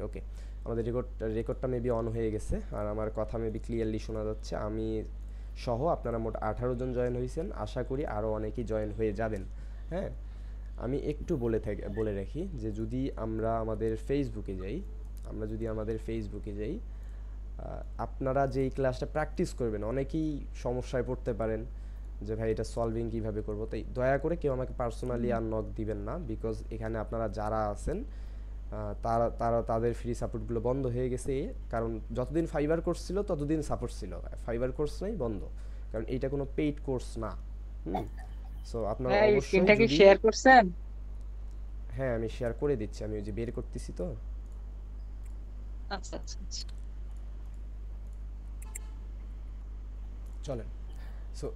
ওকে, আমাদের রেকর্ডটা maybe on হয়ে গেছে, আর আমার কথা মেবি ক্লিয়ারলি শোনা যাচ্ছে। আমি সহ আপনারা মোট 18 জন জয়েন হয়েছেন, আশা করি আরও অনেকেই জয়েন হয়ে যাবেন। হ্যাঁ, আমি একটু বলে রাখি যে যদি আমরা আমাদের ফেসবুকে যাই, আপনারা যেই ক্লাসটা প্র্যাকটিস করবেন, অনেকেই সমস্যায় পড়তে পারেন যে ভাই এটা সলভিং কিভাবে করব। তাই দয়া করে কেউ আমাকে পার্সোনালি আর নক দিবেন না, বিকজ এখানে আপনারা যারা আছেন তারা তারা তাদের ফ্রি সাপোর্টগুলো বন্ধ হয়ে গেছে। কারণ যতদিন ফাইবার কোর্স ছিল ততদিন সাপোর্ট ছিল, ফাইবার কোর্স নাই, বন্ধ। কারণ এইটা কোনো পেইড কোর্স না। হুম। সো আপনারা ভাই অবশ্যই স্ক্রিনটা কি যদি, শেয়ার করছেন? হ্যাঁ আমি শেয়ার করে দিচ্ছি, আমি ওই যে বের করতেছি তো। আচ্ছা আচ্ছা আচ্ছা। চলেন। সো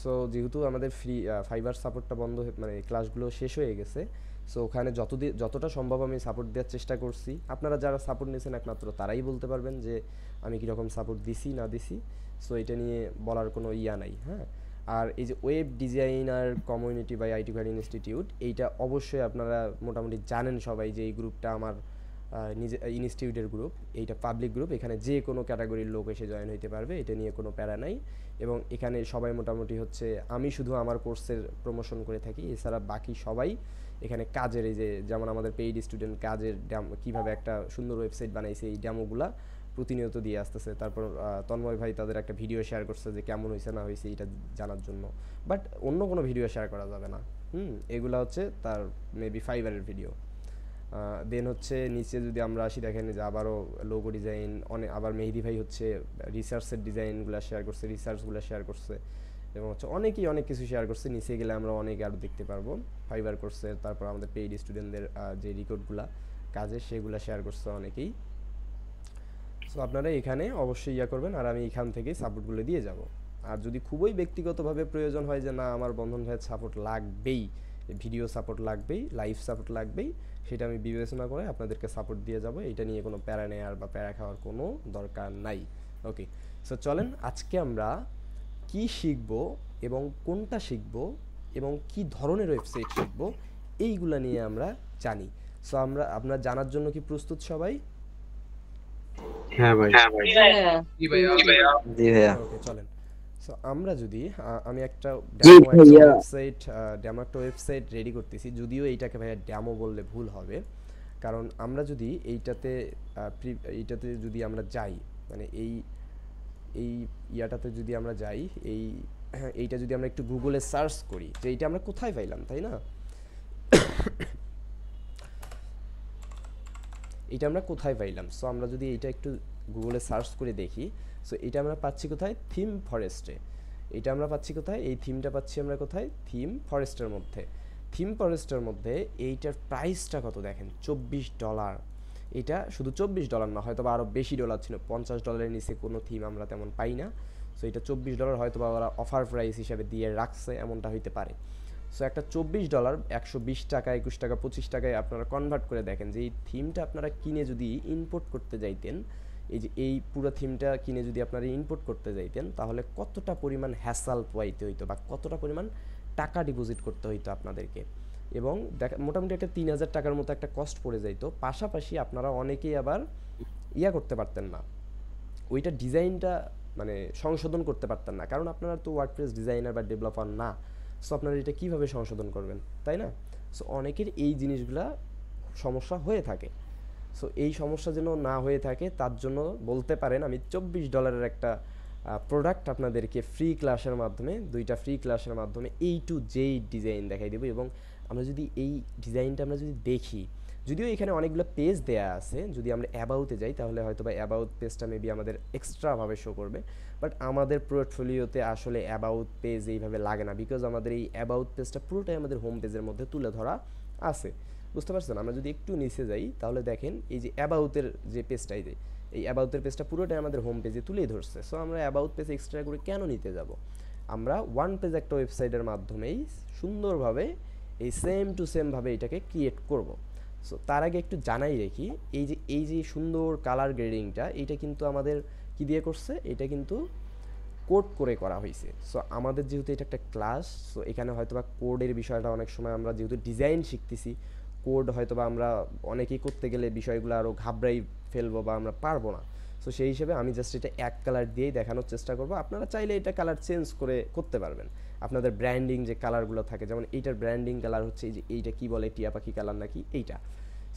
সো যেহেতু আমাদের ফ্রি ফাইবার সাপোর্টটা বন্ধ মানে ক্লাসগুলো শেষ হয়ে গেছে, সো ওখানে যতটা সম্ভব আমি সাপোর্ট দেওয়ার চেষ্টা করছি। আপনারা যারা সাপোর্ট নিয়েছেন একমাত্র তারাই বলতে পারবেন যে আমি কীরকম সাপোর্ট দিছি না দিছি। সো এটা নিয়ে বলার কোনো ইয়া নাই। হ্যাঁ, আর এই যে web designer community by IT wide institute, এইটা অবশ্যই আপনারা মোটামুটি জানেন সবাই যে এই গ্রুপটা আমার নিজে ইনস্টিটিউটের গ্রুপ। এইটা পাবলিক গ্রুপ, এখানে যে কোনো ক্যাটাগরির লোক এসে জয়েন হইতে পারবে, এটা নিয়ে কোনো প্যারা নাই। এবং এখানে সবাই মোটামুটি হচ্ছে, আমি শুধু আমার কোর্সের প্রমোশন করে থাকি, এছাড়া বাকি সবাই এখানে কাজের, এই যে যেমন আমাদের পেইড স্টুডেন্ট কাজের কীভাবে একটা সুন্দর ওয়েবসাইট বানাইছে এই ড্যামোগুলা প্রতিনিয়ত দিয়ে আসতেছে। তারপর তন্ময় ভাই তাদের একটা ভিডিও শেয়ার করছে যে কেমন হয়েছে না হয়েছে এটা জানার জন্য। বাট অন্য কোনো ভিডিও শেয়ার করা যাবে না। এগুলা হচ্ছে তার মেবি ফাইবারের ভিডিও। দেন হচ্ছে নিচে যদি আমরা আসি, দেখেন যে আবারও লোগো ডিজাইন অনেক, আবার মেহেদি ভাই হচ্ছে রিসার্চের ডিজাইনগুলো শেয়ার করছে, রিসার্চগুলো শেয়ার করছে, এবং হচ্ছে অনেকেই অনেক কিছু শেয়ার করছে। নিচে গেলে আমরা অনেক আরও দেখতে পারবো ফাইবার কোর্সের। তারপর আমাদের পেইড স্টুডেন্টদের যে রেকর্ডগুলো কাজে সেগুলো শেয়ার করছে অনেকেই। সো আপনারা এখানে অবশ্যই ইয়া করবেন, আর আমি এখান থেকেই সাপোর্টগুলো দিয়ে যাব। আর যদি খুবই ব্যক্তিগতভাবে প্রয়োজন হয় যে না আমার বন্ধন ভাইয়ের সাপোর্ট লাগবেই, ভিডিও সাপোর্ট লাগবেই, লাইভ সাপোর্ট লাগবেই, সেটা আমি বিবেচনা করে আপনাদেরকে সাপোর্ট দিয়ে যাব। এটা নিয়ে কোনো প্যারা নেওয়ার বা প্যারা খাওয়ার কোনো দরকার নাই। ওকে, সো চলেন আজকে আমরা কি শিখব এবং কোনটা শিখব এবং কি ধরনের ওয়েবসাইট শিখব, এইগুলা নিয়ে আমরা জানি। সো আপনারা জানার জন্য কি প্রস্তুত সবাই? হ্যাঁ ভাই। হ্যাঁ ভাই। হ্যাঁ জি ভাইয়া। জি ভাইয়া। ওকে চলেন। সো আমরা যদি আমি একটা জি ভাইয়া। ডেমো একটা ওয়েবসাইট রেডি করতেছি, যদিও এইটাকে ভাইয়া ডেমো বললে ভুল হবে। কারণ আমরা যদি এইটাতে যদি আমরা যাই, মানে এই এই ইয়াটাতে যদি আমরা যাই, এইটা যদি আমরা একটু গুগলে সার্চ করি যে এইটা আমরা কোথায় পাইলাম, তাই না? এটা আমরা কোথায় পাইলাম? সো আমরা যদি এইটা একটু গুগলে সার্চ করে দেখি, সো এটা আমরা পাচ্ছি কোথায়? থিম ফরেস্টে। এটা আমরা পাচ্ছি কোথায়? এই থিমটা পাচ্ছি আমরা কোথায়? থিম ফরেস্টের মধ্যে। থিম ফরেস্টের মধ্যে এইটার প্রাইসটা কত দেখেন, $24। এটা শুধু $24 না, হয়তো বা আরও বেশি ডলার ছিল, $50 নিচে কোনো থিম আমরা তেমন পাই না। সো এটা $24 হয়তো বা ওরা অফার প্রাইস হিসাবে দিয়ে রাখছে, এমনটা হইতে পারে। সো একটা $24 120 টাকা, 21 টাকা, 25 টাকায় আপনারা কনভার্ট করে দেখেন যে এই থিমটা আপনারা কিনে যদি ইম্পোর্ট করতে যাইতেন, এই যে এই পুরো থিমটা কিনে যদি আপনারা ইম্পোর্ট করতে যাইতেন, তাহলে কতটা পরিমাণ হ্যাসাল পোয়াইতে হইতো বা কতটা পরিমাণ টাকা ডিপোজিট করতে হইতো আপনাদেরকে। এবং মোটামুটি একটা 3000 টাকার মতো একটা কস্ট পড়ে যাইতো। পাশাপাশি আপনারা অনেকেই আবার ইয়া করতে পারতেন না, ওইটা ডিজাইনটা মানে সংশোধন করতে পারতেন না, কারণ আপনারা তো ওয়ার্ডপ্রেস ডিজাইনার বা ডেভেলপার না। সো আপনারা এটা কীভাবে সংশোধন করবেন, তাই না? সো অনেকের এই জিনিসগুলা সমস্যা হয়ে থাকে। সো এই সমস্যা যেন না হয়ে থাকে তার জন্য বলতে পারেন আমি $24 একটা প্রোডাক্ট আপনাদেরকে ফ্রি ক্লাসের মাধ্যমে, 2টা ফ্রি ক্লাসের মাধ্যমে A to Z ডিজাইন দেখাই দেবো। এবং আমরা যদি এই ডিজাইনটা আমরা যদি দেখি, যদিও এখানে অনেকগুলো পেজ দেয়া আছে, যদি আমরা অ্যাবাউটে যাই তাহলে হয়তো বা অ্যাবাউট পেজটা মেবি আমাদের এক্সট্রাভাবে শো করবে। বাট আমাদের পোর্টফোলিওতে আসলে অ্যাবাউট পেজ এইভাবে লাগে না, বিকজ আমাদের এই অ্যাবাউট পেজটা পুরোটাই আমাদের হোম পেজের মধ্যে তুলে ধরা আছে। বুঝতে পারছেন? আমরা যদি একটু নিচে যাই তাহলে দেখেন এই যে অ্যাবাউটের যে পেজটাই যাই, এই অ্যাবাউটের পেজটা পুরোটাই আমাদের হোম পেজে তুলেই ধরছে। সো আমরা অ্যাবাউট পেজ এক্সট্রা করে কেন নিতে যাব? আমরা ওয়ান পেজ একটা ওয়েবসাইটের মাধ্যমেই সুন্দরভাবে এই সেম টু সেমভাবে এটাকে ক্রিয়েট করব। সো তার আগে একটু জানাই রাখি, এই যে সুন্দর কালার গ্রেডিংটা, এইটা কিন্তু আমাদের কি দিয়ে করছে? এটা কিন্তু কোড করে করা হয়েছে। সো আমাদের যেহেতু এটা একটা ক্লাস, সো এখানে হয়তো বা কোডের বিষয়টা অনেক সময় আমরা যেহেতু ডিজাইন শিখতেছি, কোড হয়তো বা আমরা অনেকেই করতে গেলে বিষয়গুলো আরও ঘাবড়াই ফেলবো বা আমরা পারবো না। সো সেই হিসেবে আমি জাস্ট এটা এক কালার দিয়েই দেখানোর চেষ্টা করব। আপনারা চাইলে এটা কালার চেঞ্জ করে করতে পারবেন। আপনাদের ব্র্যান্ডিং যে কালারগুলো থাকে, যেমন এইটার ব্র্যান্ডিং কালার হচ্ছে এই যে এইটা কি বলে, টিয়া পাখি কালার নাকি এইটা।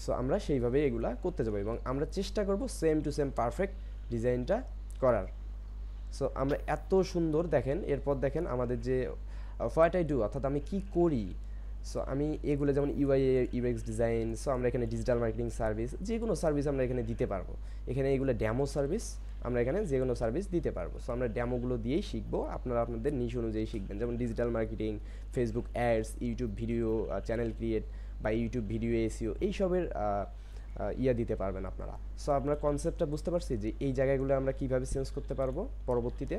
সো আমরা সেইভাবে এগুলা করতে যাবো এবং আমরা চেষ্টা করব সেম টু সেম পারফেক্ট ডিজাইনটা করার। সো আমরা এত সুন্দর দেখেন, এরপর দেখেন আমাদের যে হোয়াট আই ডু, অর্থাৎ আমি কি করি। সো আমি এগুলো যেমন ইউআই ইউএক্স ডিজাইন, সো আমরা এখানে ডিজিটাল মার্কেটিং সার্ভিস, যে কোনো সার্ভিস আমরা এখানে দিতে পারবো। এখানে এগুলো ড্যামো সার্ভিস, আমরা এখানে যে কোনো সার্ভিস দিতে পারবো। সো আমরা ড্যামোগুলো দিয়েই শিখবো, আপনারা আপনাদের নিশ অনুযায়ী শিখবেন। যেমন digital marketing, Facebook ads, YouTube video channel create বা ইউটিউব ভিডিও এসইও, এইসবের ইয়া দিতে পারবেন আপনারা। সো আপনারা কনসেপ্টটা বুঝতে পারছি যে এই জায়গাগুলো আমরা কীভাবে চেঞ্জ করতে পারবো পরবর্তীতে।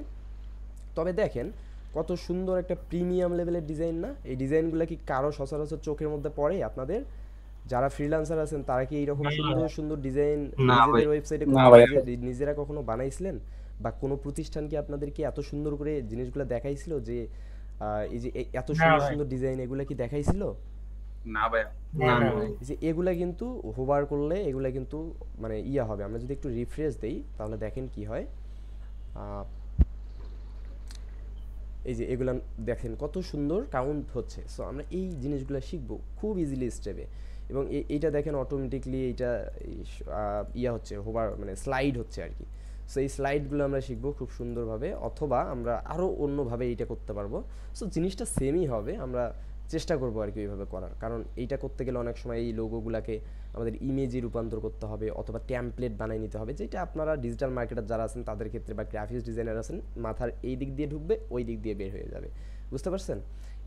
তবে দেখেন কত সুন্দর একটা প্রিমিয়াম লেভেলের ডিজাইন না? এই ডিজাইনগুলো কি কারো সচরাচর চোখের মধ্যে পড়ে আপনাদের? যারা ফ্রিল্যান্সার আছেন তারা কি এইরকম সুন্দর সুন্দর ডিজাইন নিজেদের ওয়েবসাইটে নিজেরা কখনো বানাইছিলেন? বা কোনো প্রতিষ্ঠান কি আপনাদেরকে এত সুন্দর করে জিনিসগুলো দেখাইছিল যে এই যে এত সুন্দর সুন্দর ডিজাইন এগুলা কি দেখাইছিল? না ভাই, যে এগুলা কিন্তু হোভার করলে এগুলা কিন্তু মানে ইয়া হবে। আমরা যদি একটু রিফ্রেশ দেই তাহলে দেখেন কি হয়। এই যে এগুলা দেখেন কত সুন্দর কাউন্ট হচ্ছে। সো আমরা এই জিনিসগুলো শিখবো খুব ইজিলি স্টেপে। এবং এইটা দেখেন অটোমেটিকলি এইটা ইয়া হচ্ছে, হোভার মানে স্লাইড হচ্ছে আর কি। সো এই স্লাইডগুলো আমরা শিখবো খুব সুন্দরভাবে, অথবা আমরা আরও অন্যভাবে এইটা করতে পারবো। সো জিনিসটা সেমই হবে, আমরা চেষ্টা করবো আর কি ওইভাবে করার। কারণ এইটা করতে গেলে অনেক সময় এই লোগোগুলোকে আমাদের ইমেজে রূপান্তর করতে হবে, অথবা ট্যাম্পলেট বানিয়ে নিতে হবে, যেটা আপনারা ডিজিটাল মার্কেটার যারা আছেন তাদের ক্ষেত্রে বা গ্রাফিক্স ডিজাইনার আছেন মাথার এই দিক দিয়ে ঢুকবে, ওই দিক দিয়ে বের হয়ে যাবে। বুঝতে পারছেন?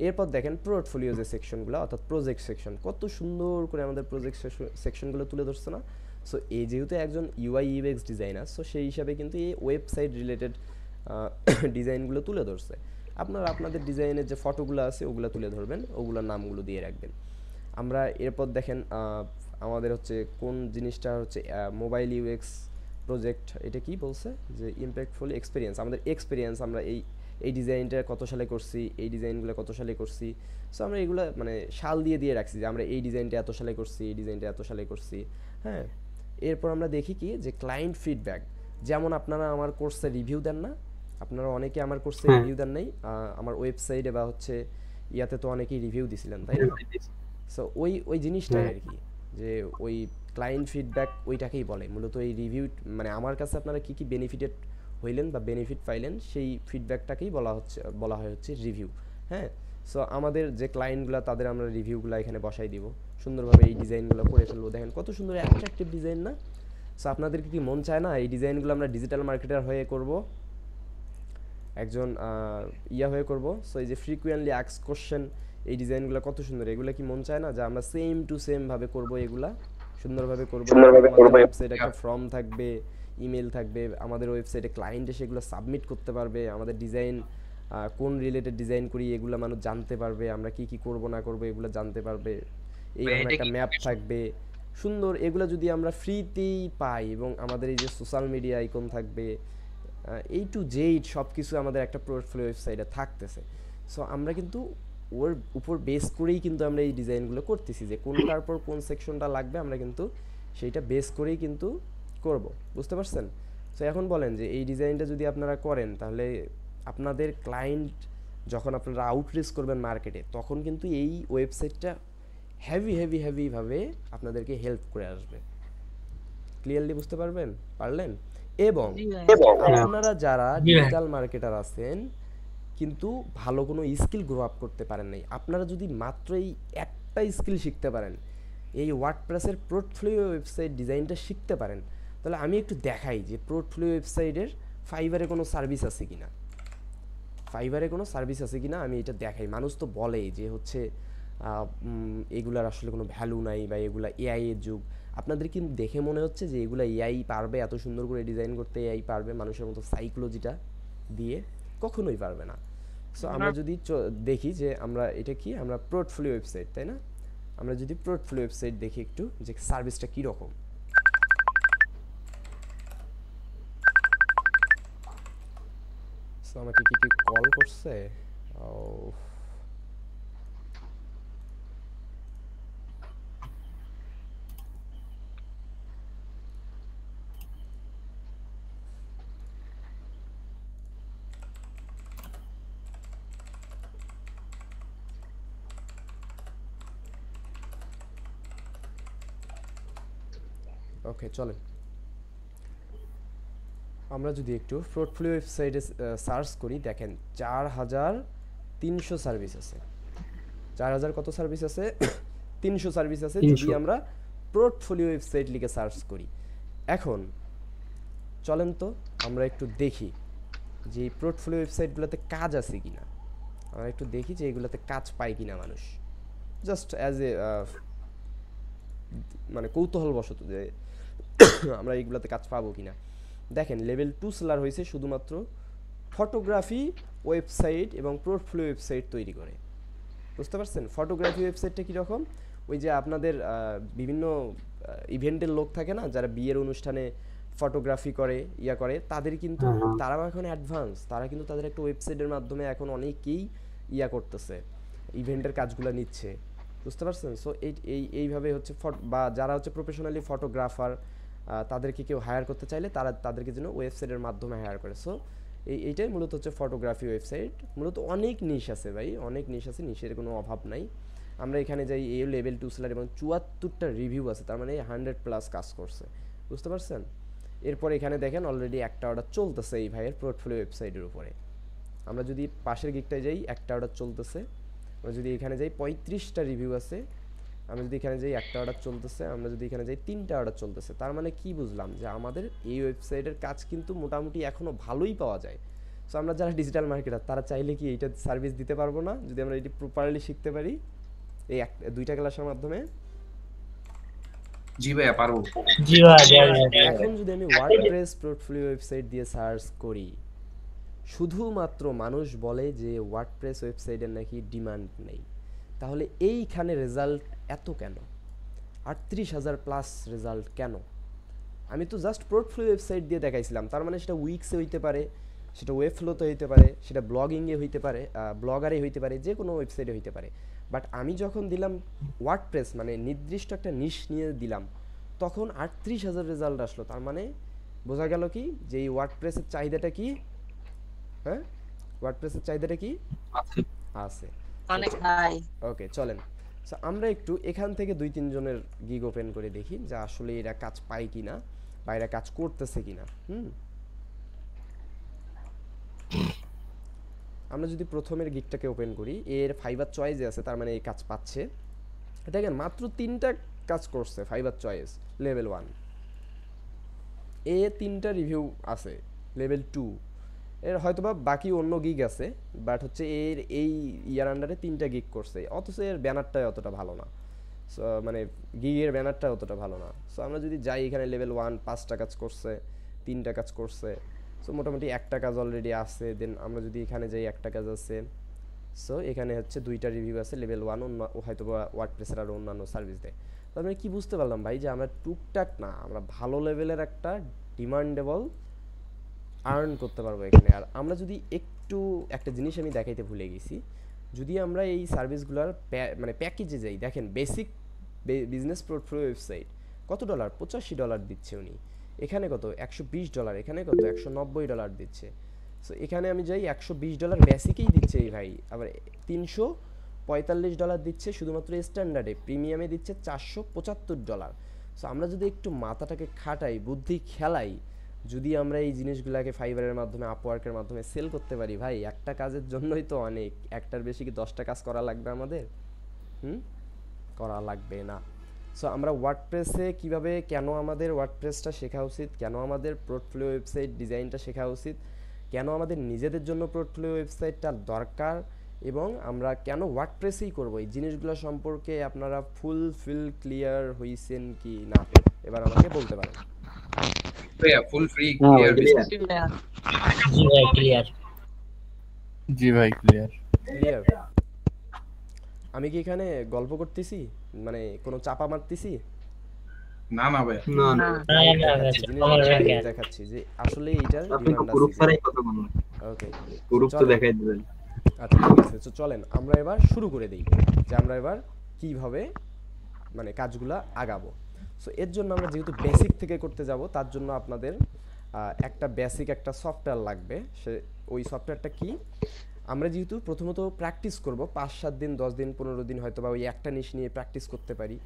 এরপর দেখেন পোর্টফোলিও যে সেকশনগুলো, অর্থাৎ প্রজেক্ট সেকশন, কত সুন্দর করে আমাদের প্রজেক্ট সেকশনগুলো তুলে ধরছে না? সো এই যেহেতু একজন ইউআই ইউএক্স ডিজাইনার, সো সেই হিসাবে কিন্তু এই ওয়েবসাইট রিলেটেড ডিজাইনগুলো তুলে ধরছে। আপনারা আপনাদের ডিজাইনের যে ফটোগুলো আছে ওগুলো তুলে ধরবেন, ওগুলোর নামগুলো দিয়ে রাখবেন। আমরা এরপর দেখেন আমাদের হচ্ছে কোন জিনিসটা হচ্ছে মোবাইল ইউএক্স প্রজেক্ট, এটা কি বলছে যে ইম্প্যাক্টফুল এক্সপিরিয়েন্স, আমাদের এক্সপিরিয়েন্স, আমরা এই ডিজাইনটা কত সালে করছি, এই ডিজাইনগুলো কত সালে করছি। সো আমরা এগুলো মানে সাল দিয়ে দিয়ে রাখছি যে আমরা এই ডিজাইনটা এত সালে করছি, এই ডিজাইনটা এত সালে করছি। হ্যাঁ, এরপর আমরা দেখি কি যে ক্লায়েন্ট ফিডব্যাক, যেমন আপনারা আমার কোর্সে রিভিউ দেন না, আপনারা অনেকে আমার কোর্সে রিভিউ দেন নাই, আমার ওয়েবসাইটে বা হচ্ছে ইয়াতে তো অনেকেই রিভিউ দিছিলেন, তাই না? সো ওই জিনিসটাই আর কি, যে ওই ক্লায়েন্ট ফিডব্যাক ওইটাকেই বলে মূলত এই রিভিউ। মানে আমার কাছে আপনারা কি কি বেনিফিটেড হইলেন বা বেনিফিট পাইলেন সেই ফিডব্যাকটাকেই বলা হয় হচ্ছে রিভিউ। হ্যাঁ, সো আমাদের যে ক্লায়েন্টগুলো তাদের আমরা রিভিউগুলো এখানে বসাই দিব, সুন্দরভাবে এই ডিজাইনগুলো করে ফেলবো। দেখেন কত সুন্দর অ্যাট্রাকটিভ ডিজাইন না? সো আপনাদের কি মন চায় না এই ডিজাইনগুলো আমরা ডিজিটাল মার্কেটার হয়ে করব, একজন ইয়া হয়ে করব? সো এই যে ফ্রিকুয়েন্টলি আস্কড কোশ্চেন, এই ডিজাইনগুলো কত সুন্দর, এগুলো কি মন চায় না যে আমরা সেম টু সেম ভাবে করব, এগুলা সুন্দরভাবে করব? আমাদের ওয়েবসাইটে একটা ফর্ম থাকবে, ইমেল থাকবে, আমাদের ওয়েবসাইটে ক্লায়েন্টে সেগুলো সাবমিট করতে পারবে, আমাদের ডিজাইন কোন রিলেটেড ডিজাইন করি এগুলো মানুষ জানতে পারবে, আমরা কি কি করব না করব এগুলো জানতে পারবে। এইরকম একটা ম্যাপ থাকবে সুন্দর, এগুলো যদি আমরা ফ্রিতেই পাই, এবং আমাদের এই যে সোশ্যাল মিডিয়া আইকন থাকবে, এই টু জেড সব কিছু আমাদের একটা পোর্টফোলিও ওয়েবসাইটে থাকতেছে। সো আমরা কিন্তু ওর উপর বেস করেই কিন্তু আমরা এই ডিজাইনগুলো করতেছি, যে কোনটার পর কোন সেকশনটা লাগবে আমরা কিন্তু সেইটা বেস করেই কিন্তু করব। বুঝতে পারছেন? সো এখন বলেন যে এই ডিজাইনটা যদি আপনারা করেন তাহলে আপনাদের ক্লায়েন্ট যখন আপনারা আউটরিচ করবেন মার্কেটে, তখন কিন্তু এই ওয়েবসাইটটা হেভিভাবে আপনাদেরকে হেল্প করে আসবে। ক্লিয়ারলি বুঝতে পারলেন? এবং আপনারা যারা ডিজিটাল মার্কেটার আছেন কিন্তু ভালো কোনো স্কিল গ্রো আপ করতে পারেন নাই, আপনারা যদি মাত্র এই একটা স্কিল শিখতে পারেন, এই ওয়ার্ডপ্রেসের পোর্টফোলিও ওয়েবসাইট ডিজাইনটা শিখতে পারেন, তাহলে আমি একটু দেখাই যে পোর্টফোলিও ওয়েবসাইটের ফাইবারে কোনো সার্ভিস আছে কিনা, আমি এটা দেখাই। মানুষ তো বলেই যে হচ্ছে এগুলার আসলে কোনো ভ্যালু নাই বা এগুলা এআই এর যুগ। আপনাদের কিন্তু দেখে মনে হচ্ছে যে এগুলা এআই পারবে এত সুন্দর করে ডিজাইন করতে, এআই পারবে মানুষের মতো সাইকোলজিটা দিয়ে? কখনোই পারবে না। সো আমরা যদি দেখি যে আমরা এটা কি, আমরা পোর্টফোলিও ওয়েবসাইট, তাই না? আমরা যদি পোর্টফোলিও ওয়েবসাইট দেখি একটু যে সার্ভিসটা কীরকম। সো আমাকে কি কল করছে? ও ওকে চলেন আমরা যদি একটু পোর্টফোলিও ওয়েবসাইটে সার্চ করি, দেখেন 4300 সার্ভিস আছে। 4000 কত সার্ভিস আছে? 300 সার্ভিস আছে যদি আমরা পোর্টফোলিও ওয়েবসাইট লিখে সার্চ করি। এখন চলেন তো আমরা একটু দেখি যে এই পোর্টফোলিও ওয়েবসাইটগুলোতে কাজ আছে কিনা। আমরা একটু দেখি যে এগুলোতে কাজ পায় কিনা মানুষ, জাস্ট অ্যাজ এ মানে কৌতূহলবশত যে আমরা এইগুলোতে কাজ পাবো কিনা। দেখেন লেভেল 2 সেলার হয়েছে শুধুমাত্র ফটোগ্রাফি ওয়েবসাইট এবং পোর্টফোলিও ওয়েবসাইট তৈরি করে। বুঝতে পারছেন ফটোগ্রাফি ওয়েবসাইটটা কীরকম? ওই যে আপনাদের বিভিন্ন ইভেন্টের লোক থাকে না, যারা বিয়ের অনুষ্ঠানে ফটোগ্রাফি করে করে, তাদের কিন্তু তারাও এখন অ্যাডভান্স, তারা কিন্তু তাদের একটা ওয়েবসাইটের মাধ্যমে এখন অনেকেই করতেছে, ইভেন্টের কাজগুলো নিচ্ছে। বুঝতে পারছেন? সো এইভাবে হচ্ছে বা যারা হচ্ছে প্রফেশনালি ফটোগ্রাফার, তাদেরকে কেউ হায়ার করতে চাইলে তাদেরকে যেন ওয়েবসাইটের মাধ্যমে হায়ার করে। সো এইটাই মূলত হচ্ছে ফটোগ্রাফি ওয়েবসাইট। মূলত অনেক নিশ আছে ভাই, অনেক নিশ আছে, নিশের কোনো অভাব নাই। আমরা এখানে যাই, এই লেভেল 2 সেলার এবং 74টা রিভিউ আছে, তার মানে 100+ কাজ করছে। বুঝতে পারছেন? এরপর এখানে দেখেন অলরেডি একটা অর্ডার চলতেছে এই ভাইয়ের পোর্টফোলিও ওয়েবসাইটের উপরে। আমরা যদি পাশের গিকটায় যাই, একটা অর্ডার চলতেছে। আমরা যদি এখানে যাই 35টা রিভিউ আছে। আমরা যদি এখানে যাই একটা অর্ডার চলতেছে। আমরা যদি এখানে যাই 3টা অর্ডার চলতেছে। তার মানে কি বুঝলাম? যে আমাদের এই ওয়েবসাইটের কাজ কিন্তু মোটামুটি এখনও ভালোই পাওয়া যায়। সো আমরা যারা ডিজিটাল মার্কেটার তারা চাইলে কি এইটা সার্ভিস দিতে পারবো না যদি আমরা এটি প্রপারলি শিখতে পারি এই 2টা ক্লাসের মাধ্যমে? জি ভাইয়া পারবো। জি ভাই। এখন যদি আমি ওয়ার্ডপ্রেস পোর্টফোলিও ওয়েবসাইট দিয়ে সার্চ করি, শুধুমাত্র মানুষ বলে যে ওয়ার্ডপ্রেস ওয়েবসাইটের নাকি ডিমান্ড নেই, তাহলে এইখানে রেজাল্ট এত কেন? 38,000+ রেজাল্ট কেন? আমি তো জাস্ট পোর্টফোলিও ওয়েবসাইট দিয়ে দেখাইছিলাম, তার মানে সেটা উইক্সে হইতে পারে, সেটা ওয়েবফ্লোতে হইতে পারে, সেটা ব্লগিংয়ে হইতে পারে, ব্লগারে হইতে পারে, যে কোনো ওয়েবসাইটে হইতে পারে। বাট আমি যখন দিলাম ওয়ার্ডপ্রেস, মানে নির্দিষ্ট একটা নিশ নিয়ে দিলাম, তখন 38,000 রেজাল্ট আসলো। তার মানে বোঝা গেল কি যে এই ওয়ার্ডপ্রেসের চাহিদাটা কি? হ্যাঁ, ওয়ার্ডপ্রেসের চাহিদাটা কি আছে? অনেক হাই। ওকে চলেন সো আমরা একটু এখান থেকে 2-3 জনের গিগ ওপেন করে দেখি যে আসলে এরা কাজ পায় কিনা বা এরা কাজ করতেছে কিনা। আমরা যদি প্রথমের গিগটাকে ওপেন করি, এর ফাইবার চয়েসে আছে, তার মানে এই কাজ পাচ্ছে। দেখেন মাত্র 3টা কাজ করছে ফাইবার চয়েস লেভেল 1, এ 3টা রিভিউ আছে লেভেল 2, এর হয়তোবা বাকি অন্য গিগ আছে, বাট হচ্ছে এর এই ইয়ার আন্ডারে 3টা গিগ করছে, অথচ এর ব্যানারটাই অতটা ভালো না। সো মানে গিগের ব্যানারটা অতটা ভালো না। সো আমরা যদি যাই এখানে লেভেল 1 5টা কাজ করছে, 3টা কাজ করছে, সো মোটামুটি একটা কাজ অলরেডি আছে। দেন আমরা যদি এখানে যাই একটা কাজ আছে। সো এখানে হচ্ছে 2টা রিভিউ আছে লেভেল 1, হয়তো ওয়ার্ডপ্রেসের আর অন্যান্য সার্ভিস দেয়। তো আমি কি বুঝতে পারলাম ভাই যে আমরা টুকটাক না, আমরা ভালো লেভেলের একটা ডিমান্ডেবল আর্ন করতে পারবো এখানে। আর আমরা যদি একটু একটা জিনিস আমি দেখাইতে ভুলে গেছি, যদি আমরা এই সার্ভিসগুলোর মানে প্যাকেজে যাই, দেখেন বেসিক বিজনেস পোর্টফোলিও ওয়েবসাইট কত ডলার? $85 দিচ্ছে উনি। এখানে কত? $120। এখানে কত? $190 দিচ্ছে। সো এখানে আমি যাই $120 বেসিকেই দিচ্ছে এই ভাই, আবার $345 দিচ্ছে শুধুমাত্র স্ট্যান্ডার্ডে, প্রিমিয়ামে দিচ্ছে $475। সো আমরা যদি একটু মাথাটাকে খাটাই, বুদ্ধি খেলাই, যদি আমরা এই জিনিসগুলোকে ফাইবারের মাধ্যমে, আপওয়ার্কের মাধ্যমে সেল করতে পারি, ভাই একটা কাজের জন্যই তো অনেক, একটার বেশি কি 10টা কাজ করা লাগবে আমাদের? করা লাগবে না। সো আমরা ওয়ার্ডপ্রেসে কিভাবে, কেন আমাদের ওয়ার্ডপ্রেসটা শেখা উচিত, কেন আমাদের পোর্টফোলিও ওয়েবসাইট ডিজাইনটা শেখা উচিত, কেন আমাদের নিজেদের জন্য পোর্টফোলিও ওয়েবসাইটটা দরকার, এবং আমরা কেন ওয়ার্ডপ্রেসেই করব, এই জিনিসগুলো সম্পর্কে আপনারা ফুল ক্লিয়ার হইছেন কি না? এবার আমাকে বলতে পারেন। ভাইয়া ফুল ফ্রি ক্লিয়ার জি ভাই ক্লিয়ার। জি ভাই ক্লিয়ার। ক্লিয়ার। আমি কি এখানে গল্প করতেছি, মানে কোনো চাপা মারতেছি? না না ভাইয়া, না না দেখাচ্ছি যে আসলে এইটার আপনি তো ডিমান্ড গ্রুপ আছে। ছাড়াই কথা বলুন। ওকে গ্রুপ তো দেখাই দিবেন। আচ্ছা ঠিক আছে। তো চলেন আমরা এবার শুরু করে দিই যে আমরা এবার কিভাবে মানে কাজগুলা আগাবো। সো এর জন্য আমরা যেহেতু বেসিক থেকে করতে যাব, তার জন্য আপনাদের একটা বেসিক একটা সফটওয়্যার লাগবে। ওই সফটওয়্যারটা কি? আমরা যেহেতু প্রথমত প্র্যাকটিস করব 5-7 দিন 10 দিন 15 দিন, হয়তো বা ওই একটা নিশ নিয়ে প্র্যাকটিস করতে পারি।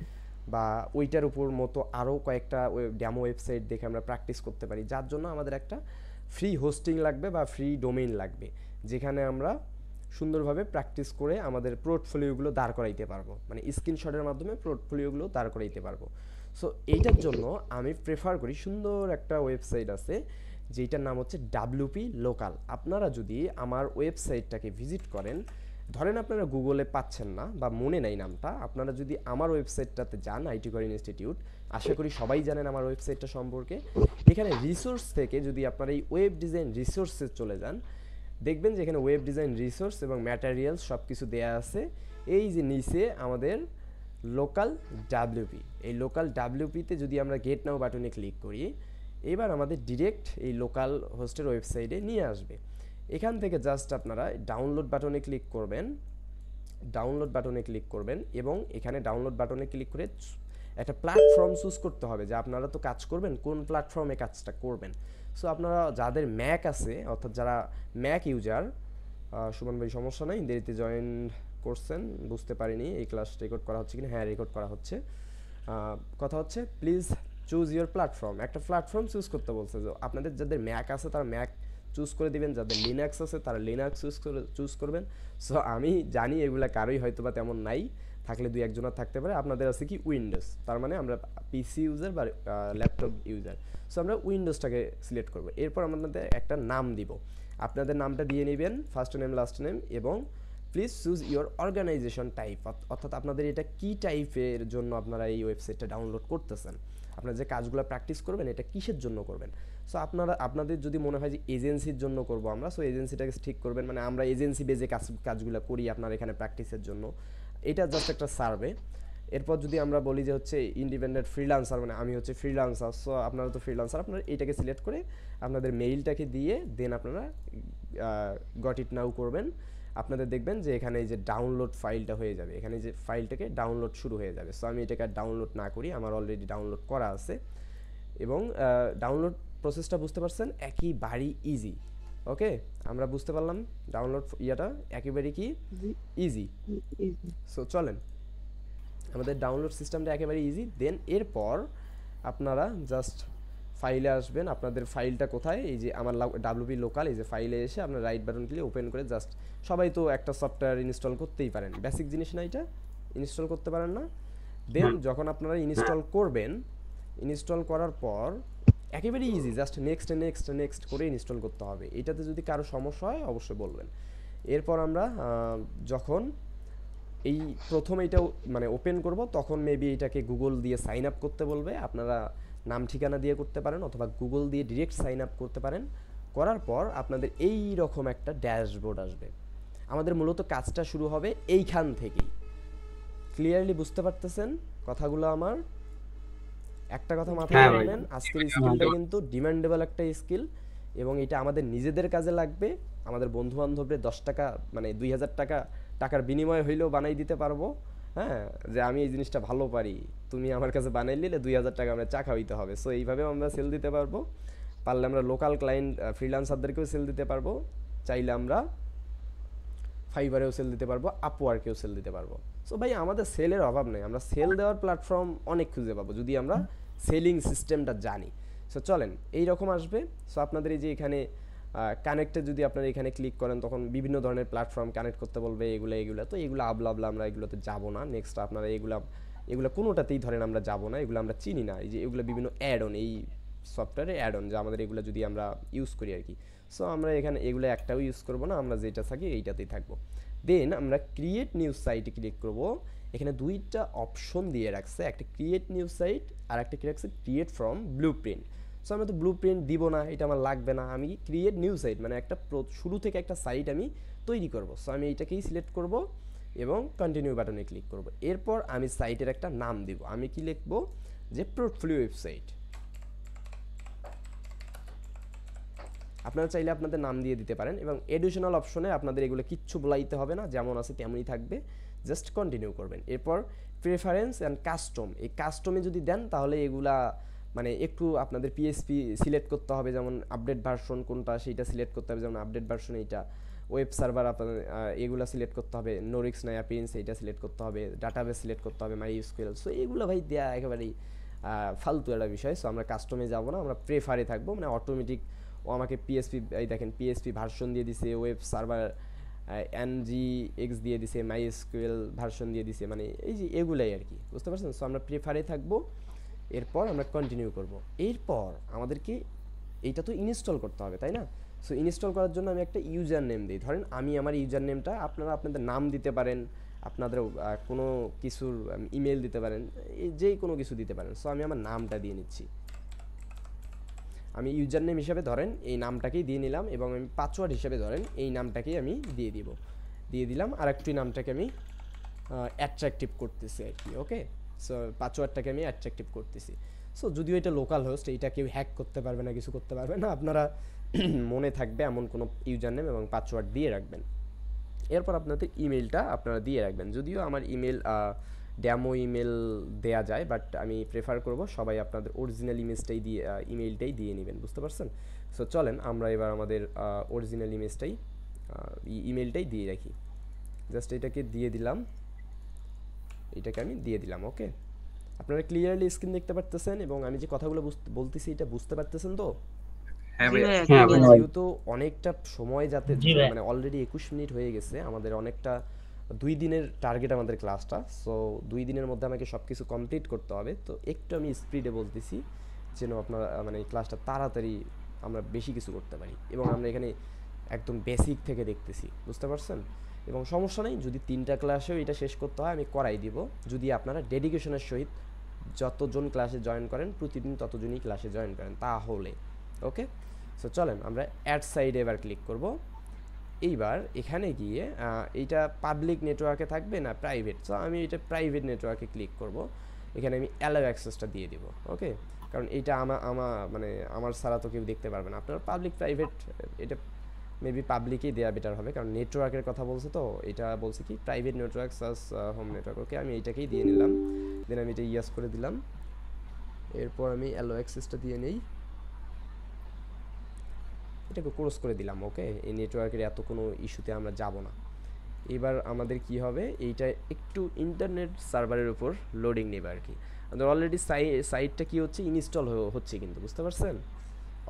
বা ওইটার উপর মতো আরও কয়েকটা ডেমো ওয়েবসাইট দেখে আমরা প্র্যাকটিস করতে পারি, যার জন্য আমাদের একটা ফ্রি হোস্টিং লাগবে বা ফ্রি ডোমেইন লাগবে, যেখানে আমরা সুন্দরভাবে প্র্যাকটিস করে আমাদের পোর্টফোলিওগুলো দাঁড় করাইতে পারবো, মানে স্ক্রিনশটের মাধ্যমে পোর্টফোলিওগুলো দাঁড় করাইতে পারবো। সো এইটার জন্য আমি প্রেফার করি সুন্দর একটা ওয়েবসাইট আছে যেটার নাম হচ্ছে WP লোকাল। আপনারা যদি আমার ওয়েবসাইটটাকে ভিজিট করেন, ধরেন আপনারা গুগলে পাচ্ছেন না বা মনে নাই নামটা, আপনারা যদি আমার ওয়েবসাইটটাতে যান, আইটি করিং ইনস্টিটিউট, আশা করি সবাই জানেন আমার ওয়েবসাইটটা সম্পর্কে। এখানে রিসোর্স থেকে যদি আপনারা এই ওয়েব ডিজাইন রিসোর্সে চলে যান, দেখবেন যে এখানে ওয়েব ডিজাইন রিসোর্স এবং ম্যাটেরিয়ালস সব কিছু দেওয়া আছে। এই যে নিচে আমাদের লোকাল WP, এই লোকাল WPতে যদি আমরা গেট নাও বাটনে ক্লিক করি, এবার আমাদের ডিরেক্ট এই লোকাল হোস্টের ওয়েবসাইটে নিয়ে আসবে। এখান থেকে জাস্ট আপনারা ডাউনলোড বাটনে ক্লিক করবেন, এবং এখানে ডাউনলোড বাটনে ক্লিক করে একটা প্ল্যাটফর্ম চুজ করতে হবে, যে আপনারা তো কাজ করবেন কোন প্ল্যাটফর্মে কাজটা করবেন। সো আপনারা যাদের ম্যাক আছে, অর্থাৎ যারা ম্যাক ইউজার, সুমন ভাই সমস্যা নাই, দেরিতে জয়েন করছেন, বুঝতে পারিনি এই ক্লাস রেকর্ড করা হচ্ছে কিনা। হ্যাঁ, রেকর্ড করা হচ্ছে। কথা হচ্ছে প্লিজ চুজ ইউর প্ল্যাটফর্ম, একটা প্ল্যাটফর্ম চুজ করতে বলছে। যে আপনাদের যাদের ম্যাক আছে তারা ম্যাক চুজ করে দিবেন, যাদের লিনাক্স আছে তারা লিনাক্স চুজ করবেন। সো আমি জানি এগুলা কারোই হয়তো বা তেমন নাই, থাকলে দুই একজনের থাকতে পারে। আপনাদের আছে কি উইন্ডোজ, তার মানে আমরা পিসি ইউজার বা ল্যাপটপ ইউজার। সো আমরা উইন্ডোজটাকে সিলেক্ট করব। এরপর আপনাদের একটা নাম দিব, আপনাদের নামটা দিয়ে নেবেন, ফার্স্ট নেম লাস্ট নেম, এবং please choose your organisation type, অর্থাৎ আপনাদের এটা কী টাইপের জন্য আপনারা এই ওয়েবসাইটটা ডাউনলোড করতেছেন, আপনারা যে কাজগুলো প্র্যাকটিস করবেন এটা কিসের জন্য করবেন। সো আপনাদের যদি মনে হয় যে এজেন্সির জন্য করব আমরা, সো এজেন্সিটাকে ঠিক করবেন, মানে আমরা এজেন্সি বেজে কাজগুলো করি আপনার এখানে প্র্যাকটিসের জন্য, এটা জাস্ট একটা সার্ভে। এরপর যদি আমরা বলি যে হচ্ছে ইন্ডিপেন্ডেন্ট ফ্রিল্যান্সার, মানে আমি হচ্ছে ফ্রিল্যান্সার, সো আপনারা তো ফ্রিল্যান্সার, আপনারা এটাকে সিলেক্ট করে আপনাদের মেইলটাকে দিয়ে দেন আপনারা গট ইট নাও করবেন। আপনাদের দেখবেন যে এখানে এই যে ডাউনলোড ফাইলটা হয়ে যাবে, এখানে যে ফাইলটাকে ডাউনলোড শুরু হয়ে যাবে। সো আমি এটাকে ডাউনলোড না করি, আমার অলরেডি ডাউনলোড করা আছে, এবং ডাউনলোড প্রসেসটা বুঝতে পারছেন একেবারেই ইজি। ওকে, আমরা বুঝতে পারলাম ডাউনলোড ইয়াটা একেবারেই কি ইজি। সো চলেন, আমাদের ডাউনলোড সিস্টেমটা একেবারে ইজি। দেন এরপর আপনারা জাস্ট ফাইলে আসবেন, আপনাদের ফাইলটা কোথায়, এই যে আমার WP লোকাল, এই যে ফাইলে এসে আপনার রাইট বাটন ক্লিক ওপেন করে জাস্ট, সবাই তো একটা সফটওয়্যার ইনস্টল করতেই পারেন, বেসিক জিনিস না এটা, ইনস্টল করতে পারেন না। দেন যখন আপনারা ইনস্টল করবেন, ইনস্টল করার পর একেবারে easy, just next next next করে ইনস্টল করতে হবে। এটাতে যদি কারো সমস্যা হয় অবশ্যই বলবেন। এরপর আমরা যখন এই প্রথম এইটা মানে ওপেন করব, তখন মেবি এটাকে গুগল দিয়ে সাইন আপ করতে বলবে। আপনারা নাম ঠিকানা দিয়ে করতে পারেন, অথবা গুগল দিয়ে ডিরেক্ট সাইন আপ করতে পারেন। করার পর আপনাদের এই রকম একটা ড্যাশবোর্ড আসবে। আমাদের মূলত কাজটা শুরু হবে এইখান থেকেই। ক্লিয়ারলি বুঝতে পারতেছেন কথাগুলো আমার? একটা কথা মাথায় রাখবেন, আজকের স্কিলটা কিন্তু ডিমান্ডেবল একটা স্কিল, এবং এটা আমাদের নিজেদের কাজে লাগবে। আমাদের বন্ধু বান্ধবদের 10 টাকা মানে 2000 টাকার বিনিময়ে হইলেও বানাই দিতে পারবো। হ্যাঁ, যে আমি এই জিনিসটা ভালো পারি, তুমি আমার কাছে বানাই নিলে 2000 টাকা আমরা চা খাওয়াইতে হবে। সো এইভাবেও আমরা সেল দিতে পারবো, পারলে আমরা লোকাল ক্লায়েন্ট ফ্রিল্যান্সারদেরকেও সেল দিতে পারবো, চাইলে আমরা ফাইবারেও সেল দিতে পারবো, আপওয়ার্কেও সেল দিতে পারবো। সো ভাই আমাদের সেলের অভাব নেই, আমরা সেল দেওয়ার প্ল্যাটফর্ম অনেক খুঁজে পাবো যদি আমরা সেলিং সিস্টেমটা জানি। সো চলেন, এইরকম আসবে। সো আপনাদের এই যে এখানে কানেক্টে যদি আপনারা এখানে ক্লিক করেন, তখন বিভিন্ন ধরনের প্ল্যাটফর্ম কানেক্ট করতে বলবে, এগুলো তো এগুলো আবলা আমরা এগুলোতে যাব না। নেক্সট আপনারা এগুলো কোনোটাতেই ধরেন আমরা যাব না, এগুলো আমরা চিনি না। এই যে এগুলো বিভিন্ন অ্যাড অন, এই সফটওয়্যারে অ্যাড অন, যে আমাদের এগুলো যদি আমরা ইউজ করি আর কি। সো আমরা এখানে এগুলো একটাও ইউজ করব না, আমরা যেটা থাকি এইটাতেই থাকবো। দেন আমরা ক্রিয়েট নিউ সাইটে ক্লিক করব। এখানে দুইটা অপশন দিয়ে রাখছে, একটা ক্রিয়েট নিউ সাইট আর একটা কি রাখছে create from blue print. So আমি তো ব্লু প্রিন্ট দিব না, এটা আমার লাগবে না, আমি ক্রিয়েট নিউ সাইট মানে একটা শুরু থেকে একটা সাইট আমি তৈরি করব। সো আমি এইটাকেই সিলেক্ট করব এবং কন্টিনিউ বাটনে ক্লিক করব। এরপর আমি সাইটের একটা নাম দিব, আমি কি লিখব যে পোর্টফোলিও ওয়েবসাইট। আপনারা চাইলে আপনাদের নাম দিয়ে দিতে পারেন, এবং এডিশনাল অপশনে আপনাদের এগুলো কিচ্ছু বলাইতে হবে না, যেমন আছে তেমনই থাকবে, জাস্ট কন্টিনিউ করবেন। এরপর প্রেফারেন্স অ্যান্ড কাস্টম, এই কাস্টমে যদি দেন তাহলে এগুলা মানে একটু আপনাদের পিএসপি সিলেক্ট করতে হবে, যেমন আপডেট ভার্সন কোনটা সেইটা সিলেক্ট করতে হবে, যেমন আপডেট ভার্সন এইটা, ওয়েব সার্ভার আপনার এগুলো সিলেক্ট করতে হবে, নোরিক্স না অ্যাপিয়েন্স এইটা সিলেক্ট করতে হবে, ডাটাবেস সিলেক্ট করতে হবে, মাই এসকিউএল। সো এগুলো ভাই দেয়া একেবারেই ফালতু একটা বিষয়। সো আমরা কাস্টমে যাব না, আমরা প্রেফারে থাকবো, মানে অটোমেটিক ও আমাকে পিএসপি, এই দেখেন পিএসপি ভার্সন দিয়ে দিছে, ওয়েব সার্ভার NGX দিয়ে দিছে, মাই এসকিউএল ভার্সন দিয়ে দিছে, মানে এই যে এগুলাই আর কি, বুঝতে পারছেন। সো আমরা প্রেফারে থাকবো, এরপর আমরা কন্টিনিউ করব। এরপর আমাদেরকে এইটা তো ইনস্টল করতে হবে, তাই না? সো ইনস্টল করার জন্য আমি একটা ইউজার নেম দিই। ধরেন আমি আমার ইউজার নেমটা, আপনারা আপনাদের নাম দিতে পারেন, আপনাদের কোনো কিছুর ইমেল দিতে পারেন, যে কোনো কিছু দিতে পারেন। সো আমি আমার নামটা দিয়ে নিচ্ছি। আমি ইউজার নেম হিসাবে ধরেন এই নামটাকেই দিয়ে নিলাম, এবং আমি পাসওয়ার্ড হিসাবে ধরেন এই নামটাকেই আমি দিয়ে দিলাম। আর একটু নামটাকে আমি অ্যাট্রাকটিভ করতেছি আর কি। ওকে, সো পাসওয়ার্ডটাকে আমি অ্যাট্রাকটিভ করতেছি। সো যদিও এটা লোকাল হোস্ট, এইটা কেউ হ্যাক করতে পারবে না, কিছু করতে পারবে না। আপনারা মনে থাকবে এমন কোনো ইউজার নেম এবং পাসওয়ার্ড দিয়ে রাখবেন। এরপর আপনাদের ইমেলটা আপনারা দিয়ে রাখবেন। যদিও আমার ইমেল ড্যামো ইমেল দেয়া যায়, বাট আমি প্রেফার করব সবাই আপনাদের অরিজিনাল ইমেলটাই দিয়ে নেবেন, বুঝতে পারছেন। সো চলেন আমরা এবার আমাদের অরিজিনাল ইমেলটাই দিয়ে রাখি। জাস্ট এটাকে দিয়ে দিলাম, এটাকে আমি দিয়ে দিলাম। ওকে, আপনারা ক্লিয়ারলি স্ক্রিন দেখতে পারতেছেন এবং আমি যে কথাগুলো বলতেছি এটা বুঝতে পারতেছেন তো? হ্যাঁ জি ভাইয়া। ভাইয়া, হ্যাঁ clear। ভাই। যেহেতু অনেকটা সময় যাতে জি ভাই। মানে অলরেডি 21 মিনিট হয়ে গেছে, আমাদের অনেকটা 2 দিনের টার্গেট আমাদের ক্লাসটা। সো 2 দিনের মধ্যে আমাকে সব কিছু কমপ্লিট করতে হবে। তো একটু আমি স্পিডে বলতেছি যেন আপনারা মানে ক্লাসটা তাড়াতাড়ি আমরা বেশি কিছু করতে পারি, এবং আমরা এখানে একদম বেসিক থেকে দেখতেছি, বুঝতে পারছেন। এবং সমস্যা নেই, যদি 3টা ক্লাসেও এটা শেষ করতে হয় আমি করাই দিব, যদি আপনারা ডেডিকেশনের সহিত যতজন ক্লাসে জয়েন করেন, প্রতিদিন ততজনই ক্লাসে জয়েন করেন তাহলে। ওকে, সো চলেন আমরা অ্যাড সাইডে এবার ক্লিক করব। এইবার এখানে গিয়ে এইটা পাবলিক নেটওয়ার্কে থাকবে না প্রাইভেট। সো আমি এটা প্রাইভেট নেটওয়ার্কে ক্লিক করব। এখানে আমি অ্যালাউ অ্যাক্সেসটা দিয়ে দিব। ওকে, কারণ এইটা আমার ছাড়া তো কেউ দেখতে পারবে না। আপনার পাবলিক প্রাইভেট এটা মেবি পাবলিকই দেওয়া বেটার হবে, কারণ নেটওয়ার্কের কথা বলছে তো। এটা বলছে কি প্রাইভেট নেটওয়ার্ক সাস হোম নেটওয়ার্ক। ওকে, আমি এইটাকেই দিয়ে নিলাম, দেন আমি এটা ইয়াস করে দিলাম। এরপর আমি অ্যালাউ অ্যাক্সেসটা দিয়ে নেই, এটাকে ক্লোজ করে দিলাম। ওকে, এই নেটওয়ার্কের এত কোনো ইস্যুতে আমরা যাব না। এবার আমাদের কি হবে, এইটা একটু ইন্টারনেট সার্ভারের উপর লোডিং নেবে আর কি। আমাদের অলরেডি সাইটটা কি হচ্ছে, ইনস্টল হচ্ছে, কিন্তু বুঝতে পারছেন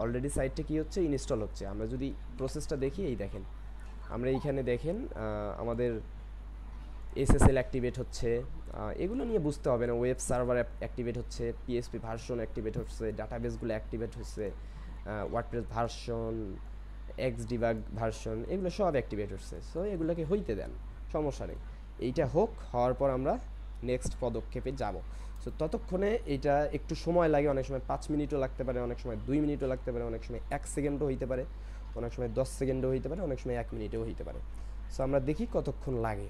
অলরেডি সাইটটা কি হচ্ছে, ইনস্টল হচ্ছে। আমরা যদি প্রসেসটা দেখি, এই দেখেন আমরা এইখানে দেখেন আমাদের SSL অ্যাক্টিভেট হচ্ছে, এগুলো নিয়ে বুঝতে হবে না। ওয়েব সার্ভার অ্যাক্টিভেট হচ্ছে, পিএসপি ভার্সন অ্যাক্টিভেট হচ্ছে, ডাটাবেসগুলো অ্যাক্টিভেট হচ্ছে, ওয়ার্ডপ্রেস ভার্সন, XDebug ভার্সন, এগুলো সব অ্যাক্টিভেট হচ্ছে। সো এগুলোকে হইতে দেন, সমস্যা নেই। এইটা হওয়ার পর আমরা নেক্সট পদক্ষেপে যাব। সো ততক্ষণে এইটা একটু সময় লাগে, অনেক সময় 5 মিনিটও লাগতে পারে, অনেক সময় 2 মিনিটও লাগতে পারে, অনেক সময় 1 সেকেন্ডও হইতে পারে, অনেক সময় 10 সেকেন্ডও হইতে পারে, অনেক সময় 1 মিনিটেও হইতে পারে। সো আমরা দেখি কতক্ষণ লাগে।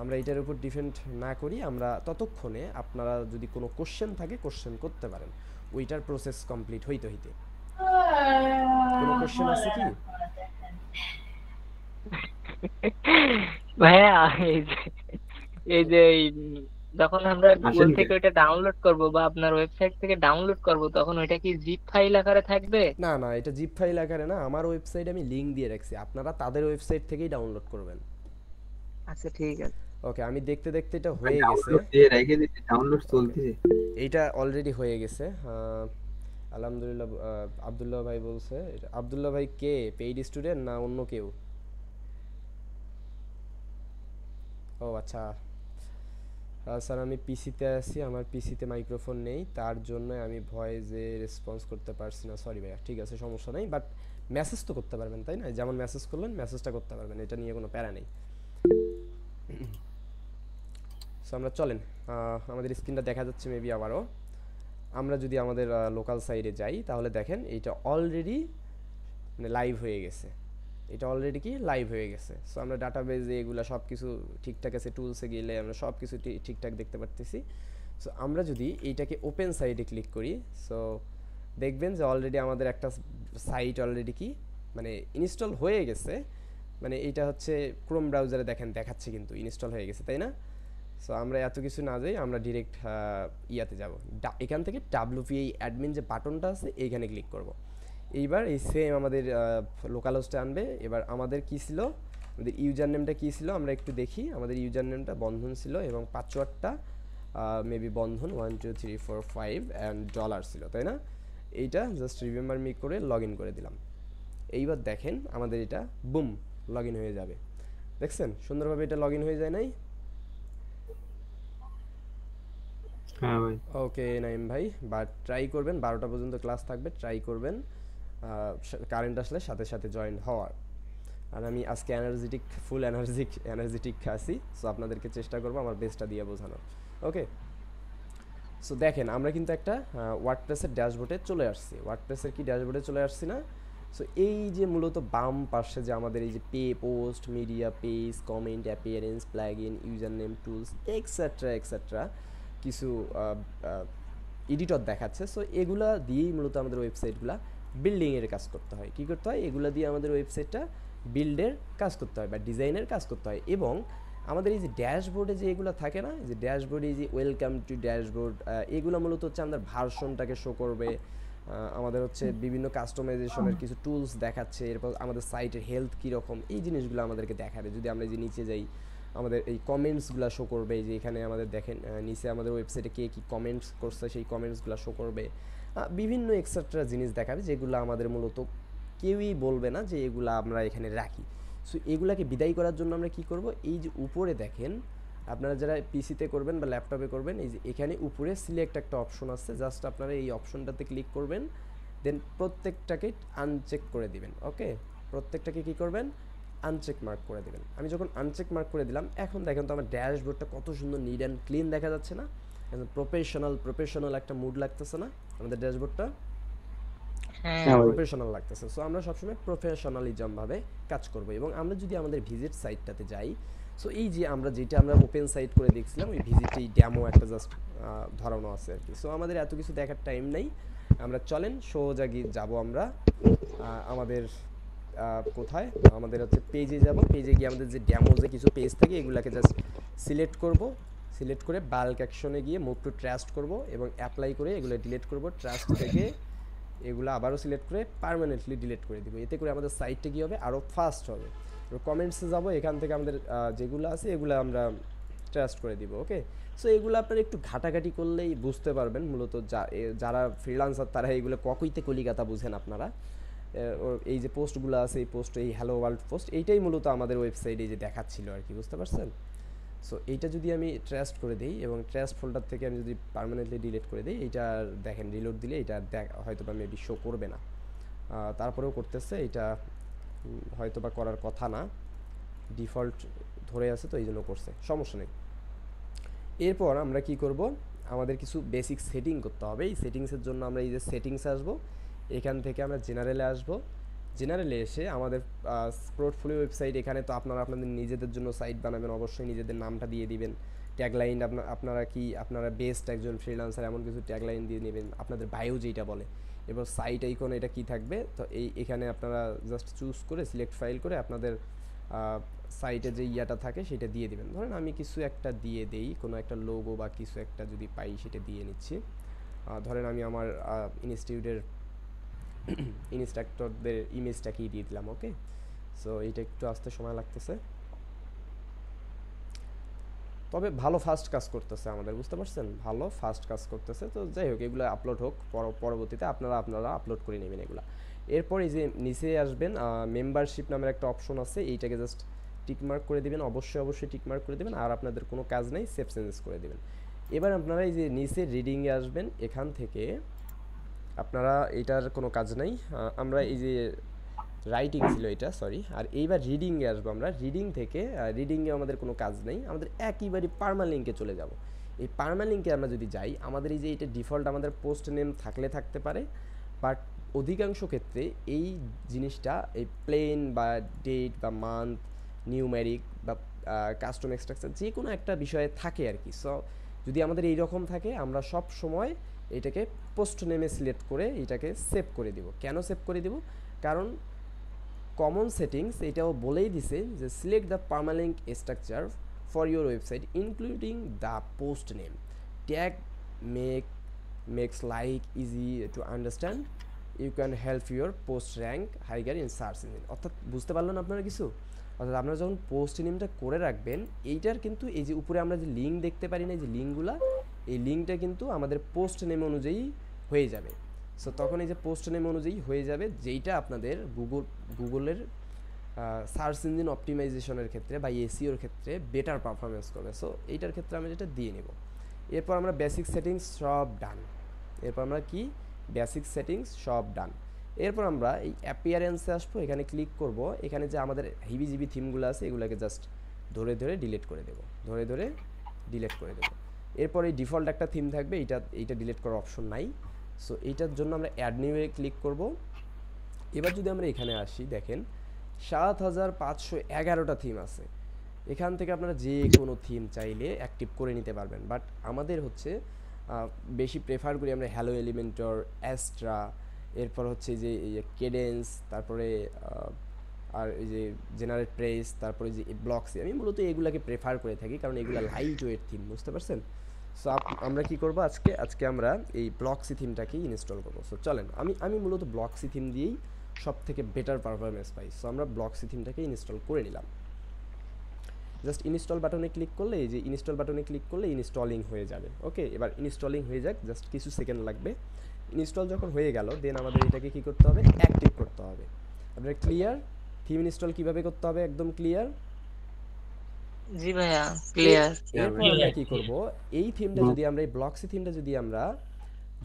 আমরা এটার উপর ডিপেন্ড না করি, আমরা ততক্ষণে আপনারা যদি কোনো কোশ্চেন থাকে কোশ্চেন করতে পারেন ওইটার প্রসেস কমপ্লিট হইতে হইতে। কোনো কোশ্চেন আছে কি? ভাইয়া এই যে যখন আমরা গুগল আসেন থেকে ওইটা ডাউনলোড করব বা আপনার ওয়েবসাইট থেকে ডাউনলোড করব, তখন ওইটা কি জিপ ফাইল আকারে থাকবে? না না, এটা জিপ ফাইল আকারে না, আমার ওয়েবসাইটে আমি লিংক দিয়ে রাখছি, আপনারা তাদের ওয়েবসাইট থেকেই ডাউনলোড করবেন। আচ্ছা ঠিক আছে। ওকে, আমি দেখতে দেখতে এটা হয়ে গেছে, ডাউনলোড দিয়ে রেখে দিচ্ছি, ডাউনলোড চলতেছে। এইটা অলরেডি হয়ে গেছে। আলহামদুলিল্লাহ। আব্দুল্লাহ ভাই বলছে, আব্দুল্লাহ ভাই কে, পেইড স্টুডেন্ট না অন্য কেউ? ও আচ্ছা, স্যার আমি পিসিতে আছি, আমার পিসিতে মাইক্রোফোন নেই, তার জন্য আমি ভয়েসে রেসপন্স করতে পারছি না, সরি ভাইয়া। ঠিক আছে, সমস্যা নেই, বাট মেসেজ তো করতে পারবেন, তাই না? যেমন মেসেজ করলেন মেসেজটা করতে পারবেন, এটা নিয়ে কোনো প্যারা নেই। সো আমরা চলেন, আমাদের স্ক্রিনটা দেখা যাচ্ছে মেবি আবারও। আমরা যদি আমাদের লোকাল সাইডে যাই তাহলে দেখেন এইটা অলরেডি মানে লাইভ হয়ে গেছে, এটা অলরেডি কি লাইভ হয়ে গেছে। সো আমরা ডাটাবেজে এগুলো সব কিছু ঠিকঠাক আছে, টুলসে গেলে আমরা সব কিছু ঠিকঠাক দেখতে পারতেছি। সো আমরা যদি এইটাকে ওপেন সাইডে ক্লিক করি, সো দেখবেন যে অলরেডি আমাদের একটা সাইট অলরেডি কি মানে ইনস্টল হয়ে গেছে। মানে এইটা হচ্ছে ক্রোম ব্রাউজারে দেখেন দেখাচ্ছে কিন্তু ইনস্টল হয়ে গেছে, তাই না? সো আমরা এত কিছু না যাই, আমরা ডিরেক্ট ইয়াতে যাব, এখান থেকে WPA অ্যাডমিন যে বাটনটা আছে এইখানে ক্লিক করব। এইবার এই সেম আমাদের লোকাল হোস্টে আনবে। এবার আমাদের কি ছিল, আমাদের ইউজার নেমটা কী ছিল আমরা একটু দেখি। আমাদের ইউজার নেমটা বন্ধন ছিল এবং পাসওয়ার্ডটা মেবি বন্ধন 1 2 3 4 5 অ্যান্ড ডলার ছিল, তাই না? এইটা জাস্ট রিমেম্বার মি করে লগ ইন করে দিলাম। এইবার দেখেন আমাদের এটা বুম লগ ইন হয়ে যাবে। দেখছেন সুন্দরভাবে এটা লগ ইন হয়ে যায় নাই? হ্যাঁ ভাই। ওকে নাইম ভাই, বাট ট্রাই করবেন 12টা পর্যন্ত ক্লাস থাকবে, ট্রাই করবেন কারেন্ট আসলে সাথে সাথে জয়েন হওয়ার। আর আমি আজকে ফুল এনার্জেটিক আছি, সো আপনাদেরকে চেষ্টা করবো আমার বেস্টটা দিয়ে বোঝানোর। ওকে, সো দেখেন আমরা কিন্তু একটা ওয়ার্ডপ্রেসের ড্যাশবোর্ডে চলে আসছি। ওয়ার্ডপ্রেসের কি ড্যাশবোর্ডে চলে আসছি না? সো এই যে মূলত বাম পাশে যে আমাদের এই যে post, media, page, comment, appearance, plugin, user name, tools etcetera কিছু এডিটর দেখাচ্ছে। সো এগুলা দিয়েই মূলত আমাদের ওয়েবসাইটগুলা বিল্ডিংয়ের কাজ করতে হয়। কী করতে হয়? এগুলা দিয়ে আমাদের ওয়েবসাইটটা বিল্ডের কাজ করতে হয় বা ডিজাইনের কাজ করতে হয়। এবং আমাদের এই যে ড্যাশবোর্ডে যে এগুলো থাকে না, যে ড্যাশবোর্ডে এই যে ওয়েলকাম টু ড্যাশবোর্ড, এগুলো মূলত হচ্ছে আমাদের ভার্সনটাকে শো করবে, আমাদের হচ্ছে বিভিন্ন কাস্টমাইজেশনের কিছু টুলস দেখাচ্ছে, এরপর আমাদের সাইটের হেলথ কীরকম এই জিনিসগুলো আমাদেরকে দেখাবে। যদি আমরা এই যে নিচে যাই আমাদের এই কমেন্টসগুলো শো করবে, এই যে এখানে আমাদের দেখেন নিচে আমাদের ওয়েবসাইটে কে কী কমেন্টস করছে সেই কমেন্টসগুলো শো করবে, বিভিন্ন এক্সেট্রা জিনিস দেখাবে যেগুলো আমাদের মূলত কেউই বলবে না যে এগুলো আমরা এখানে রাখি। সো এগুলাকে বিদায় করার জন্য আমরা কি করব? এই যে উপরে দেখেন আপনারা যারা পিসিতে করবেন বা ল্যাপটপে করবেন, এই যে এখানে উপরে সিলেক্ট একটা অপশন আছে, জাস্ট আপনারা এই অপশনটাতে ক্লিক করবেন, দেন প্রত্যেকটাকে আনচেক করে দিবেন। ওকে, প্রত্যেকটাকে কি করবেন? আনচেক মার্ক করে দিবেন। আমি যখন আনচেক মার্ক করে দিলাম, এখন দেখেন তো আমার ড্যাশবোর্ডটা কত সুন্দর নিট অ্যান্ড ক্লিন দেখা যাচ্ছে না? একদম প্রফেশনাল একটা মুড লাগতেছে না আমাদের ড্যাশবোর্ডটা? হ্যাঁ প্রফেশনাল লাগতেছে। সো আমরা সবসময় প্রফেশনালিজম ভাবে কাজ করব। এবং আমরা যদি আমাদের ভিজিট সাইটটাতে যাই, সো এই যে আমরা যেটা আমরা ওপেন সাইট করে দেখছিলাম, ওই ভিজিটেই ডেমো একটা জাস্ট ধরানো আছে আর কি। সো আমাদের এত কিছু দেখার টাইম নেই, আমরা চলেন সোজা গিয়ে যাবো আমরা আমাদের কোথায়, আমাদের হচ্ছে পেজে যাব। পেজে গিয়ে আমাদের যে ডেমো যে কিছু পেজ থাকে এগুলাকে জাস্ট সিলেক্ট করব, সিলেক্ট করে বাল্ক অ্যাকশনে গিয়ে মুভ টু ট্রাস্ট করব এবং অ্যাপ্লাই করে এগুলো ডিলিট করব। ট্রাস্ট থেকে এগুলো আবারও সিলেক্ট করে পার্মানেন্টলি ডিলিট করে দিব। এতে করে আমাদের সাইটটা কী হবে? আরও ফাস্ট হবে। কমেন্টসে যাব, এখান থেকে আমাদের যেগুলো আছে এগুলো আমরা ট্রাস্ট করে দিব। ওকে, সো এগুলো আপনারা একটু ঘাটাঘাটি করলেই বুঝতে পারবেন। মূলত যারা ফ্রিল্যান্সার তারা এগুলো ককইতে কলিকাতা বুঝেন আপনারা। এই যে পোস্টগুলো আছে, এই পোস্ট, এই হ্যালো ওয়ার্ল্ড পোস্ট, এইটাই মূলত আমাদের ওয়েবসাইটে যে দেখাচ্ছিল আর কি, বুঝতে পারছেন? সো এইটা যদি আমি ট্রাস্ট করে দিই এবং ট্রাস্ট ফোল্ডার থেকে আমি যদি পার্মানেন্টলি ডিলিট করে দিই, এইটা দেখেন রিলোড দিলে এটা হয়তো বা মেবি শো করবে না, তারপরেও করতেছে। এটা হয়তো বা করার কথা না, ডিফল্ট ধরে আছে তো এই জন্য করছে, সমস্যা নেই। এরপর আমরা কি করব? আমাদের কিছু বেসিক সেটিং করতে হবে। এই সেটিংসের জন্য আমরা এই যে সেটিংসে আসবো, এখান থেকে আমরা জেনারেলে আসবো। জেনারেলে এসে আমাদের পোর্টফোলিও ওয়েবসাইট, এখানে তো আপনারা আপনাদের নিজেদের জন্য সাইট বানাবেন, অবশ্যই নিজেদের নামটা দিয়ে দিবেন। ট্যাগলাইন আপনারা বেস্ট একজন ফ্রিল্যান্সার এমন কিছু ট্যাগলাইন দিয়ে নেবেন, আপনাদের বায়ো যেটা বলে। এবার সাইট আইকন এটা কি থাকবে, তো এখানে আপনারা জাস্ট চুজ করে সিলেক্ট ফাইল করে আপনাদের সাইটে যে ইয়াটা থাকে সেটা দিয়ে দিবেন। ধরেন আমি কিছু একটা দিয়ে দেই, কোনো একটা লোগো বা কিছু একটা যদি পাই সেটা দিয়ে নিচ্ছি। ধরেন আমি আমার ইনস্টিটিউটের ইনস্ট্রাক্টরদের ইমেজটাকেই দিয়ে দিলাম। ওকে, সো এইটা একটু আসতে সময় লাগতেছে, তবে ভালো ফাস্ট কাজ করতেছে আমাদের, বুঝতে পারছেন? ভালো ফাস্ট কাজ করতেছে। তো যাই হোক, এগুলো আপলোড হোক, পরবর্তীতে আপনারা আপলোড করে নেবেন এগুলো। এরপর এই যে নিচে আসবেন, মেম্বারশিপ নামের একটা অপশন আছে, এইটাকে জাস্ট টিকমার্ক করে দিবেন, অবশ্যই টিকমার্ক করে দিবেন। আর আপনাদের কোনো কাজ নেই, সেভ চেঞ্জেস করে দিবেন। এবার আপনারা এই যে নিচে রিডিংয়ে আসবেন, এখান থেকে আপনারা এটার কোনো কাজ নাই, আমরা এই যে রাইটিং ছিল এটা, সরি। আর এইবার রিডিংয়ে আসবো আমরা। রিডিং থেকে রিডিংয়ে আমাদের কোনো কাজ নেই, আমাদের একেবারে পার্মালিঙ্কে চলে যাব। এই পার্মালিঙ্কে আমরা যদি যাই, আমাদের এই যে এটা ডিফল্ট আমাদের পোস্ট নেম থাকতে পারে, বাট অধিকাংশ ক্ষেত্রে এই জিনিসটা এই প্লেন বা ডেট বা মান্থ, নিউমেরিক বা কাস্টম স্ট্রাকচার যে কোনো একটা বিষয়ে থাকে আর কি। সো যদি আমাদের এই রকম থাকে, আমরা সব সময় এটাকে পোস্ট নেমে সিলেক্ট করে এটাকে সেভ করে দিব। কেন সেভ করে দিব? কারণ কমন সেটিংস এটাও বলেই দিছে যে select the permalink structure for your website including the post name tag makes like easy to understand, you can help your post rank higher in search engine. অর্থাৎ বুঝতে পারলেন আপনারা কিছু? অর্থাৎ আপনারা যখন পোস্ট নেমটা করে রাখবেন, এইটার কিন্তু এই যে উপরে আমরা যে লিঙ্ক দেখতে পারি না, এই যে লিঙ্কগুলা, এই লিঙ্কটা কিন্তু আমাদের পোস্ট নেম অনুযায়ী হয়ে যাবে। সো তখন এই যে পোস্ট নেম অনুযায়ী হয়ে যাবে, যেইটা আপনাদের গুগলের সার্চ ইঞ্জিন অপটিমাইজেশনের ক্ষেত্রে বা এসইওর ক্ষেত্রে বেটার পারফরমেন্স করবে। সো এইটার ক্ষেত্রে আমরা যেটা দিয়ে নেব। এরপর আমরা বেসিক সেটিংস সব ডান। এরপর আমরা কি বেসিক সেটিংস সব ডান। এরপর আমরা এই অ্যাপিয়ারেন্সে আসবো, এখানে ক্লিক করব। এখানে যে আমাদের হিবিজিবি থিমগুলো আছে এগুলোকে জাস্ট ধরে ধরে ডিলিট করে দেব, ধরে ধরে ডিলিট করে দেব। এরপর এই ডিফল্ট একটা থিম থাকবে, এইটা ডিলিট করার অপশন নাই। সো এইটার জন্য আমরা অ্যাড নিউয়ে ক্লিক করব। এবার যদি আমরা এখানে আসি, দেখেন 7511টা থিম আছে। এখান থেকে আপনারা যে কোনো থিম চাইলে অ্যাক্টিভ করে নিতে পারবেন, বাট আমাদের হচ্ছে বেশি প্রেফার করি আমরা হ্যালো এলিমেন্টর, অ্যাস্ট্রা, এরপর হচ্ছে যে কেডেন্স, তারপরে আর এই যে জেনারেট প্রেস, তারপরে যে ব্লকসি, আমি মূলত এগুলাকে প্রেফার করে থাকি কারণ এগুলো লাইট ওয়েট থিম, বুঝতে পারছেন। সো আমরা কি করব আজকে আমরা এই ব্লকসি থিমটাকেই ইনস্টল করব। সো চলেন আমি মূলত ব্লকসি থিম দিয়েই সব থেকে বেটার পারফরমেন্স পাই। সো আমরা ব্লকসি থিমটাকে ইনস্টল করে নিলাম। জাস্ট ইনস্টল বাটনে ক্লিক করলে, এই যে ইনস্টল বাটনে ক্লিক করলে ইনস্টলিং হয়ে যাবে। ওকে, এবার ইনস্টলিং হয়ে যাক, জাস্ট কিছু সেকেন্ড লাগবে। ইনস্টল যখন হয়ে গেল, দেন আমাদের এটাকে কি করতে হবে, অ্যাক্টিভ করতে হবে। আপনার ক্লিয়ার থিম ইনস্টল কিভাবে করতে হবে, একদম ক্লিয়ার? জি ভাইয়া ক্লিয়ার। এরপর আমরা কি করব, এই থিমটা যদি আমরা এই ব্লকসি থিমটা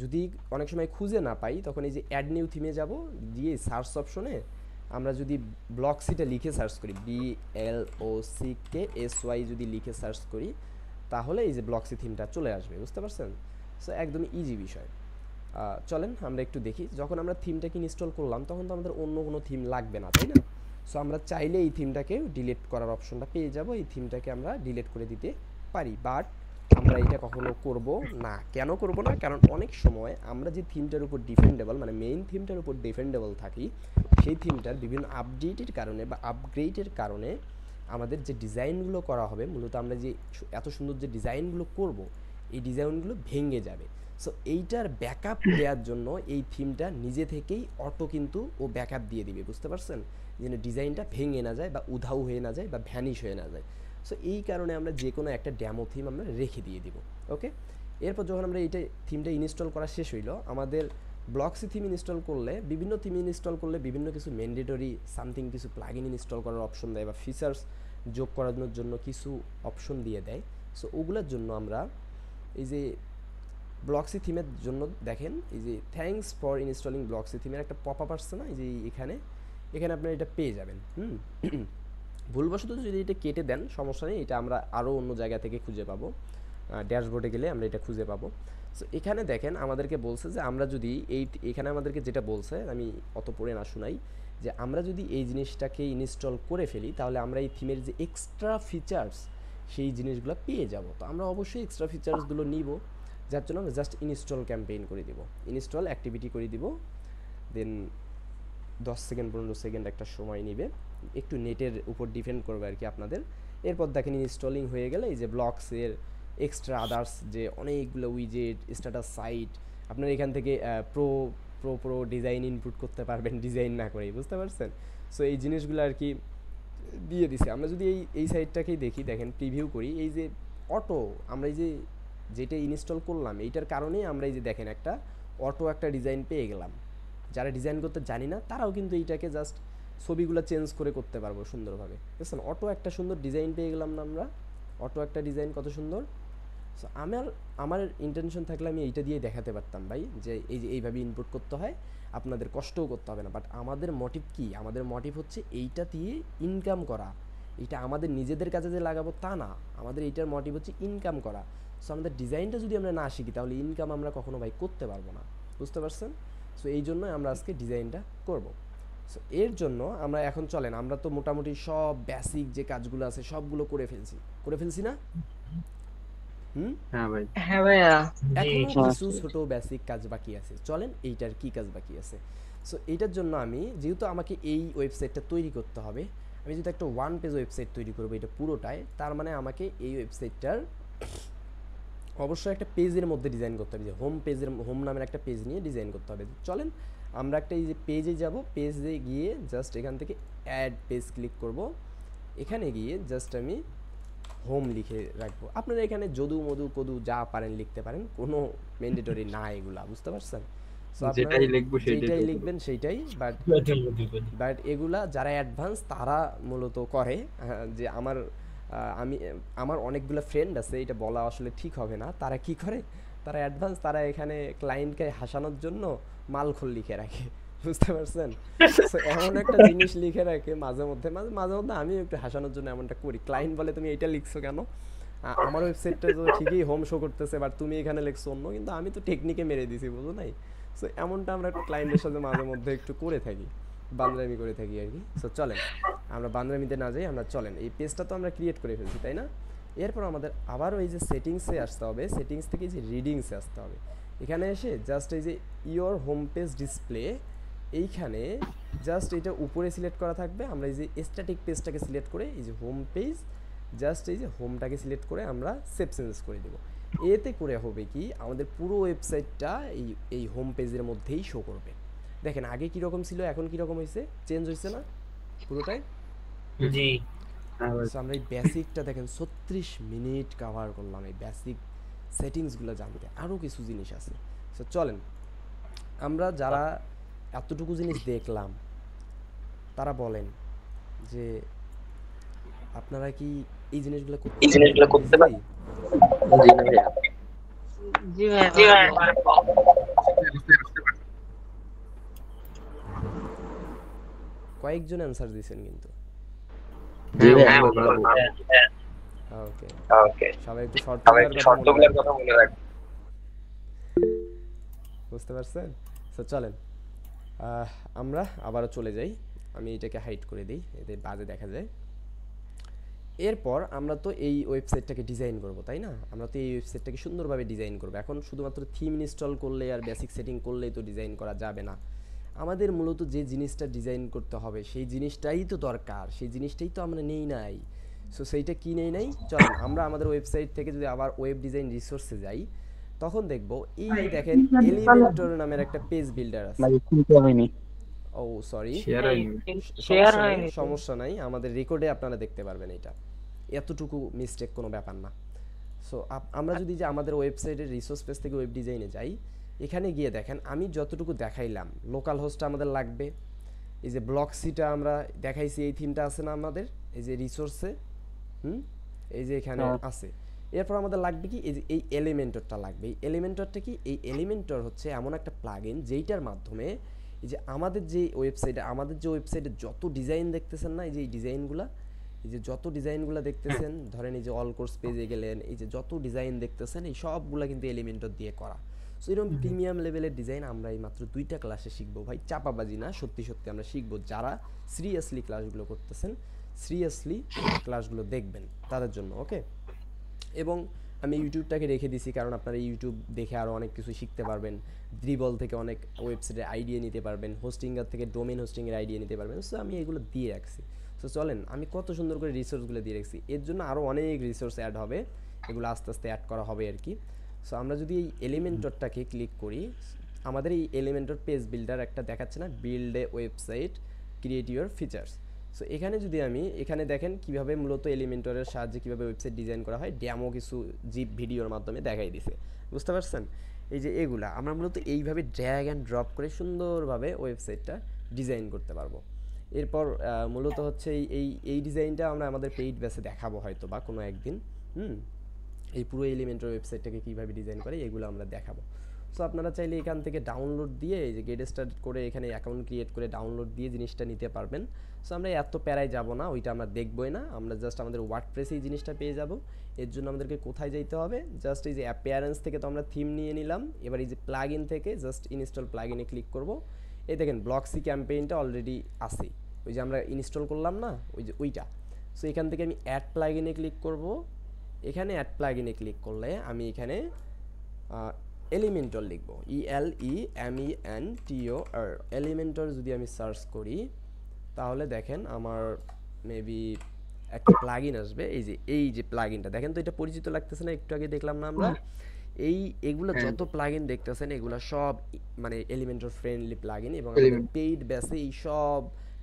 যদি অনেক সময় খুঁজে না পাই, তখন এই যে অ্যাড নিউ থিমে যাব, দিয়ে সার্চ অপশনে আমরা যদি ব্লকসিটা লিখে সার্চ করি, BLOCKSY যদি লিখে সার্চ করি, তাহলে এই যে ব্লকসি থিমটা চলে আসবে, বুঝতে পারছেন। সো একদমই ইজি বিষয়। চলেন আমরা একটু দেখি, যখন আমরা থিমটাকে ইনস্টল করলাম তখন তো আমাদের অন্য কোনো থিম লাগবে না, তাই না? সো আমরা চাইলে এই থিমটাকে ডিলিট করার অপশনটা পেয়ে যাব, এই থিমটাকে আমরা ডিলিট করে দিতে পারি, বাট আমরা এটা কখনো করব না। কেন করব না? কারণ অনেক সময় আমরা যে থিমটার উপর ডিফেন্ডেবল, মানে মেইন থিমটার উপর ডিফেন্ডেবল থাকি, সেই থিমটার বিভিন্ন আপডেটের কারণে বা আপগ্রেডের কারণে আমাদের যে ডিজাইনগুলো করা হবে, মূলত আমরা যে এত সুন্দর যে ডিজাইনগুলো করব, এই ডিজাইনগুলো ভেঙে যাবে। সো এইটার ব্যাকআপ দেওয়ার জন্য এই থিমটা নিজে থেকেই অটো কিন্তু ও ব্যাকআপ দিয়ে দিবে, বুঝতে পারছেন, যেন ডিজাইনটা ভেঙে না যায় বা উধাও হয়ে না যায় বা ভ্যানিশ হয়ে না যায়। সো এই কারণে আমরা যে কোনো একটা ড্যামো থিম আমরা রেখে দিয়ে দিব। ওকে, এরপর যখন আমরা এইটা থিমটা ইনস্টল করা শেষ হইলো, আমাদের ব্লকসি থিম ইনস্টল করলে, বিভিন্ন থিম ইনস্টল করলে বিভিন্ন কিছু ম্যান্ডেটরি সামথিং কিছু প্লাগইন ইনস্টল করার অপশন দেয় বা ফিচার্স যোগ করানোর জন্য কিছু অপশন দিয়ে দেয়। সো ওগুলোর জন্য আমরা এই যে ব্লকসি থিমের জন্য দেখেন, এই যে থ্যাঙ্কস ফর ইনস্টলিং ব্লকসি থিমের একটা পপ আপ আসছে না, এই যে এখানে আপনারা এটা পেয়ে যাবেন। ভুলবশত যদি এটা কেটে দেন সমস্যা নেই, এটা আমরা আরও অন্য জায়গা থেকে খুঁজে পাবো, ড্যাশবোর্ডে গেলে আমরা এটা খুঁজে পাবো। সো এখানে দেখেন আমাদেরকে বলছে যে আমরা যদি এখানে আমাদেরকে যেটা বলছে, আমি অত পড়ে না শোনাই, যে আমরা যদি এই জিনিসটাকে ইনস্টল করে ফেলি তাহলে আমরা এই থিমের যে এক্সট্রা ফিচার্স সেই জিনিসগুলো পেয়ে যাব। তো আমরা অবশ্যই এক্সট্রা ফিচার্সগুলো নিব, যার জন্য আমরা জাস্ট ইনস্টল ক্যাম্পেইন করে দিব, ইনস্টল অ্যাক্টিভিটি করে দিব। দেন 10 সেকেন্ড 15 সেকেন্ড একটা সময় নেবে, একটু নেটের উপর ডিপেন্ড করবে আর কি আপনাদের। এরপর দেখেন ইনস্টলিং হয়ে গেলে এই যে ব্লকসের এক্সট্রা আদার্স যে অনেকগুলো উইজেট, স্ট্যাটাস সাইট, আপনারা এখান থেকে প্রো ডিজাইন ইনপুট করতে পারবেন ডিজাইন না করেই, বুঝতে পারছেন। সো এই জিনিসগুলো আর কি দিয়ে দিছে। আমরা যদি এই সাইটটাকেই দেখি, দেখেন প্রিভিউ করি, এই যে অটো আমরা এই যে যেটা ইনস্টল করলাম এইটার কারণেই আমরা এই যে দেখেন একটা অটো একটা ডিজাইন পেয়ে গেলাম। যারা ডিজাইন করতে জানি না তারাও কিন্তু এইটাকে জাস্ট ছবিগুলো চেঞ্জ করে করতে পারবো সুন্দরভাবে, বুঝছেন। অটো একটা সুন্দর ডিজাইন পেয়ে গেলাম না আমরা, অটো একটা ডিজাইন কত সুন্দর। সো আমার ইন্টেনশন থাকলে আমি এইটা দিয়ে দেখাতে পারতাম ভাই, যে এই যে এইভাবে ইনপুট করতে হয়, আপনাদের কষ্টও করতে হবে না। বাট আমাদের মোটিভ কি? আমাদের মোটিভ হচ্ছে এইটা দিয়ে ইনকাম করা। এটা আমাদের নিজেদের কাজে যে লাগাবো তা না, আমাদের এইটার মোটিভ হচ্ছে ইনকাম করা। সো আমাদের ডিজাইনটা যদি আমরা না শিখি তাহলে ইনকাম আমরা কখনো ভাই করতে পারবো না, বুঝতে পারছেন। সো এই জন্যই আমরা আজকে ডিজাইনটা করব। সো এর জন্য আমরা এখন চলেন, আমরা তো মোটামুটি সব বেসিক যে কাজগুলো আছে সবগুলো করে ফেলছি না? হ্যাঁ ভাই। হ্যাঁ ভাইয়া। এখনো কিছু ছোট বেসিক কাজ বাকি আছে, চলেন এইটার কি কাজ বাকি আছে। সো এইটার জন্য আমি যেহেতু আমাকে এই ওয়েবসাইটটা তৈরি করতে হবে, আমি যেহেতু একটা 1 পেজ ওয়েবসাইট তৈরি করবো এটা পুরোটাই, তার মানে আমাকে এই ওয়েবসাইটটার অবশ্যই একটা পেজের মধ্যে ডিজাইন করতে হবে, যে হোম নামের একটা পেজ নিয়ে ডিজাইন করতে হবে। চলেন আমরা একটা এই যে পেজে যাব, পেজে গিয়ে জাস্ট এখান থেকে অ্যাড পেজ ক্লিক করব। এখানে গিয়ে জাস্ট আমি হোম লিখে রাখবো। আপনারা এখানে যদু মধু কদু যা পারেন লিখতে পারেন, কোনো ম্যান্ডেটরি না এগুলা, বুঝতে পারছেন? সো আপনারা যেটাই লিখবো সেটাই যেটাই তো লিখবেন সেইটাই, বাট এগুলা যারা অ্যাডভান্স তারা মূলত করে যে আমার অনেকগুলো ফ্রেন্ড আছে, এটা বলা আসলে ঠিক হবে না, তারা কি করে, তারা অ্যাডভান্স, তারা এখানে ক্লায়েন্টকে হাসানোর জন্য মালখোল লিখে রাখে, বুঝতে পারছেন? সো এমন একটা জিনিস লিখে রাখে মাঝে মধ্যে আমিও একটু হাসানোর জন্য এমনটা করি। ক্লায়েন্ট বলে তুমি এটা লিখছো কেন, আমার ওয়েবসাইটটা তো ঠিকই হোম শো করতেছে, বাট তুমি এখানে লিখছো অন্য, কিন্তু আমি তো টেকনিকে মেরে দিছি, বুঝো নাই? সো এমনটা আমরা ক্লায়েন্টের সাথে মাঝে মধ্যে একটু করে থাকি, বান্দরামি করে থাকি আর কি। সো চলেন আমরা বান্দরামিতে না যাই, আমরা চলেন এই পেজটা তো আমরা ক্রিয়েট করে ফেলছি, তাই না? এরপর আমাদের আবার ওই যে সেটিংসে আসতে হবে, সেটিংস থেকে যে রিডিংসে আসতে হবে, এখানে এসে জাস্ট এই যে ইয়োর হোম পেজ ডিসপ্লে, এইখানে জাস্ট এটা উপরে সিলেক্ট করা থাকবে, আমরা এই যে স্ট্যাটিক পেজটাকে সিলেক্ট করে এই যে হোম পেজ, জাস্ট এই যে হোমটাকে সিলেক্ট করে আমরা সেভ চেঞ্জ করে দেবো। এতে করে হবে কি, আমাদের পুরো ওয়েবসাইটটা এই হোম পেজের মধ্যেই শো করবে। দেখেন আগে কীরকম ছিল, এখন কীরকম হয়েছে, চেঞ্জ হয়েছে না পুরোটাই? জি। সো আমরা এই বেসিকটা দেখেন 36 মিনিট কভার করলাম এই বেসিক সেটিংসগুলো জানতে, আরও কিছু জিনিস আছে। সো চলেন আমরা যারা এতটুকু জিনিস দেখলাম তারা বলেন যে আপনারা কি এই জিনিসগুলো করতে পারেন? জি ভাই। কয়েকজন অ্যান্সার দিয়েছেন কিন্তু। ওকে, সবাই একটু শর্টগুলোর কথা মনে রাখবেন, বুঝতে পারছেন? সো চলেন আমরা আবারও চলে যাই, আমি এটাকে হাইড করে দিই, এতে বাজে দেখা যায়। এরপর আমরা তো এই ওয়েবসাইটটাকে ডিজাইন করব, তাই না? আমরা তো এই ওয়েবসাইটটাকে সুন্দরভাবে ডিজাইন করব। এখন শুধুমাত্র থিম ইনস্টল করলে আর বেসিক সেটিং করলেই তো ডিজাইন করা যাবে না, আমাদের মূলত যে জিনিসটা ডিজাইন করতে হবে সেই জিনিসটাই তো দরকার, সেই জিনিসটাই তো আমরা নেই নাই। সো সেইটা কি নেই নাই, চলেন আমরা আমাদের ওয়েবসাইট থেকে যদি আবার ওয়েব ডিজাইন রিসোর্সে যাই, তখন দেখবো এই দেখেন এলিমেন্টর নামের একটা পেজ বিল্ডার আছে। ও সরি, সমস্যা নাই, আমাদের রেকর্ডে আপনারা দেখতে পারবেন, এটা এতটুকু মিস্টেক কোনো ব্যাপার না। সো আমরা যদি যে আমাদের ওয়েবসাইটের রিসোর্স পেজ থেকে ওয়েব ডিজাইনে যাই, এখানে গিয়ে দেখেন আমি যতটুকু দেখাইলাম, লোকাল হোস্টটা আমাদের লাগবে, এই যে ব্লক সিটা আমরা দেখাইছি, এই থিমটা আছে না আমাদের এই যে রিসোর্সে, এই যে এখানে আছে। এরপর আমাদের লাগবে কি, এই যে এই এলিমেন্টরটা লাগবে। এই এলিমেন্টরটা কি, এই এলিমেন্টর হচ্ছে এমন একটা প্লাগইন যেইটার মাধ্যমে এই যে আমাদের যে ওয়েবসাইটে যত ডিজাইন দেখতেছেন না, এই যে এই ডিজাইনগুলা, এই যে যত ডিজাইনগুলো দেখতেছেন, ধরেন এই যে অল কোর্স পেজে গেলেন, এই যে যত ডিজাইন দেখতেছেন এই সবগুলা কিন্তু এলিমেন্টর দিয়ে করা। সো এরকম প্রিমিয়াম লেভেলের ডিজাইন আমরা এই মাত্র 2টা ক্লাসে শিখবো ভাই, চাপাবাজি না, সত্যি সত্যি আমরা শিখবো। যারা সিরিয়াসলি ক্লাসগুলো করতেছেন, সিরিয়াসলি ক্লাসগুলো দেখবেন তাদের জন্য, ওকে? এবং আমি ইউটিউবটাকে রেখে দিছি কারণ আপনারা ইউটিউব দেখে আরও অনেক কিছু শিখতে পারবেন, ড্রিবল থেকে অনেক ওয়েবসাইটের আইডিয়া নিতে পারবেন, হোস্টিংয়ের থেকে ডোমেন হোস্টিংয়ের আইডিয়া নিতে পারবেন। সো আমি এগুলো দিয়ে রাখছি। সো চলেন আমি কত সুন্দর করে রিসোর্সগুলো দিয়ে রাখছি, এর জন্য আরও অনেক রিসোর্স অ্যাড হবে, এগুলো আস্তে আস্তে অ্যাড করা হবে আর কি। সো আমরা যদি এই এলিমেন্টরটাকে ক্লিক করি, আমাদের এই এলিমেন্টর পেজ বিল্ডার একটা দেখাচ্ছে না, build a website create your features. So এখানে যদি আমি এখানে দেখেন কিভাবে মূলত এলিমেন্টরের সাহায্যে কীভাবে ওয়েবসাইট ডিজাইন করা হয়, ডেমো কিছু জিপ ভিডিওর মাধ্যমে দেখাই দিছে, বুঝতে পারছেন? এই যে এগুলা আমরা মূলত এইভাবে ড্র্যাগ অ্যান্ড ড্রপ করে সুন্দরভাবে ওয়েবসাইটটা ডিজাইন করতে পারবো। এরপর মূলত হচ্ছে এই ডিজাইনটা আমরা আমাদের পেইড বেসে দেখাবো হয়তো বা কোনো একদিন, এই পুরো এলিমেন্টর ওয়েবসাইটটাকে কীভাবে ডিজাইন করে এগুলো আমরা দেখাবো। সো আপনারা চাইলে এখান থেকে ডাউনলোড দিয়ে এই যে গেট স্টার্ট করে এখানে অ্যাকাউন্ট ক্রিয়েট করে ডাউনলোড দিয়ে জিনিসটা নিতে পারবেন। সো আমরা এত প্যারায় যাব না, ওইটা আমরা দেখবই না, আমরা জাস্ট আমাদের ওয়ার্ডপ্রেসে এই জিনিসটা পেয়ে যাব। এর জন্য আমাদেরকে কোথায় যাইতে হবে, জাস্ট এই যে অ্যাপিয়ারেন্স থেকে তো আমরা থিম নিয়ে নিলাম, এবার এই যে প্লাগইন থেকে জাস্ট ইনস্টল প্লাগইনে ক্লিক করব। এই দেখেন ব্লকসি ক্যাম্পেইনটা অলরেডি আছে, ওই যে আমরা ইনস্টল করলাম না, ওই যে ওইটা। সো এখান থেকে আমি অ্যাড প্লাগইনে ক্লিক করব। এখানে অ্যাড প্লাগইনে ক্লিক করলে আমি এখানে এলিমেন্টর লিখব, ELEMENTOR, এলিমেন্টর যদি আমি সার্চ করি তাহলে দেখেন আমার মেবি একটা প্লাগইন আসবে, এই যে প্লাগইনটা দেখেন তো, এটা পরিচিত লাগতেছে না? একটু আগে দেখলাম না আমরা, এগুলো যত প্লাগইন দেখতেছেন এগুলো সব মানে এলিমেন্টর ফ্রেন্ডলি প্লাগইন, এবং আমাদের পেইড বেসে এই সব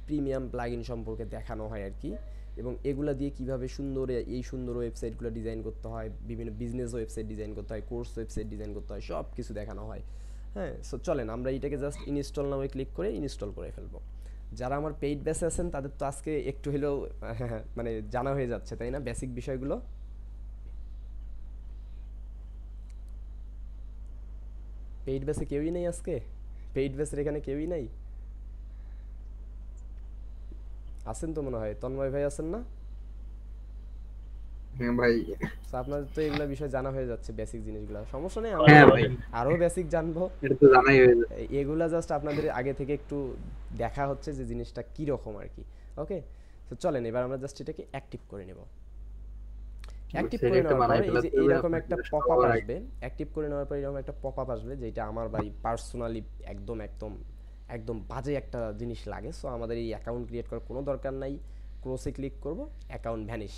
প্রিমিয়াম প্লাগইন সম্পর্কে দেখানো হয় আর কি। এবং এগুলা দিয়ে কিভাবে এই সুন্দর ওয়েবসাইটগুলো ডিজাইন করতে হয়, বিভিন্ন বিজনেস ওয়েবসাইট ডিজাইন করতে হয়, কোর্স ওয়েবসাইট ডিজাইন করতে হয়, সব কিছু দেখানো হয়। হ্যাঁ, সো চলেন আমরা এটাকে জাস্ট ইনস্টল নামে ক্লিক করে ইনস্টল করে ফেলবো। যারা আমার পেইড ব্যাচে আছেন তাদের তো আজকে একটু হলেও মানে জানা হয়ে যাচ্ছে, তাই না, বেসিক বিষয়গুলো। পেইড ব্যাচে কেউই নেই আজকে? পেইড ব্যাচের এখানে কেউই নাই? আছেন তো মনে হয়, তন্ময় ভাই আছেন না? হ্যাঁ ভাই। তো আপনাদের তো এগুলা বিষয় জানা হয়ে যাচ্ছে, বেসিক জিনিসগুলো, সমস্যা নেই, হ্যাঁ আমরা ভাই, আরো বেসিক জানবো। এটা তো জানাই হয়ে যায়। এগুলা জাস্ট আপনাদের আগে থেকে একটু দেখা হচ্ছে যে জিনিসটা কি রকম আর কি। ওকে, তো চলেন এবার আমরা জাস্ট এটাকে অ্যাক্টিভ করে নেব। অ্যাক্টিভ করে সেটা নেওয়ার বানাই পরে এই যে ফেলাতে হবে, এইরকম একটা আপনাদের পপআপ সবার আসবে। অ্যাক্টিভ করে নেওয়ার পরে এরকম একটা পপআপ আসবে, যেটা আমার ভাই পার্সোনালি একদম একদম একদম বাজে একটা জিনিস লাগে। সো আমাদের এই অ্যাকাউন্ট ক্রিয়েট করার কোনো দরকার নাই। ক্রসে ক্লিক করব, অ্যাকাউন্ট ভ্যানিশ।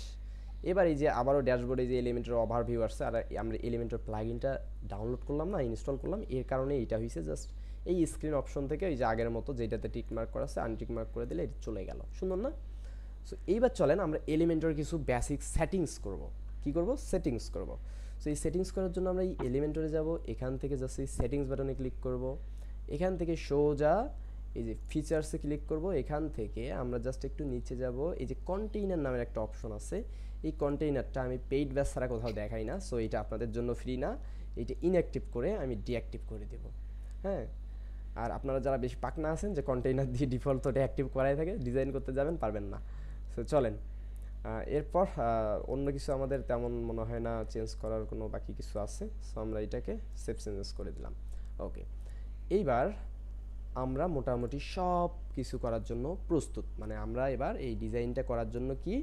এবার এই যে আবারও ড্যাশবোর্ডে যে এলিমেন্টের ওভারভিউ আসছে, আর আমরা এলিমেন্টের প্লাগইনটা ডাউনলোড করলাম না, ইনস্টল করলাম, এর কারণে এইটা হয়েছে। জাস্ট এই স্ক্রিন অপশন থেকে এই যে আগের মতো যেটাতে টিক মার্ক করা আছে, আনটিক মার্ক করে দিলে এটা চলে গেল, সুন্দর না? সো এইবার চলেন আমরা এলিমেন্টের কিছু বেসিক সেটিংস করব। কি করব? সেটিংস করব। সো এই সেটিংস করার জন্য আমরা এই এলিমেন্টরে যাব, এখান থেকে জাস্ট এই সেটিংস বাটনে ক্লিক করব, এখান থেকে সোজা এই যে ফিচার্সে ক্লিক করব, এখান থেকে আমরা জাস্ট একটু নিচে যাব, এই যে কন্টেইনার নামের একটা অপশন আছে, এই কন্টেইনারটা আমি পেইড ব্যাচ ছাড়া কোথাও দেখাই না, সো এটা আপনাদের জন্য ফ্রি না, এইটা ইনঅ্যাক্টিভ করে আমি ডিঅ্যাক্টিভ করে দেব। হ্যাঁ, আর আপনারা যারা বেশি পাকনা আছেন যে কন্টেইনার দিয়ে ডিফল্ট ওটা অ্যাক্টিভ করাই থাকে, ডিজাইন করতে যাবেন পারবেন না। সো চলেন এরপর অন্য কিছু আমাদের তেমন মনে হয় না চেঞ্জ করার কোনো বাকি কিছু আছে। সো আমরা এটাকে সেভ চেঞ্জেস করে দিলাম। ওকে, এইবার আমরা মোটামুটি সব কিছু করার জন্য প্রস্তুত, মানে আমরা এবার এই ডিজাইনটা করার জন্য কি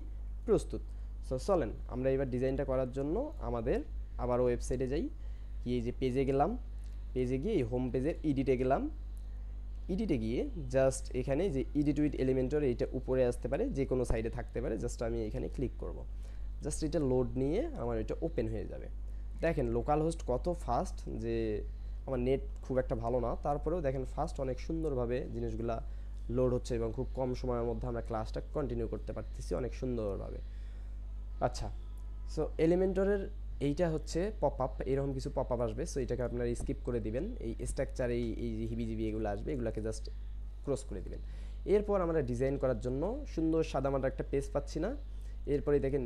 প্রস্তুত। সো চলেন আমরা এবার ডিজাইনটা করার জন্য আমাদের আবার ওয়েবসাইটে যাই, কি এই যে পেজে গেলাম, পেজে গিয়ে এই হোম পেজের এডিটে গেলাম, এডিটে গিয়ে জাস্ট এখানে যে এডিট উইথ এলিমেন্টর, এইটা উপরে আসতে পারে, যে কোনো সাইডে থাকতে পারে, জাস্ট আমি এখানে ক্লিক করব। জাস্ট এটা লোড নিয়ে আমার এটা ওপেন হয়ে যাবে। দেখেন লোকাল হোস্ট কত ফাস্ট, যে আমার নেট খুব একটা ভালো না, তারপরেও দেখেন ফাস্ট, অনেক সুন্দরভাবে জিনিসগুলা লোড হচ্ছে এবং খুব কম সময়ের মধ্যে আমরা ক্লাসটা কন্টিনিউ করতে পারতেছি অনেক সুন্দরভাবে। আচ্ছা, সো এলিমেন্টরের এইটা হচ্ছে পপআপ, এরকম কিছু পপআপ আসবে, সো এটাকে আপনারা স্কিপ করে দিবেন। এই স্ট্রাকচার এই যে হিবিজিবি এগুলো আসবে, এগুলোকে জাস্ট ক্রস করে দিবেন। এরপর আমরা ডিজাইন করার জন্য সুন্দর সাদামাটা একটা পেজ পাচ্ছি না? এরপরে দেখেন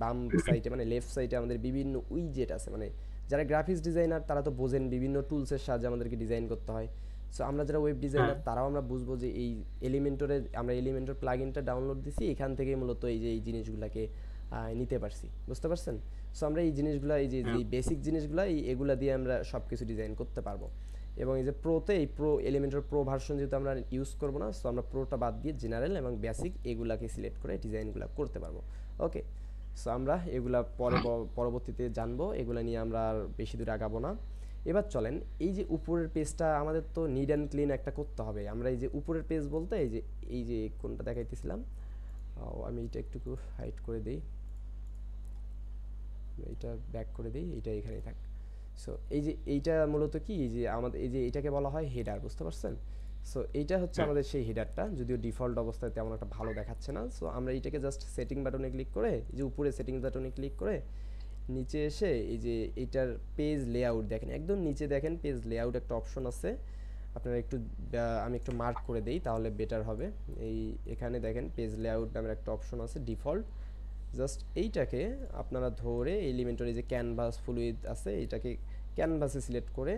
বাম সাইডে মানে লেফট সাইডে আমাদের বিভিন্ন উইজেট আছে, মানে যারা গ্রাফিক্স ডিজাইনার তারা তো বোঝেন বিভিন্ন টুলসের সাহায্যে আমাদেরকে ডিজাইন করতে হয়। সো আমরা যারা ওয়েব ডিজাইনার তারাও আমরা বুঝবো যে এই এলিমেন্টরে আমরা এলিমেন্টর প্লাগইনটা ডাউনলোড দিছি, এখান থেকে মূলত এই যে এই জিনিসগুলোকে নিতে পারছি, বুঝতে পারছেন? সো আমরা এই জিনিসগুলো এই যে বেসিক জিনিসগুলো এগুলা দিয়ে আমরা সব কিছু ডিজাইন করতে পারবো। এবং এই যে প্রোতে এই প্রো এলিমেন্টর প্রো ভার্সন যেহেতু আমরা ইউজ করবো না, সো আমরা প্রোটা বাদ দিয়ে জেনারেল এবং বেসিক এগুলাকে সিলেক্ট করে ডিজাইনগুলো করতে পারবো। ওকে, সো আমরা এগুলা পরবর্তীতে জানবো, এগুলা নিয়ে আমরা আর বেশি দূর আগাবো না। এবার চলেন এই যে উপরের পেজটা আমাদের তো নিড অ্যান্ড ক্লিন একটা করতে হবে। আমরা এই যে উপরের পেজ বলতে এই যে কোনটা দেখাইতেছিলাম, আমি এটা একটু হাইড করে দিই, এইটা ব্যাক করে দিই, এইটা এখানেই থাক। সো এই যে এইটা মূলত কি, এই যে আমাদের এই যে এটাকে বলা হয় হেডার, বুঝতে পারছেন? সো এইটা হচ্ছে আমাদের সেই হেডারটা, যদিও ডিফল্ট অবস্থায় তেমন একটা ভালো দেখাচ্ছে না। সো আমরা এইটাকে জাস্ট সেটিং বাটনে ক্লিক করে, এই যে উপরে সেটিং বাটনে ক্লিক করে নিচে এসে এই যে এইটার পেজ লেআউট দেখেন, একদম নিচে দেখেন পেজ লেআউট একটা অপশন আছে, আপনারা একটু আমি একটু মার্ক করে দেই তাহলে বেটার হবে। এখানে দেখেন পেজ লেআউট নামের একটা অপশন আছে ডিফল্ট, জাস্ট এইটাকে আপনারা ধরে এলিমেন্টরি যে ক্যানভাস ফুল উইথ আছে এইটাকে ক্যানভাসে সিলেক্ট করে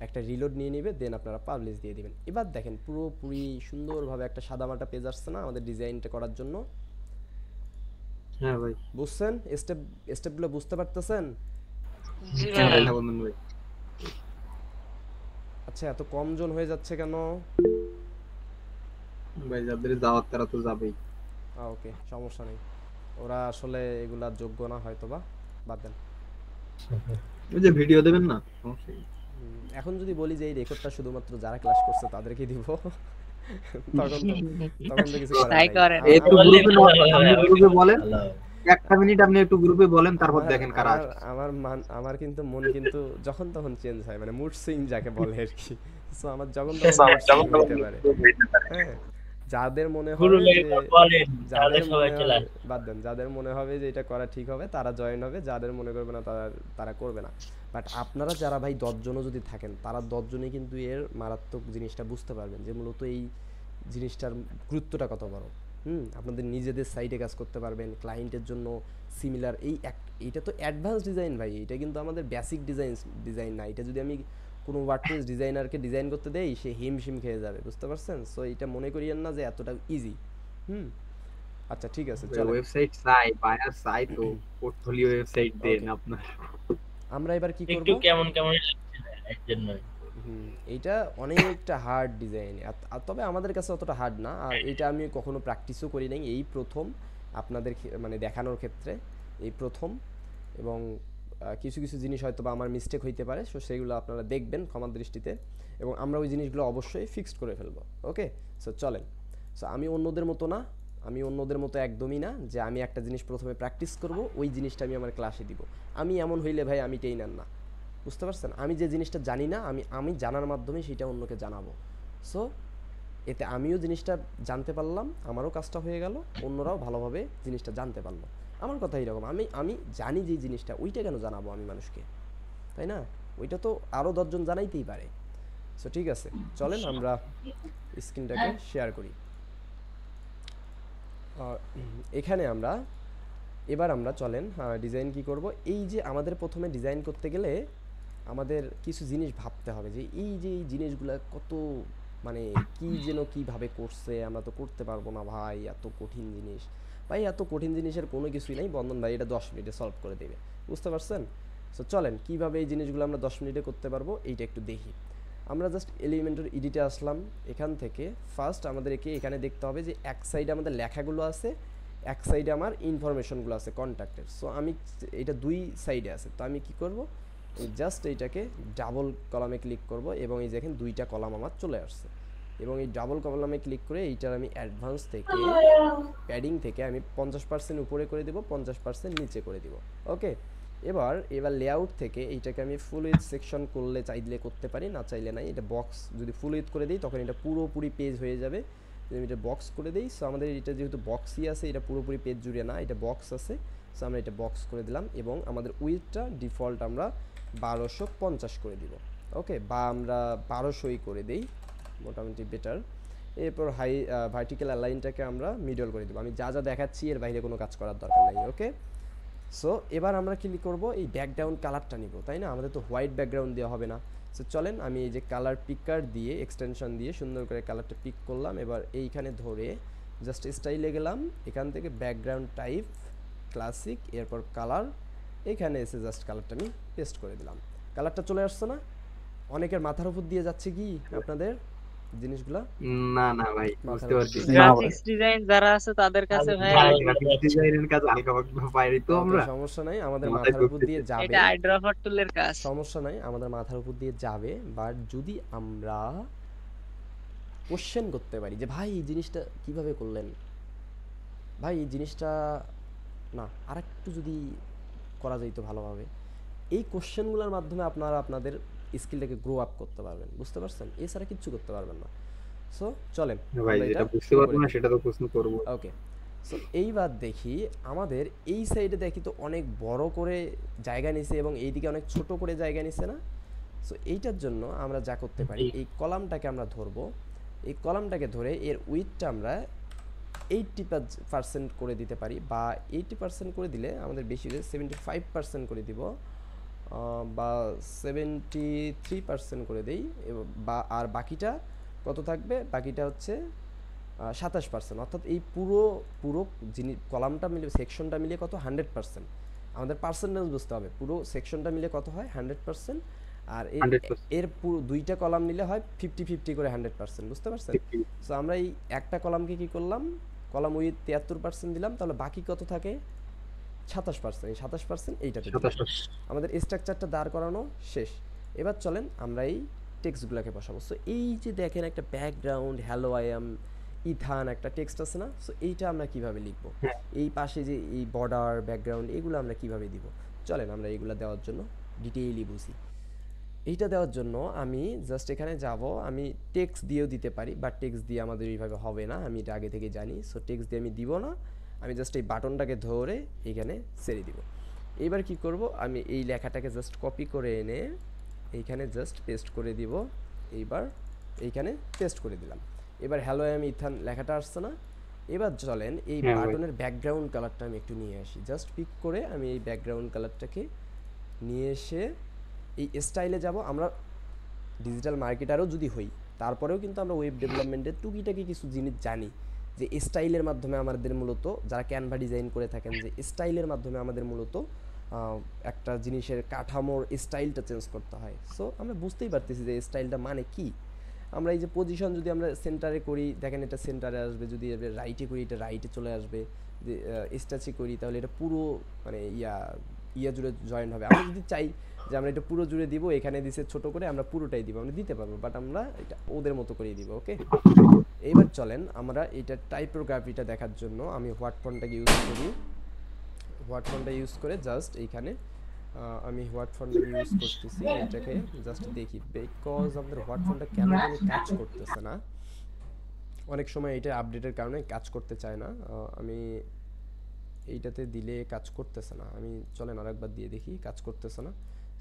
একটা রিলোড নিয়ে নেবে, দেন আপনারা পাবলিশ দিয়ে দিবেন। এবার দেখেন পুরোপুরি সুন্দরভাবে একটা সাদামাটা পেজ আসছে না আমাদের ডিজাইনটা করার জন্য? হ্যাঁ ভাই। বুঝছেন? স্টেপগুলো বুঝতে পারতেছেন? জি হ্যাঁ ভাই। ভাই, বন্ধন ভাই। আচ্ছা, এত কম জন হয়ে যাচ্ছে কেন? ভাই যাদের যাওয়ার তারা তো যাবেই। ওকে, সমস্যা নেই, ওরা আসলে এগুলা যোগ্য না হয়তোবা, বাদ দেন। ওই যে ভিডিও দেবেন না, সমস্যা নেই। এখন যদি বলি যে এই রেকর্ডটা শুধুমাত্র যারা ক্লাস করছে তাদেরকে দিব, তখন তো কিছু করার তাই নাই। করেন। একটু গ্রুপে বলেন, একটা মিনিট আপনি একটু গ্রুপে বলেন, তারপর দেখেন কারা আসছে। আমার কিন্তু মন কিন্তু যখন তখন চেঞ্জ হয়, মানে মুড সুইং যাকে বলে আর কি। সো আমার যখন তখন mood swing হতে পারে। হ্যাঁ, যাদের মনে গুরু হবে যে এরপর বলেন তাহলে যাদের সবাই মনে চলে হবে আসবে। বাদ দেন, যাদের মনে হবে যে এটা করা ঠিক হবে তারা জয়েন হবে, যাদের মনে করবে না তারা তারা করবে না। বাট আপনারা যারা ভাই 10 জনও যদি থাকেন, তারা 10 জনই কিন্তু এর মারাত্মক জিনিসটা বুঝতে পারবেন যে মূলত এই জিনিসটার গুরুত্বটা কত বড়। আপনাদের নিজেদের সাইটে কাজ করতে পারবেন, ক্লায়েন্টের জন্য সিমিলার এইটা তো অ্যাডভান্স ডিজাইন ভাই, এটা কিন্তু আমাদের বেসিক ডিজাইন না। এটা যদি আমি কোনো ওয়ার্ডপ্রেস ডিজাইনারকে ডিজাইন করতে দেই, সে হিমশিম খেয়ে যাবে, বুঝতে পারছেন? সো এটা মনে করিয়েন না যে এতটা ইজি। আচ্ছা ঠিক আছে, চলো ওয়েবসাইট চাই, বায়ার চাই, তো পোর্টফোলিও ওয়েবসাইট দেন ওকে। আপনার। আমরা এবার কি করব? একটু কেমন কেমন লাগছে না, এর জন্যই। এইটা অনেকটা হার্ড ডিজাইন, তবে আমাদের কাছে অতটা হার্ড না। আর এটা আমি কখনো প্র্যাকটিসও করি নাই, এই প্রথম আপনাদের মানে দেখানোর ক্ষেত্রে এই প্রথম। এবং কিছু কিছু জিনিস হয়তো বা আমার মিস্টেক হইতে পারে, সো সেগুলো আপনারা দেখবেন ক্ষমার দৃষ্টিতে, এবং আমরা ওই জিনিসগুলো অবশ্যই ফিক্সড করে ফেলবো। ওকে, সো চলেন। সো আমি অন্যদের মতো না, আমি অন্যদের মতো একদমই না যে আমি একটা জিনিস প্রথমে প্র্যাকটিস করব, ওই জিনিসটা আমি আমার ক্লাসে দিব। আমি এমন হইলে ভাই আমি ট্রেনার না, বুঝতে পারছেন? আমি যে জিনিসটা জানি না, আমি জানার মাধ্যমে সেটা অন্যকে জানাবো। সো এতে আমিও জিনিসটা জানতে পারলাম, আমারও কাজটা হয়ে গেল, অন্যরাও ভালোভাবে জিনিসটা জানতে পারলো। আমার কথা এইরকম, আমি জানি যে জিনিসটা, ওইটা কেন জানাবো আমি মানুষকে, তাই না? ওইটা তো আরও 10 জন জানাইতেই পারে। সো ঠিক আছে, চলেন আমরা স্ক্রিনটাকে শেয়ার করি। এখানে এবার আমরা চলেন ডিজাইন কি করব। এই যে আমাদের প্রথমে ডিজাইন করতে গেলে আমাদের কিছু জিনিস ভাবতে হবে, যে এই জিনিসগুলো কত মানে কি যেন কিভাবে করছে, আমরা তো করতে পারবো না ভাই, এত কঠিন জিনিস। ভাই এত কঠিন জিনিসের কোনো কিছুই নাই, বন্ধন ভাই এটা 10 মিনিটে সলভ করে দেবে, বুঝতে পারছেন? সো চলেন কিভাবে এই জিনিসগুলো আমরা 10 মিনিটে করতে পারবো এইটা একটু দেখি। আমরা জাস্ট এলিমেন্টের এডিটে আসলাম। এখান থেকে ফার্স্ট আমাদেরকে এখানে দেখতে হবে যে এক সাইডে আমাদের লেখাগুলো আছে, এক সাইডে আমার ইনফরমেশনগুলো আছে কন্ট্যাক্টের। সো আমি এটা দুই সাইডে আছে, তো আমি কি করব, জাস্ট এইটাকে ডাবল কলামে ক্লিক করব, এবং এই দেখেন দুইটা কলাম আমার চলে আসছে। এবং এই ডাবল কলামে ক্লিক করে এইটার আমি অ্যাডভান্স থেকে প্যাডিং থেকে আমি 50% উপরে করে দেব, 50% নিচে করে দিব। ওকে, এবার লেআউট থেকে এইটাকে আমি ফুল উইথ সেকশন করলে চাইলে করতে পারি, না চাইলে নাই। এটা বক্স যদি ফুল উইথ করে দিই তখন এটা পুরোপুরি পেজ হয়ে যাবে। যদি আমি এটা বক্স করে দিই, সো আমাদের এটা যেহেতু বক্সই আছে, এটা পুরোপুরি পেজ জুড়ে না, এটা বক্স আছে, সো আমরা এটা বক্স করে দিলাম। এবং আমাদের উইথটা ডিফল্ট আমরা 1250 করে দিব। ওকে, বা আমরা 1200ই করে দিই, মোটামুটি বেটার। এরপর ভার্টিক্যাল অ্যালাইনটাকে আমরা মিডল করে দেবো। আমি যা যা দেখাচ্ছি এর বাইরে কোনো কাজ করার দরকার নেই। ওকে, সো এবার আমরা কি করব, এই ব্যাকগ্রাউন্ড কালারটা নিব, তাই না? আমাদের তো হোয়াইট ব্যাকগ্রাউন্ড দেওয়া হবে না। সো চলেন আমি এই যে কালার পিকার দিয়ে এক্সটেনশন দিয়ে সুন্দর করে কালারটা পিক করলাম। এবার এইখানে ধরে জাস্ট স্টাইলে গেলাম, এখান থেকে ব্যাকগ্রাউন্ড টাইপ ক্লাসিক, এরপর কালার, এখানে এসে জাস্ট কালারটা আমি পেস্ট করে দিলাম। কালারটা চলে আসছে না? অনেকের মাথার উপর দিয়ে যাচ্ছে কি আপনাদের জিনিসগুলা? না না ভাই, বুঝতে পারছি। গ্রাফিক্স ডিজাইন যারা আছে তাদের কাছে ভাই ডিজাইনের কাজ হালকা পাতলা পারি তো আমরা, সমস্যা নাই, আমাদের মাথায় মাথার উপর দিয়ে যাবে, এটা আইড্রপার টুলের কাজ, সমস্যা নাই, আমাদের মাথার উপর দিয়ে যাবে। বাট যদি আমরা কোশ্চেন করতে পারি যে ভাই এই জিনিসটা কিভাবে করলেন, ভাই এই জিনিসটা না আরেকটু যদি করা যাইতো ভালোভাবে, এই কোশ্চেনগুলোর মাধ্যমে আপনারা আপনাদের স্কিলটাকে গ্রো আপ করতে পারবেন, বুঝতে পারছেন? এছাড়া কিচ্ছু করতে পারবেন না। সো চলেন ভাই যেটা বুঝতে পারবো না সেটা তো প্রশ্ন করব। ওকে, সো এইবার দেখি আমাদের এই সাইডে দেখি তো অনেক বড় করে জায়গা নিছে এবং এইদিকে অনেক ছোট করে জায়গা নিছে না? সো এইটার জন্য আমরা যা করতে পারি, এই কলামটাকে আমরা ধরবো, এই কলামটাকে ধরে এর উইথটা আমরা 80% করে দিতে পারি, বা 80% করে দিলে আমাদের বেশি হয়ে 75% করে দিব, বা 73% করে দেই, বা আর বাকিটা কত থাকবে? বাকিটা হচ্ছে 27%, অর্থাৎ এই পুরো জিনিস কলামটা মিলে সেকশনটা মিলে কত? 100%। আমাদের পার্সেন্টেজ বুঝতে হবে, পুরো সেকশনটা মিলে কত হয়? 100%। আর এর পুরো দুইটা কলাম নিলে হয় 50-50 করে 100%, বুঝতে পারছেন? সো আমরা এই একটা কলামকে কি করলাম, কলাম উইথ 73% দিলাম, তাহলে বাকি কত থাকে? 27%। এই 27% এইটাতে আমাদের স্ট্রাকচারটা দাঁড় করানো শেষ। এবার চলেন আমরা এই টেক্সটগুলোকে বসাবো। সো এই যে দেখেন একটা background hello I am Ethan একটা টেক্সট আছে না? সো এইটা আমরা কিভাবে লিখবো, এই পাশে যে এই বর্ডার ব্যাকগ্রাউন্ড এগুলো আমরা কিভাবে দিব, চলেন আমরা এইগুলো দেওয়ার জন্য ডিটেইলি বুঝি। এইটা দেওয়ার জন্য আমি জাস্ট এখানে যাব, আমি টেক্সট দিয়েও দিতে পারি, বাট টেক্সট দিয়ে আমাদের এইভাবে হবে না, আমি এটা আগে থেকে জানি। সো টেক্সট দিয়ে আমি দিব না, আমি জাস্ট এই বাটনটাকে ধরে এইখানে ছেড়ে দিব। এবার কি করব, আমি এই লেখাটাকে জাস্ট কপি করে এনে এইখানে জাস্ট পেস্ট করে দিব। এইবার এইখানে পেস্ট করে দিলাম। এবার হ্যালো আই এম ইথান লেখাটা আসছে না? এবার চলেন এই বাটনের ব্যাকগ্রাউন্ড কালারটা আমি একটু নিয়ে আসি। জাস্ট পিক করে আমি এই ব্যাকগ্রাউন্ড কালারটাকে নিয়ে এসে এই স্টাইলে যাব। আমরা ডিজিটাল মার্কেটারও যদি হই, তারপরেও কিন্তু আমরা ওয়েব ডেভেলপমেন্টের টুকিটাকি কিছু জিনিস জানি, যে স্টাইলের মাধ্যমে আমাদের মূলত, যারা ক্যানভা ডিজাইন করে থাকেন, যে স্টাইলের মাধ্যমে আমাদের মূলত একটা জিনিসের কাঠামোর স্টাইলটা চেঞ্জ করতে হয়। সো আমরা বুঝতেই পারতেছি যে স্টাইলটা মানে কি। আমরা এই যে পজিশন যদি আমরা সেন্টারে করি, দেখেন এটা সেন্টারে আসবে, যদি রাইটে করি এটা রাইটে চলে আসবে, যে স্ট্যাচি করি তাহলে এটা পুরো মানে ইয়া জুড়ে জয়েন হবে। আমরা যদি চাই যে আমরা এটা পুরো জুড়ে দিব, এখানে দিছে ছোট করে, আমরা পুরোটাই দিব, আমরা দিতে পারবো, বাট আমরা এটা ওদের মতো করেই দিব। ওকে, এইবার চলেন আমরা এটা টাইপোগ্রাফিটা দেখার জন্য আমি হোয়াট ফন্টটাকে ইউজ করি। হোয়াট ফন্টটা ইউজ করে জাস্ট এইখানে আমি হোয়াট ফন্টটাকে ইউজ করতেছি, এটাকে জাস্ট দেখি, বিকজ আমাদের হোয়াট ফন্টটা কেন জানি কাজ করতেছে না। অনেক সময় এটা আপডেটের কারণে কাজ করতে চায় না। আমি এইটাতে দিলে কাজ করতেছে না, আমি চলেন আরেকবার দিয়ে দেখি, কাজ করতেছে না।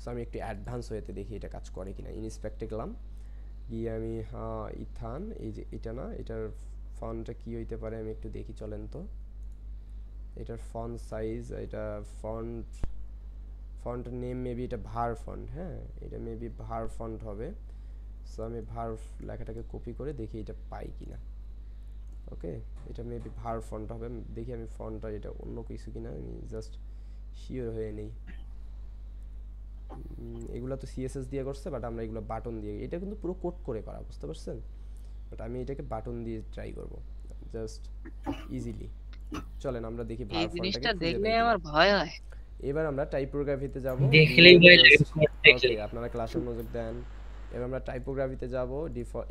সো আমি একটু অ্যাডভান্স হয়েতে দেখি এটা কাজ করে কিনা। ইনস্পেক্টে গেলাম, গিয়ে আমি ইথান, এই যে এটা না, এটার ফন্টটা কি হইতে পারে আমি একটু দেখি, চলেন তো। এটার ফন্ট সাইজ, এটা ফন্ট নেম মেবি এটা ভার ফন্ট, হ্যাঁ এটা মেবি ভার ফন্ট হবে। সো আমি ভার লেখাটাকে কপি করে দেখি এটা পাই কিনা। ওকে, এটা মেবি ভার ফন্ট হবে, দেখি আমি ফন্টটা এটা অন্য কিছু কিনা, আমি জাস্ট শিওর হয়ে নেই। এগুলো তো সিএসএস দিয়ে করছে, বাট আমরা এগুলো বাটন দিয়ে, এটা কিন্তু পুরো কোড করে করা, বুঝতে পারছেন? বাট আমি এটাকে বাটন দিয়ে ট্রাই করব জাস্ট ইজিলি। চলেন আমরা দেখি এই ভার জিনিসটা ফন্টটাকে দেখলে আমার ভয় হয়। এবার আমরা টাইপোগ্রাফিতে যাব। দেখলেই ভাই ওকে, আপনারা ক্লাসে মনোযোগ দেন। এবার আমরা টাইপোগ্রাফিতে যাব,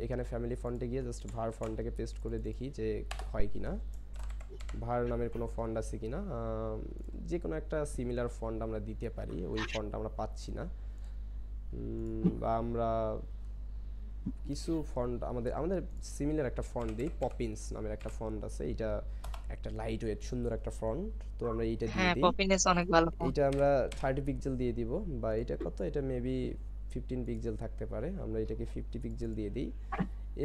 এখানে ফ্যামিলি ফন্টে গিয়ে জাস্ট ভার ফন্টটাকে পেস্ট করে দেখি যে হয় কিনা, ভার নামের কোনো ফন্ট আছে কিনা। যে কোনো একটা সিমিলার ফন্ট আমরা দিতে পারি, ওই ফন্ট আমরা পাচ্ছি না। বা আমরা কিছু ফন্ট আমাদের সিমিলার একটা ফন্ট দিই, পপিন্স নামের একটা ফন্ট আছে, এটা একটা লাইট ওয়েট সুন্দর একটা ফন্ট, তো আমরা এইটা দিয়ে হ্যাঁ, দিই। পপিনেস অনেক ভালো। এটা আমরা 30 পিক্সেল দিয়ে দিব, বা এটা কত, এটা মেবি 15 পিক্সেল থাকতে পারে, আমরা এটাকে 50 পিক্সেল দিয়ে দিই।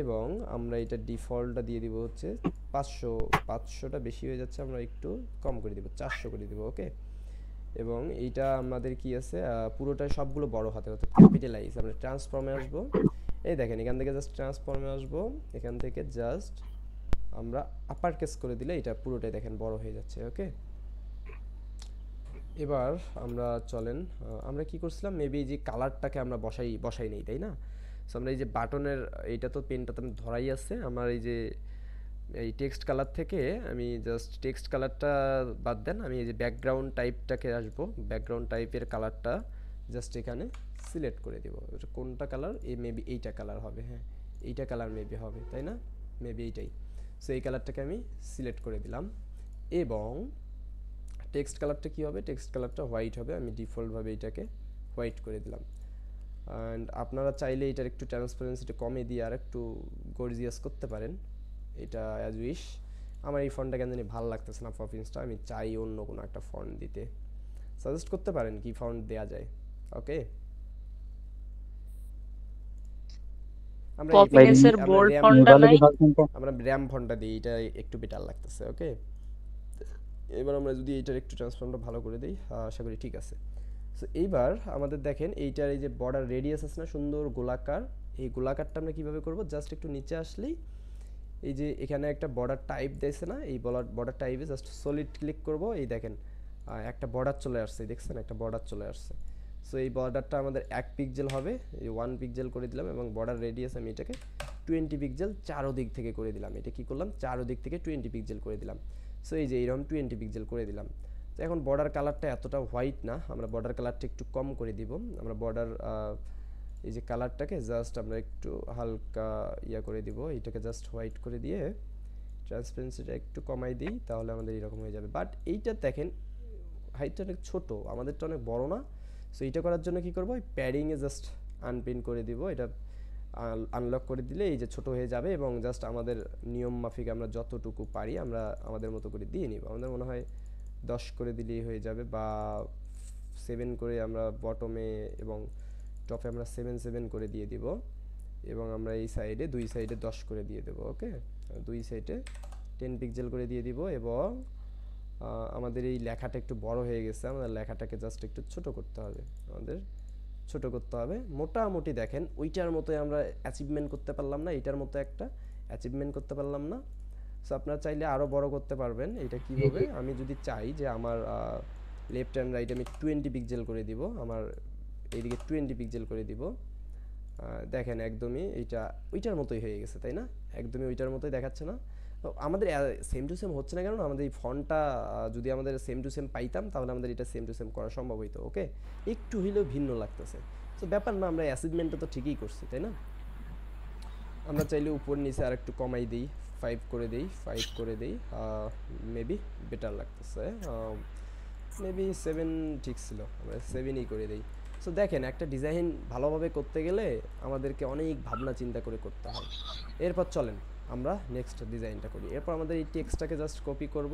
এবং আমরা এটা ডিফল্টটা দিয়ে দিব হচ্ছে 500টা বেশি হয়ে যাচ্ছে, আমরা একটু কম করে দিব, 400 করে দিব। ওকে, এবং এইটা আমাদের কি আছে, পুরোটা সবগুলো বড় হাতে, অর্থাৎ ক্যাপিটালাইজ। আমরা ট্রান্সফর্মে আসবো, এই দেখেন এখান থেকে জাস্ট ট্রান্সফর্মে আসবো, এখান থেকে জাস্ট আমরা আপার কেস করে দিলে এটা পুরোটাই দেখেন বড় হয়ে যাচ্ছে। ওকে, এবার আমরা চলেন, আমরা কি করছিলাম, মেবি এই যে কালারটাকে আমরা বসাই নেই, তাই না? সো আমরা এই যে বাটনের, এইটা তো পেনটা তো ধরাই আছে, আমার এই যে এই টেক্সট কালার থেকে আমি জাস্ট টেক্সট কালারটা বাদ দেন, আমি এই যে ব্যাকগ্রাউন্ড টাইপটাকে আসবো, ব্যাকগ্রাউন্ড টাইপের কালারটা জাস্ট এখানে সিলেক্ট করে দেবো। এটা কোনটা কালার, এই মেবি এইটা কালার হবে, হ্যাঁ এইটা কালার মেবি হবে, তাই না? মেবি এইটাই। সো এই কালারটাকে আমি সিলেক্ট করে দিলাম, এবং টেক্সট কালারটা কী হবে, টেক্সট কালারটা হোয়াইট হবে, আমি ডিফল্টভাবে এটাকে হোয়াইট করে দিলাম। অ্যান্ড আপনারা চাইলে এটার একটু ট্রান্সপারেন্সিটা কমে দিয়ে আর একটু গর্জিয়াস করতে পারেন, এটা অ্যাজ উইশ। আমার এই ফন্টটা কেন জানি ভালো লাগতেছে না, পপিন্সটা, আমি চাই অন্য কোনো একটা ফন্ট দিতে। সাজেস্ট করতে পারেন কি ফন্ট দেয়া যায়। ওকে, আমরা পপিনেসের বোল্ড ফন্টটা নাই, আমরা র্যাম ফন্টটা দিই, এটা একটু বেটার লাগতেছে। ওকে, এবার আমরা যদি এইটার একটু ট্রান্সফর্মটা ভালো করে দিই, আশা করি ঠিক আছে। সো এইবার আমাদের দেখেন এইটার এই যে বর্ডার রেডিয়াস আছে না, সুন্দর গোলাকার, এই গোলাকারটা আমরা কীভাবে করব, জাস্ট একটু নিচে আসলেই এই যে এখানে একটা বর্ডার টাইপ দিয়েছে না, এই বর্ডার টাইপে জাস্ট সলিড ক্লিক করব, এই দেখেন একটা বর্ডার চলে আসছে, দেখছেন একটা বর্ডার চলে আসছে। সো এই বর্ডারটা আমাদের 1 পিক্সেল হবে, এই 1 পিক্সেল করে দিলাম, এবং বর্ডার রেডিয়াস আমি এটাকে 20 পিক্সেল চারোদিক থেকে করে দিলাম। এটা কি করলাম, চারোদিক থেকে 20 পিক্সেল করে দিলাম। সো এই যে এইরকম 20 পিক্সেল করে দিলাম। তো এখন বর্ডার কালারটা এতটা হোয়াইট না, আমরা বর্ডার কালারটা একটু কম করে দিব। আমরা বর্ডার এই যে কালারটাকে জাস্ট আমরা একটু হালকা ইয়া করে দিব, এটাকে জাস্ট হোয়াইট করে দিয়ে ট্রান্সপারেন্সিটা একটু কমাই দিই, তাহলে আমাদের এরকম হয়ে যাবে। বাট এইটা দেখেন হাইটটা অনেক ছোট, আমাদেরটা অনেক বড় না। সো এইটা করার জন্য কি করব, ওই প্যাডিংয়ে জাস্ট আনপিন করে দিব। এটা আনলক করে দিলে এই যে ছোট হয়ে যাবে এবং জাস্ট আমাদের নিয়ম মাফিক আমরা যতটুকু পারি আমরা আমাদের মতো করে দিয়ে নিব। আমাদের মনে হয় 10 করে দিলেই হয়ে যাবে, বা 7 করে আমরা বটমে এবং টপে আমরা 7 করে দিয়ে দিব, এবং আমরা এই সাইডে 2 সাইডে 10 করে দিয়ে দেব। ওকে, 2 সাইডে 10 পিক্সেল করে দিয়ে দিব। এবং আমাদের এই লেখাটা একটু বড় হয়ে গেছে, আমাদের লেখাটাকে জাস্ট একটু ছোট করতে হবে, আমাদের ছোট করতে হবে। মোটামুটি দেখেন ওইটার মতোই আমরা অ্যাচিভমেন্ট করতে পারলাম না, এইটার মতো একটা অ্যাচিভমেন্ট করতে পারলাম না। সো আপনারা চাইলে আরও বড় করতে পারবেন। এটা কীভাবে, আমি যদি চাই যে আমার লেফট অ্যান্ড রাইট আমি 20 পিক্সেল করে দিব, আমার এইদিকে 20 পিক্সেল করে দিব, দেখেন একদমই এইটা ওইটার মতোই হয়ে গেছে, তাই না? একদমই ওইটার মতোই দেখাচ্ছে না? তো আমাদের সেম টু সেম হচ্ছে না কেন? আমাদের এই ফন্টটা যদি আমাদের সেম টু সেম পাইতাম তাহলে আমাদের এটা সেম টু সেম করা সম্ভব হইতো। ওকে, একটু হইলেও ভিন্ন লাগতেছে। তো ব্যাপার না, আমরা অ্যাচিভমেন্টটা তো ঠিকই করছি, তাই না? আমরা চাইলে উপর নিচে আর একটু কমাই দিই, 5 করে দিই, 5 করে দিই, মেবি বেটার লাগতেছে। মেবি 7 ঠিক ছিল, আমরা 7ই করে দিই। সো দেখেন একটা ডিজাইন ভালোভাবে করতে গেলে আমাদেরকে অনেক ভাবনা চিন্তা করে করতে হয়। এরপর চলেন আমরা নেক্সট ডিজাইনটা করি। এরপর আমাদের এই টেক্সটটাকে জাস্ট কপি করব।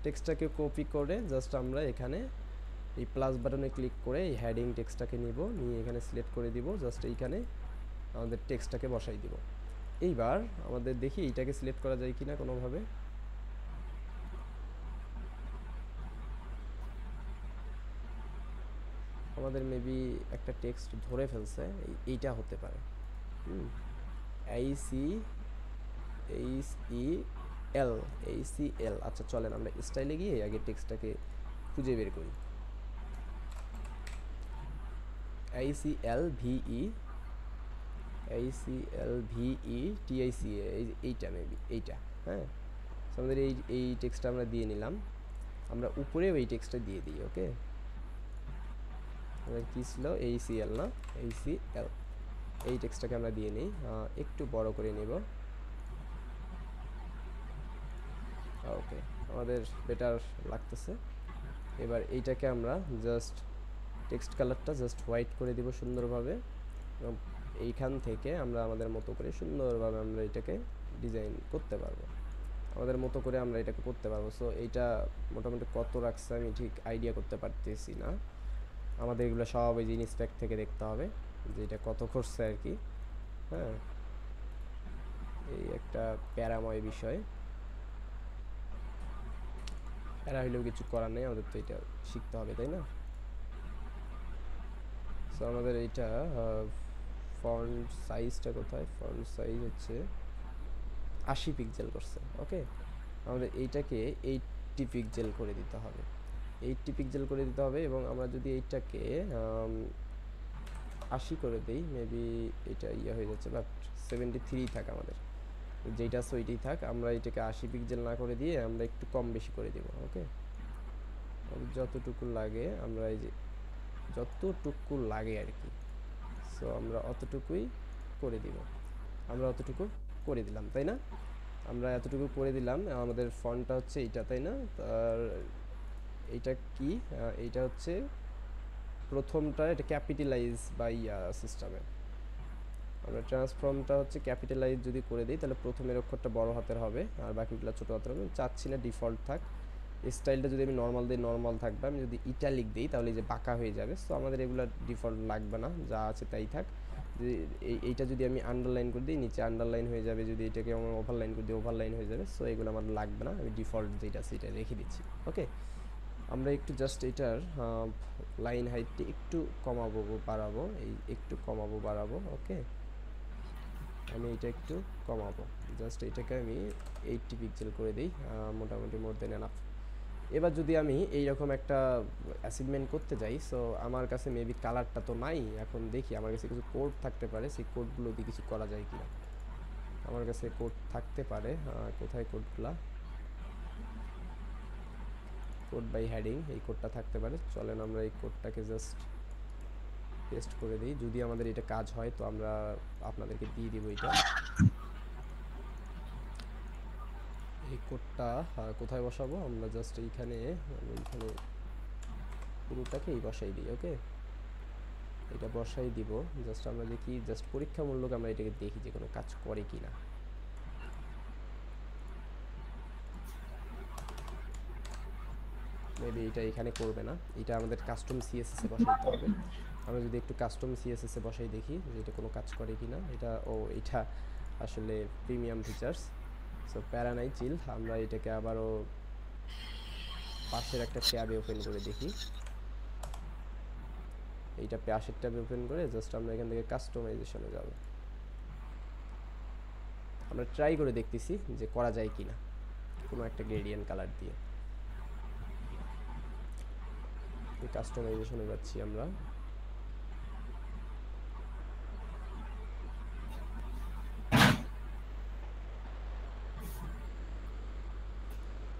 টেক্সটটাকে কপি করে জাস্ট আমরা এখানে এই প্লাস বাটনে ক্লিক করে এই হেডিং টেক্সটটাকে নিব, নিয়ে এখানে সিলেক্ট করে দিব, জাস্ট এইখানে আমাদের টেক্সটটাকে বসাই দিব। এইবার আমাদের দেখি এইটাকে সিলেক্ট করা যায় কিনা কোনোভাবে। আমাদের মেবি একটা টেক্সট ধরে ফেলছে, এইটা হতে পারে। ACL। আচ্ছা চলেন আমরা স্টাইলে গিয়ে আগে টেক্সটটাকে খুঁজে বের করি। ACLVETICA, এইটা মেবি এইটা। হ্যাঁ, আমাদের এই টেক্সটটা আমরা দিয়ে নিলাম। আমরা উপরেও এই টেক্সটটা দিয়ে দিই। ওকে, আমাদের কী ছিল? ACL না, ACL। এই টেক্সটটাকে আমরা দিয়ে নিই, একটু বড় করে নেব। ওকে, আমাদের বেটার লাগতেছে। এবার এইটাকে আমরা জাস্ট টেক্সট কালারটা জাস্ট হোয়াইট করে দিব সুন্দরভাবে, এবং এইখান থেকে আমরা আমাদের মতো করে সুন্দরভাবে আমরা এটাকে ডিজাইন করতে পারবো, আমাদের মতো করে আমরা এটাকে করতে পারবো। সো এইটা মোটামুটি কত রাখছে আমি ঠিক আইডিয়া করতে পারতেছি না। আমাদের এগুলো সব এই যে ইন্সপেক্ট থেকে দেখতে হবে যে এটা কত করছে আর কি। হ্যাঁ, এই একটা প্যারাময় বিষয়, প্যারা হইলেও কিছু করার নেই, আমাদের তো এটা শিখতে হবে, তাই না? সো আমাদের এইটা ফন্ট সাইজটা কোথায়? ফন্ট সাইজ হচ্ছে 80 পিক্সেল করছে। ওকে, আমাদের এইটাকে 80 পিক্সেল করে দিতে হবে, 80 পিক্সেল করে দিতে হবে। এবং আমরা যদি এইটাকে 80 করে দিই, মেবি এটা হয়ে যাচ্ছে, বাট 73 থাক আমাদের, যেটা আছে ওইটাই থাক। আমরা এটাকে 80 পিক্সেল না করে দিয়ে আমরা একটু কম বেশি করে দিব। ওকে, যতটুকু লাগে আমরা এই যে যতটুকু লাগে আর কি, সো আমরা অতটুকুই করে দিব। আমরা অতটুকু করে দিলাম, তাই না? আমরা এতটুকু করে দিলাম। আমাদের ফন্টটা হচ্ছে এইটা, তাই না? আর এইটা কি? এইটা হচ্ছে প্রথমটা, এটা ক্যাপিটালাইজ বা সিস্টেমে আমরা ট্রান্সফর্মটা হচ্ছে ক্যাপিটালাইজ যদি করে দিই তাহলে প্রথমের অক্ষরটা বড় হাতের হবে আর বাকিগুলো ছোটো হাতের হবে। চাচ্ছি না ডিফল্ট থাক, স্টাইলটা যদি আমি নর্মাল দিই নর্মাল থাকবে, আমি যদি ইটালিক দিই তাহলে যে বাঁকা হয়ে যাবে। সো আমাদের এগুলো ডিফল্ট লাগবে না, যা আছে তাই থাক। এইটা যদি আমি আন্ডারলাইন করে দিই নিচে আন্ডারলাইন হয়ে যাবে, যদি এটাকে আমার ওভারলাইন করে দিই ওভারলাইন হয়ে যাবে। সো এগুলো আমার লাগবে না, আমি ডিফল্ট যেটা সেটা রেখে দিচ্ছি। ওকে, আমরা একটু জাস্ট এটার লাইন হাইটটি একটু কমাবো বাড়াবো, এই একটু কমাবো বাড়াবো। ওকে, আমি এটা একটু কমাবো, জাস্ট এটাকে আমি 80 পিক্সেল করে দিই, মোটামুটি মোর দেন এনাফ। এবার যদি আমি এইরকম একটা অ্যাসাইনমেন্ট করতে যাই, সো আমার কাছে মেবি কালারটা তো নাই। এখন দেখি আমার কাছে কিছু কোড থাকতে পারে, সেই কোডগুলো দিয়ে কিছু করা যায় কিনা। আমার কাছে কোড থাকতে পারে, কোথায় কোডগুলা? কোড বাই হেডিং, এই কোডটা থাকতে পারে। চলেন আমরা এই কোডটাকে জাস্ট পেস্ট করে দিই, যদি আমাদের এটা কাজ হয় তো আমরা আপনাদেরকে দিয়ে দিব। এটা এই কোডটা কোথায় বসাবো আমরা? জাস্ট এইখানে পুরোটাকে এই বসাই দিই। ওকে, এটা বসাই দিব। জাস্ট আমরা দেখি, জাস্ট পরীক্ষামূলক আমরা এটাকে দেখি যে কোনো কাজ করে কিনা। মেবি এটা এখানে করবে না, এটা আমাদের কাস্টম সিএসএস এ বসাইতে হবে। আমরা যদি একটু কাস্টম সিএসএস এ বসাই দেখি যে এটা কোনো কাজ করে কিনা। এটা এটা আসলে প্রিমিয়াম ফিচার্স, সো প্যারা নাই, চিল। আমরা এটাকে আবারও পাশের একটা ট্যাবে ওপেন করে দেখি। এইটা পাশের ট্যাবে ওপেন করে জাস্ট আমরা এখান থেকে কাস্টমাইজেশনে যাব। আমরা ট্রাই করে দেখতেছি যে করা যায় কিনা কোনো একটা গ্রেডিয়েন্ট কালার দিয়ে। কাস্টমাইজেশনে যাচ্ছি আমরা।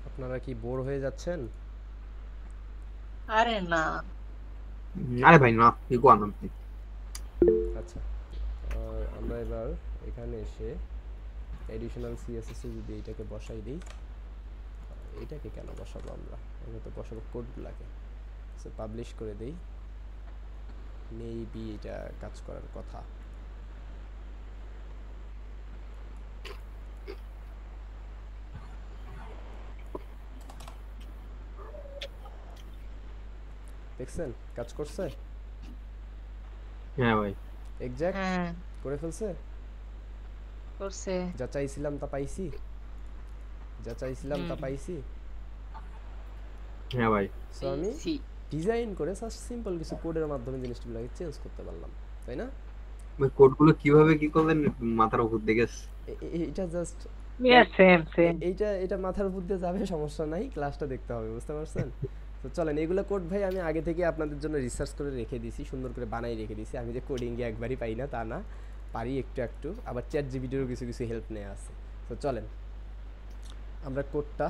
আপনারা কি বোর হয়ে যাচ্ছেন? আরে না, আরে ভাই না, ইগো আনন্দ। আচ্ছা, আমরা এবার এখানে এসে এডিশনাল সিএসএস এ যদি এটাকে বসাই দিই, এটাকে কেন বসাবো আমরা, এটা তো বসাবো কোডগুলোকে। সো পাবলিশ করে দেই, মেবি এটা কাজ করার কথা। দেখছেন কাজ করছে? হ্যাঁ ভাই, এক্সাক্ট হ্যাঁ করে ফেলছে। করছে। যা চাইছিলাম তা পাইছি, যা চাইছিলাম তা পাইছি। হ্যাঁ ভাই। সো আমি ডিজাইন করে জাস্ট সিম্পল কিছু কোডের মাধ্যমে জিনিসগুলোকে চেঞ্জ করতে পারলাম, তাই না? ভাই কোডগুলো কিভাবে কি করলেন মাথার উপর দিয়ে গেছে। এটা জাস্ট সেম সেম। এটা মাথার উপর দিয়ে যাবে, সমস্যা নাই, ক্লাসটা দেখতে হবে, বুঝতে পারছেন? তো চলেন, এগুলো কোড ভাই আমি আগে থেকে আপনাদের জন্য রিসার্চ করে রেখে দিয়েছি, সুন্দর করে বানাই রেখে দিয়েছি। আমি যে কোডিংয়ে একবারই পাই না তা না, পারি একটু একটু, আবার চ্যাট জিপিটিরও কিছু কিছু হেল্প নেওয়া আছে। তো চলেন আমরা কোডটা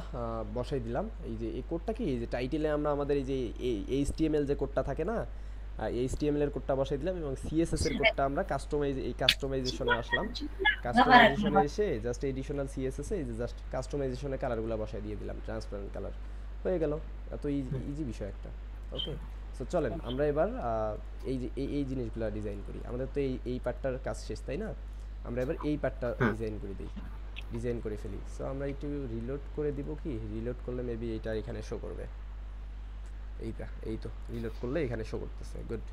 বসাই দিলাম। এই যে এই কোডটা কি, এই যে টাইটেলে আমরা আমাদের এই যে এইচটিএমএল যে কোডটা থাকে না, এইচটিএমএল এর কোডটা বসাই দিলাম, এবং সিএসএস এর কোডটা আমরা কাস্টমাইজেশনে আসলাম। কাস্টমাইজেশনে এসে জাস্ট এডিশনাল সিএসএস এ এই যে জাস্ট কাস্টমাইজেশনে কালারগুলো বসাই দিয়ে দিলাম, ট্রান্সপারেন্ট কালার হয়ে গেল। এত ইজি বিষয় একটা। ওকে, সো চলেন আমরা এবার এই যে এই জিনিসগুলো ডিজাইন করি। আমাদের তো এই পার্টটার কাজ শেষ, তাই না? আমরা এবার এই পার্টটা ডিজাইন করে দিই, ডিজাইন করে ফেলি। সো আমরা একটু রিলোড করে দিব, কি রিলোড করলে মেবি এটা এখানে শো করবে। এই তো রিলোড করলে এখানে শো করতেছে, গুড।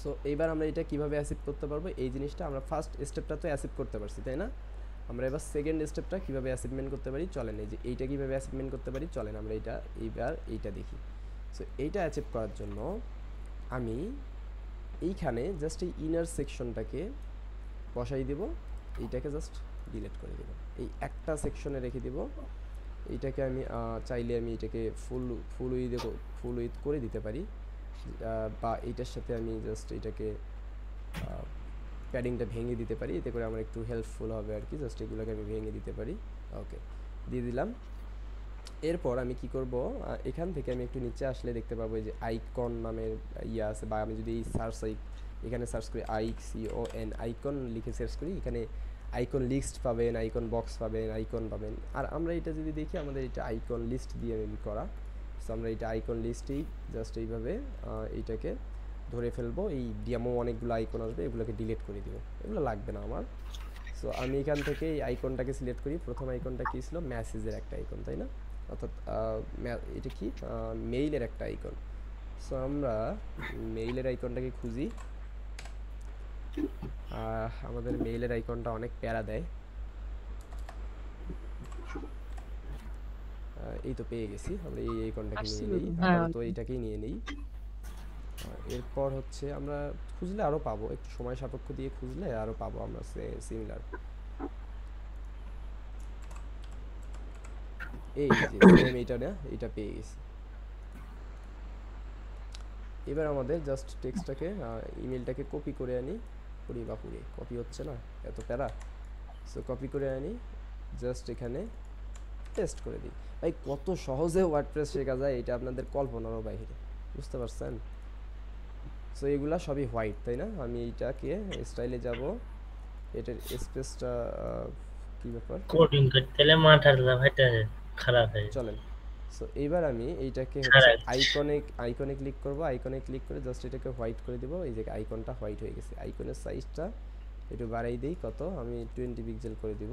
সো এইবার আমরা এটা কিভাবে অ্যাসিভ করতে পারবো, এই জিনিসটা আমরা ফার্স্ট স্টেপটা তো অ্যাসিভ করতে পারছি, তাই না? আমরা এবার সেকেন্ড স্টেপটা কিভাবে অ্যাসিভমেন্ট করতে পারি চলেন, এই যে এইটা কিভাবে অ্যাসিভমেন্ট করতে পারি চলেন আমরা এইটা দেখি। সো এইটা অ্যাচিভ করার জন্য আমি এইখানে জাস্ট এই ইনার সেকশনটাকে বসাই দেব, এইটাকে জাস্ট ডিলিট করে দেব, এই একটা সেকশনে রেখে দেব। এইটাকে আমি চাইলে আমি এটাকে ফুল উইথ করে দিতে পারি, বা এইটার সাথে আমি জাস্ট এটাকে প্যাডিংটা ভেঙে দিতে পারি, এতে করে আমার একটু হেল্পফুল হবে আর কি। জাস্ট এগুলোকে আমি ভেঙে দিতে পারি। ওকে, দিয়ে দিলাম। এরপর আমি কি করব, এখান থেকে আমি একটু নিচে আসলে দেখতে পাবো যে আইকন নামের ইয়ে আছে, বা আমি যদি এই এখানে সার্চ করি ICON আইকন লিখে সার্চ করি, এখানে আইকন লিস্ট পাবেন, আইকন বক্স পাবেন, আইকন পাবেন। আর আমরা এটা যদি দেখি, আমাদের এটা আইকন লিস্ট দিয়ে মেবি করা। সো আমরা এটা আইকন লিস্টেই জাস্ট এইভাবে এইটাকে ধরে ফেলবো। এই ডেমো অনেকগুলো আইকন আসবে, এগুলোকে ডিলিট করে দিব, এগুলো লাগবে না আমার। সো আমি এখান থেকে এই আইকনটাকে সিলেক্ট করি। প্রথম আইকনটা কী ছিল, মেসেজের একটা আইকন, তাই না? অর্থাৎ এটা কি মেইলের একটা আইকন। সো আমরা মেইলের আইকনটাকে খুঁজি। আমাদের মেইলের আইকনটা অনেক প্যারা দেয়। এই তো পেয়ে গেছি, আমরা এই আইকনটাকে নিয়ে নিই, তো এইটাকেই নিয়ে নিই। এরপর হচ্ছে আমরা খুঁজলে আরও পাবো, একটু সময় সাপেক্ষ দিয়ে খুঁজলে আরও পাবো আমরা সিমিলার। এই যে এইটা না, এইটা পেয়ে গেছি। এবার আমাদের জাস্ট টেক্সটটাকে ইমেলটাকে কপি করে আনি, বাপুরে কপি হচ্ছে না, এত প্যারা। সো কপি করে আনি, জাস্ট এখানে পেস্ট করে দিই। ভাই কত সহজে ওয়ার্ডপ্রেস শেখা যায়, এটা আপনাদের কল্পনারও বাইরে, বুঝতে পারছেন? সো এগুলা সবই হোয়াইট, তাই না? আমি এইটাকে স্টাইলে যাব, এটার স্পেসটা কি ব্যাপার, কোডিং করতে হলে মাথাটা খারাপ হয়ে চলেন। সো এইবার আমি এইটাকে হচ্ছে হ্যাঁ। আইকনে ক্লিক করব, আইকনে ক্লিক করে জাস্ট এটাকে হোয়াইট করে দিব। এই যে আইকনটা হোয়াইট হয়ে গেছে। আইকনের সাইজটা একটু বাড়াই দেই, কত আমি 20 পিক্সেল করে দিব,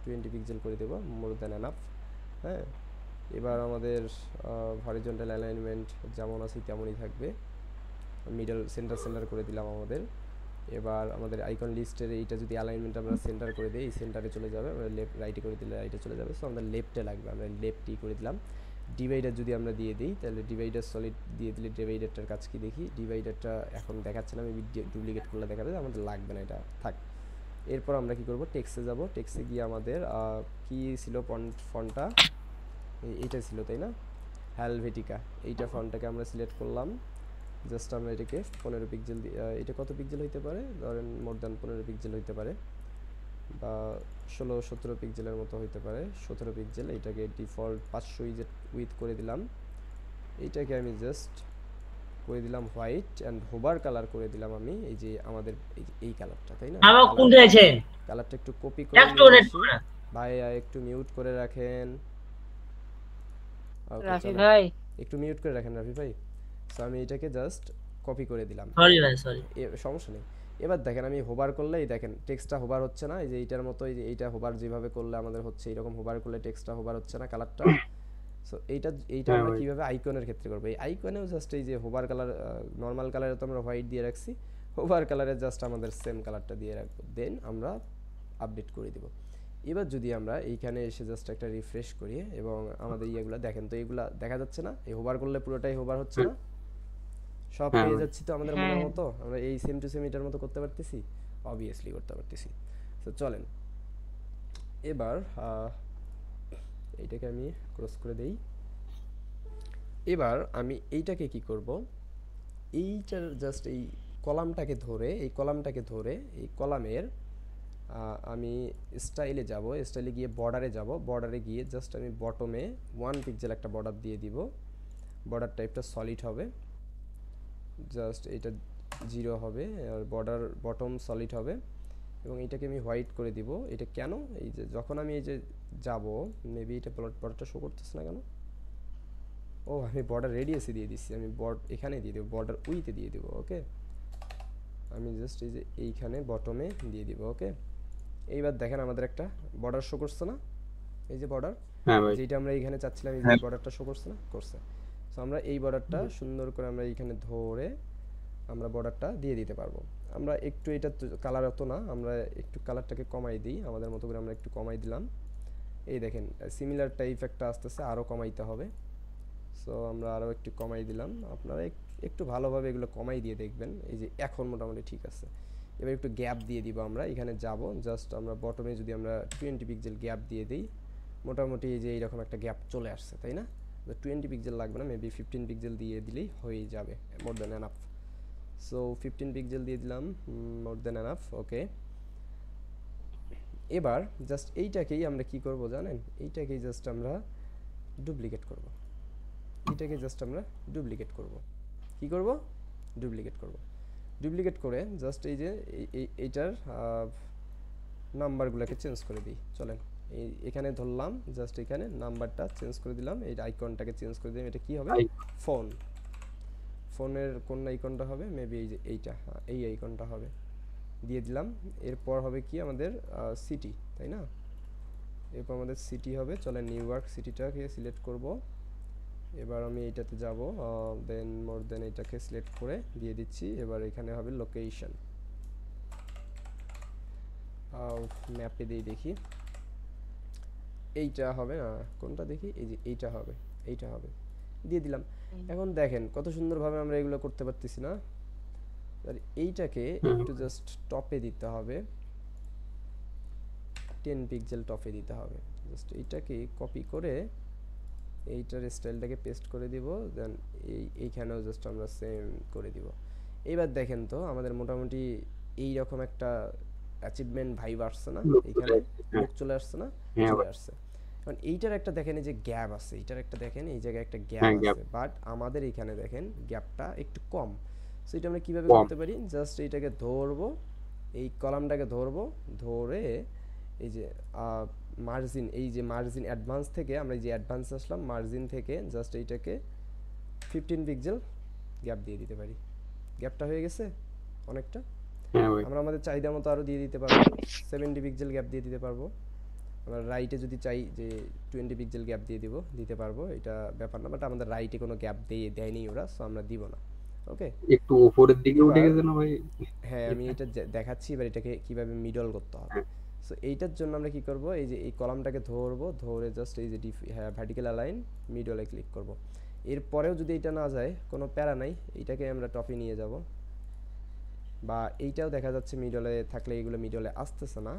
20 পিক্সেল করে দেব, মোর দ্যান এনাফ। হ্যাঁ, এবার আমাদের হরিজন্টাল অ্যালাইনমেন্ট যেমন আছে তেমনই থাকবে, মিডল সেন্টার করে দিলাম আমাদের। এবার আমাদের আইকন লিস্টের এইটা যদি অ্যালাইনমেন্ট আমরা সেন্টার করে দিই, সেন্টারে চলে যাবে, আমরা লেফট রাইটে করে দিলে রাইটে চলে যাবে। সো আমাদের লেফটে লাগবে, আমরা লেফটই করে দিলাম। ডিভাইডার যদি আমরা দিয়ে দিই, তাহলে ডিভাইডার সলিড দিয়ে দিলে ডিভাইডারটার কাজ কি দেখি। ডিভাইডারটা এখন দেখাচ্ছে না, আমি ডুপ্লিকেট করলে দেখাবে, আমাদের লাগবে না, এটা থাক। এরপর আমরা কি করব, টেক্সটে যাব। টেক্সটে গিয়ে আমাদের কি ছিল ফন্টটা, এইটা ছিল তাই না, হেলভেটিকা। এইটা ফন্টটাকে আমরা সিলেক্ট করলাম। জাস্ট আমরা এটাকে 15 পিক্সেল, এটা কত পিক্সেল হইতে পারে, ধরেন মোর দ্যান 15 পিক্সেল হইতে পারে, বা 16-17 পিক্সেলের মতো হইতে পারে, 17 পিক্সেল। এটাকে ডিফল্ট 500 ইজেট উইথ করে দিলাম। এইটাকে আমি জাস্ট করে দিলাম হোয়াইট অ্যান্ড হোভার কালার করে দিলাম আমি, এই যে আমাদের এই কালারটা, তাই না, আমার কোন আছেন কালারটা একটু কপি করে একটু নিয়ে রেড আসি। ভাই একটু মিউট করে রাখেন। Okay, রাফি চলো। ভাই একটু মিউট করে রাখেন রাফি ভাই। সো আমি এটাকে জাস্ট কপি করে দিলাম, সরি ভাই সরি সমস্যা নেই। এবার দেখেন আমি হোভার করলে, এই দেখেন টেক্সটটা হোভার হচ্ছে না, এই যে এইটার মতো, এই যে এইটা হোভার যেভাবে করলে আমাদের হচ্ছে, এরকম হোভার করলে টেক্সটটা হোভার হচ্ছে না, কালারটা। সো এইটা আমরা কিভাবে আইকনের ক্ষেত্রে করব, এই আইকনেও জাস্ট এই যে হোভার কালার, নর্মাল কালারে তো আমরা হোয়াইট দিয়ে রাখছি, হোভার কালারে জাস্ট আমাদের সেম কালারটা দিয়ে রাখবো, দেন আমরা আপডেট করে দিব। এবার যদি আমরা এইখানে এসে জাস্ট একটা রিফ্রেশ করি এবং আমাদের ইয়েগুলো দেখেন, তো এইগুলা দেখা যাচ্ছে না, এই হোভার করলে পুরোটাই হোভার হচ্ছে না, সব পেয়ে যাচ্ছি তো আমাদের মনের মতো, আমরা এই সেম টু সেম এটার মতো করতে পারতেছি, অবভিয়াসলি করতে পারতেছি। তো চলেন এবার এইটাকে আমি ক্রস করে দেই। এবার আমি এইটাকে কি করব, এইটার জাস্ট এই কলামটাকে ধরে, এই কলামের আমি স্টাইলে যাব, স্টাইলে গিয়ে বর্ডারে যাব, বর্ডারে গিয়ে জাস্ট আমি বটমে 1 পিক্সেল একটা বর্ডার দিয়ে দিব। বর্ডার টাইপটা সলিড হবে, জাস্ট এটা 0 হবে, আর বটম সলিড হবে, এবং এটাকে আমি হোয়াইট করে দিব। এটা কেন, এই যে যখন আমি এই যে যাব, মেবি এটা বর্ডারটা শো করতেছে না কেন, ও আমি বর্ডার রেডিয়াসে দিয়ে দিচ্ছি, আমি এখানে দিয়ে দেবো, বর্ডার উইতে দিয়ে দেবো। ওকে, আমি জাস্ট এই যে এইখানে বটমে দিয়ে দিব। ওকে, এইবার দেখেন আমাদের একটা বর্ডার শো করছে না, এই যে বর্ডার, যেটা আমরা এইখানে চাচ্ছিলাম, এই যে বর্ডারটা শো করছে না, করছে। সো আমরা এই বর্ডারটা সুন্দর করে আমরা এইখানে ধরে আমরা বর্ডারটা দিয়ে দিতে পারবো। আমরা একটু এটা কালার অত না, আমরা একটু কালারটাকে কমাই দিই, আমাদের মতো করে আমরা একটু কমাই দিলাম। এই দেখেন সিমিলার টাইপ একটা আসতেছে, আরও কমাইতে হবে। সো আমরা আরও একটু কমাই দিলাম, আপনারা একটু ভালোভাবে এগুলো কমাই দিয়ে দেখবেন, এই যে এখন মোটামুটি ঠিক আছে। এবার একটু গ্যাপ দিয়ে দিব, আমরা এখানে যাব, জাস্ট আমরা বটমে যদি আমরা 20 পিক্সেল গ্যাপ দিয়ে দিই, মোটামুটি এই যে এইরকম একটা গ্যাপ চলে আসছে, তাই না। 20 পিক্সেল লাগবে না, মেবি 15 পিক্সেল দিয়ে দিলেই হয়ে যাবে, more than enough. So 15 pixel দিয়ে দিলাম, মোর দ্যান এনাফ। ওকে, এবার জাস্ট এইটাকেই আমরা কি করব জানেন, এইটাকেই জাস্ট আমরা ডুপ্লিকেট করব, এটাকে জাস্ট আমরা ডুপ্লিকেট করব, কি করব, ডুপ্লিকেট করব। ডুপ্লিকেট করে জাস্ট এই যে এইটার নাম্বারগুলোকে চেঞ্জ করে দিই। চলেন এখানে ধরলাম, জাস্ট এখানে নাম্বারটা চেঞ্জ করে দিলাম, এই আইকনটাকে চেঞ্জ করে দিলাম। এটা কি হবে, ফোনের কোন আইকনটা হবে, মেবি এই যে এইটা, এই আইকনটা হবে, দিয়ে দিলাম। এরপর হবে কি আমাদের সিটি, তাই না, এরপর আমাদের সিটি হবে। চলেন নিউ ইয়র্ক সিটিটাকে সিলেক্ট করব। এবার আমি এইটাতে যাব, দেন মোর দেন এটাকে সিলেক্ট করে দিয়ে দিচ্ছি। এবার এখানে হবে লোকেশন, ম্যাপে দিয়ে দেখি এইটা হবে না, কোনটা দেখি, এই যে এইটা হবে, এইটা হবে, দিয়ে দিলাম। এখন দেখেন কত সুন্দরভাবে আমরা এগুলো করতে পারতেছি না। আর এইটাকে একটু জাস্ট টপে দিতে হবে, 10 পিক্সেল টপে দিতে হবে। জাস্ট এইটাকে কপি করে এইটার স্টাইলটাকে পেস্ট করে দিব, দেন এইখানেও জাস্ট আমরা সেম করে দিব। এইবার দেখেন তো আমাদের মোটামুটি এইরকম একটা অ্যাচিভমেন্ট ভাইব আসছে না, এইখানে লুক চলে আসছে না, চলে আসছে। কারণ এইটার একটা দেখেন এই যে গ্যাপ আছে, এইটার একটা দেখেন এই জায়গায় একটা গ্যাপ আছে, বাট আমাদের এখানে দেখেন গ্যাপটা একটু কম। সো এটা আমরা কিভাবে করতে পারি, জাস্ট এইটাকে ধরবো, এই কলামটাকে ধরবো, ধরে এই যে মার্জিন, এই যে মার্জিন অ্যাডভান্স থেকে আমরা এই যে অ্যাডভান্স আসলাম, মার্জিন থেকে জাস্ট এইটাকে 15 পিক্সেল গ্যাপ দিয়ে দিতে পারি। গ্যাপটা হয়ে গেছে অনেকটা। হ্যাঁ ভাই আমরা আমাদের চাহিদা মতো আরও দিয়ে দিতে পারবো, 70 পিক্সেল গ্যাপ দিয়ে দিতে পারবো। আমরা রাইটে যদি চাই যে 20 পিক্সেল গ্যাপ দিয়ে দিতে পারবো, এটা ব্যাপার না, বাট আমাদের রাইটে কোনো গ্যাপ দেয়নি ওরা, সো আমরা দিব না। ওকে, একটু উপরের দিকে উঠে গেছে না ভাই? হ্যাঁ আমি এটা দেখাচ্ছি এবার এটাকে কিভাবে মিডল করতে হবে। সো এইটার জন্য আমরা কি করব, এই যে এই কলামটাকে ধরবো, ধরে জাস্ট এই যে ভার্টিক্যাল অ্যালাইন মিডলে ক্লিক করব। এরপরেও যদি এটা না যায় কোনো প্যারা নাই, এইটাকে আমরা টপে নিয়ে যাব, বা এইটাও দেখা যাচ্ছে মিডলে থাকলে এগুলো মিডলে আসতেছে না।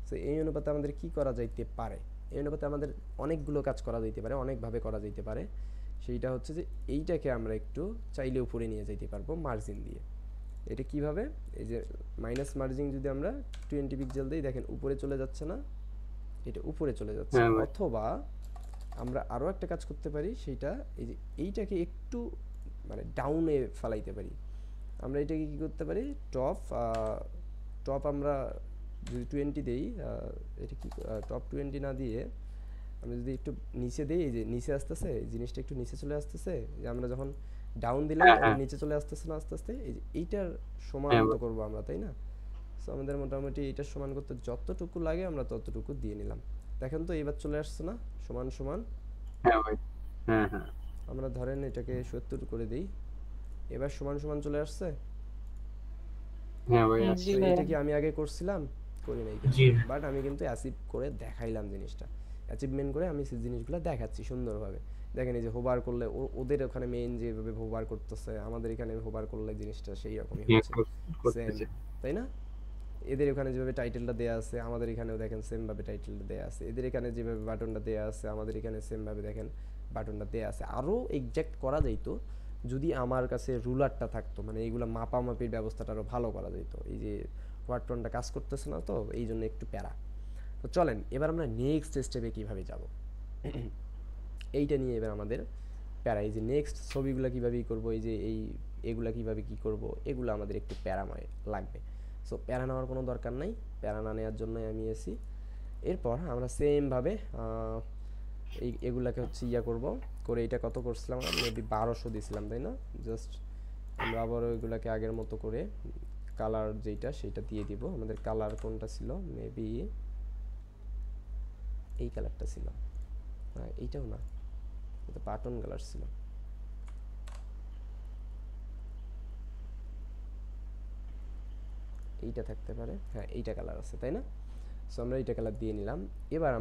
সো এই অনুপাতে আমাদের কি করা যাইতে পারে, এই অনুপাতে আমাদের অনেকগুলো কাজ করা যাইতে পারে, অনেকভাবে করা যাইতে পারে। সেইটা হচ্ছে যে এইটাকে আমরা একটু চাইলে উপরে নিয়ে যাইতে পারবো মার্জিন দিয়ে। এটা কিভাবে, এই যে মাইনাস মার্জিন যদি আমরা 20 পিক্সেল দিই, দেখেন উপরে চলে যাচ্ছে না, এটা উপরে চলে যাচ্ছে। হ্যাঁ ভাই। অথবা আমরা আরও একটা কাজ করতে পারি, সেইটা এই যে এইটাকে একটু মানে ডাউনে ফেলাইতে পারি। আমরা এটাকে কি করতে পারি, টপ আমরা যদি 20 দেই, এটা কি টপ 20 না দিয়ে আমরা যদি একটু নিচে দিই, এই যে নিচে আসতেছে জিনিসটা, একটু নিচে চলে আসতেছে, যে আমরা যখন ডাউন দিলাম তখন নিচে চলে আসতেছে না, আস্তে আস্তে এই যে এইটার সমান মতো করবো আমরা, তাই না? সো আমাদের মোটামুটি এইটার সমান করতে যতটুকু লাগে আমরা ততটুকু দিয়ে নিলাম। দেখেন তো এবার চলে আসছে না সমান সমান? হ্যাঁ ভাই, হ্যাঁ হ্যাঁ আমরা ধরেন এটাকে 70 করে দিই, এবার সমান সমান চলে আসছে। হ্যাঁ ভাই। জি তো ভাই। এটা কি আমি আগে করছিলাম? করি নাই জি। বাট আমি কিন্তু অ্যাচিভ করে দেখাইলাম জিনিসটা, অ্যাচিভমেন্ট করে আমি সেই জিনিসগুলো দেখাচ্ছি সুন্দরভাবে। দেখেন এই যে হোভার করলে ওদের ওখানে মেইন যেভাবে হোভার করতেছে, আমাদের এখানে হোভার করলে জিনিসটা সেই রকমই হ্যাঁ, হচ্ছে, করতেছে। সেম, তাই না? এদের ওখানে যেভাবে টাইটেলটা দেয়া আছে, আমাদের এখানেও দেখেন সেম ভাবে টাইটেলটা দেয়া আছে। এদের এখানে যেভাবে বাটনটা দেয়া আছে, আমাদের এখানে সেম ভাবে দেখেন বাটনটা দেয়া আছে। আরও এক্সাক্ট করা যাইতো যদি আমার কাছে রুলারটা থাকতো, মানে এইগুলো মাপামাপির ব্যবস্থাটা আরও ভালো করা যেত। এই যে ওয়ার্ডটনটা কাজ করতেছে না, তো এই জন্য একটু প্যারা। তো চলেন এবার আমরা নেক্সট স্টেপে কীভাবে যাব, এইটা নিয়ে এবার আমাদের প্যারা। এই যে নেক্সট ছবিগুলো কীভাবে করবো, এই যে এগুলা কীভাবে কী করব, এগুলো আমাদের একটু প্যারাময় লাগবে। সো প্যারা নেওয়ার কোনো দরকার নাই, প্যারা না নেওয়ার জন্যই আমি এসি। এরপর আমরা সেমভাবে এগুলাকে হচ্ছে করব, করে এটা কত করছিলাম আমরা, মেবি 1200 দিয়েছিলাম, তাই না? জাস্ট আমরা আবার ওইগুলাকে আগের মতো করে কালার যেটা সেটা দিয়ে দিব। আমাদের কালার কোনটা ছিল, মেবি এই কালারটা ছিল, হ্যাঁ এইটাও না, এটা বাটন কালার ছিল। এইটা থাকতে পারে, হ্যাঁ এইটা কালার আছে, তাই না? সো আমরা এইটা কালার দিয়ে নিলাম। এবার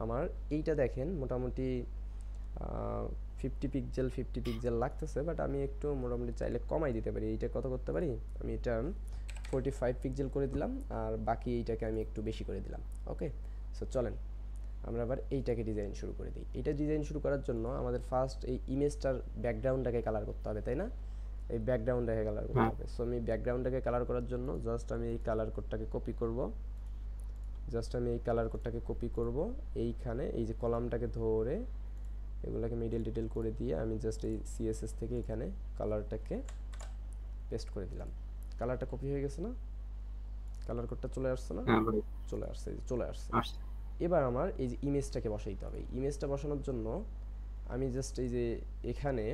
আমার এইটা দেখেন মোটামুটি 50 পিক্সেল লাগতেছে, বাট আমি একটু মোটামুটি চাইলে কমাই দিতে পারি। এইটা কত করতে পারি, আমি এটা 45 পিক্সেল করে দিলাম, আর বাকি এইটাকে আমি একটু বেশি করে দিলাম। ওকে, সো চলেন আমরা আবার এইটাকে ডিজাইন শুরু করে দিই। এটা ডিজাইন শুরু করার জন্য আমাদের ফার্স্ট এই ইমেজটার ব্যাকগ্রাউন্ডটাকে কালার করতে হবে, তাই না? এই ব্যাকগ্রাউন্ডটাকে কালার করতে হবে। সো আমি ব্যাকগ্রাউন্ডটাকে কালার করার জন্য জাস্ট আমি এই কালার কোডটাকে কপি করব, এইখানে এই যে কলামটাকে ধরে এগুলাকে মিডল ডিটেল করে দিয়ে আমি জাস্ট এই সিএসএস থেকে এখানে কালারটাকে পেস্ট করে দিলাম। কালারটা কপি হয়ে গেছে না? কালার কোডটা চলে আসছে না? হ্যাঁ ভাই, চলে আসছে, এই যে চলে আসছে। আসছে। এবার আমার এই যে ইমেজটাকে বসাইতে হবে। ইমেজটা বসানোর জন্য আমি জাস্ট এই যে এখানে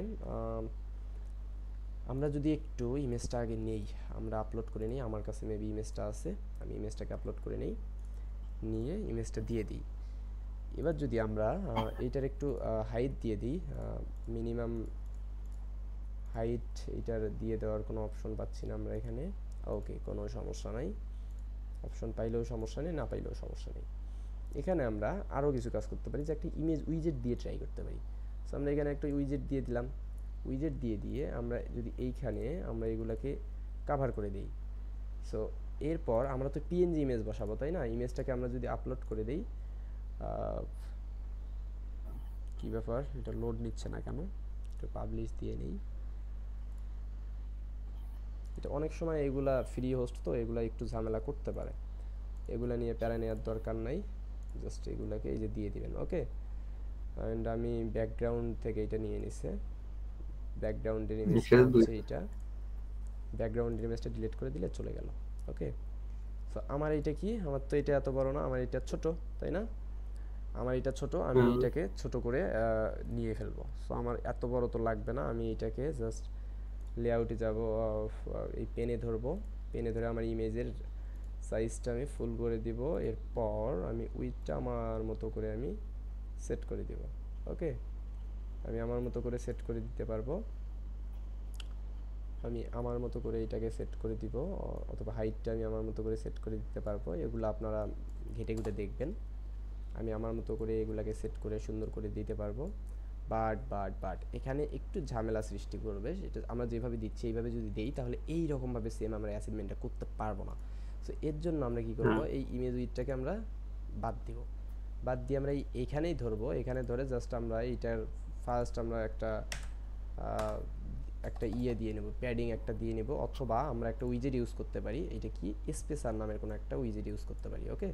আমরা যদি একটু ইমেজটা আগে নেই, আমরা আপলোড করে নিই, আমার কাছে মেবি ইমেজটা আছে, আমি ইমেজটাকে আপলোড করে নিই, নিয়ে ইমেজটা দিয়ে দিই। এবার যদি আমরা এইটার একটু হাইট দিয়ে দিই, মিনিমাম হাইট এইটার দিয়ে দেওয়ার কোনো অপশন পাচ্ছি না আমরা এখানে। ওকে, কোনো সমস্যা নাই, অপশন পাইলেও সমস্যা নেই, না পাইলেও সমস্যা নেই। এখানে আমরা আরও কিছু কাজ করতে পারি, যে একটা ইমেজ উইজেট দিয়ে ট্রাই করতে পারি। সো আমরা এখানে একটা উইজেট দিয়ে দিলাম, উইজেট দিয়ে আমরা যদি এইখানে আমরা এগুলাকে কাভার করে দিই। সো এরপর আমরা তো পিএনজি ইমেজ বসাবো, তাই না? ইমেজটাকে আমরা যদি আপলোড করে দিই, কি ব্যাপার, এটা লোড নিচ্ছে না কেন? একটু পাবলিশ দিয়ে নেই। এটা অনেক সময় এগুলা ফ্রি হোস্ট, তো এগুলা একটু ঝামেলা করতে পারে, এগুলা নিয়ে প্যারা নেওয়ার দরকার নাই। জাস্ট এগুলাকে এই যে দিয়ে দিবেন। ওকে, অ্যান্ড আমি ব্যাকগ্রাউন্ড থেকে এটা নিয়ে নিছে, ব্যাকগ্রাউন্ডের ইমেজটা হচ্ছে এইটা, ব্যাকগ্রাউন্ডের ইমেজটা ডিলিট করে দিলে চলে গেল। ওকে, সো আমার এইটা কি, আমার তো এটা এত বড় না, আমার এটা ছোট, তাই না? আমার এটা ছোট, আমি এটাকে ছোট করে নিয়ে ফেলবো। সো আমার এত বড় তো লাগবে না, আমি এটাকে জাস্ট লেআউটে যাব, এই পেনে ধরবো, পেনে ধরে আমার ইমেজের সাইজটা আমি ফুল করে দিব। এরপর আমি উইডথটা আমার মতো করে আমি সেট করে দিব। ওকে, আমি আমার মতো করে সেট করে দিতে পারবো, আমি আমার মতো করে এটাকে সেট করে দিব, অথবা হাইটটা আমি আমার মতো করে সেট করে দিতে পারবো। এগুলো আপনারা ঘেটে ঘুটে দেখবেন, আমি আমার মতো করে এগুলাকে সেট করে সুন্দর করে দিতে পারবো। বাট এখানে একটু ঝামেলা সৃষ্টি করবে, সেটা আমরা যেভাবে দিচ্ছি এইভাবে যদি দেই তাহলে এই রকমভাবে সেম আমরা অ্যাসাইনমেন্টটা করতে পারবো না। সো এর জন্য আমরা কি করব, এই ইমেজ উইডটাকে আমরা বাদ দিব, বাদ দিয়ে আমরা এইখানেই ধরবো। এখানে ধরে জাস্ট আমরা এইটার ফার্স্ট আমরা একটা ইয়ে দিয়ে নেব, প্যাডিং একটা দিয়ে নেব, অথবা আমরা একটা উইজেট ইউজ করতে পারি। এটা কি স্পেসার নামের কোনো একটা উইজেট ইউজ করতে পারি। ওকে,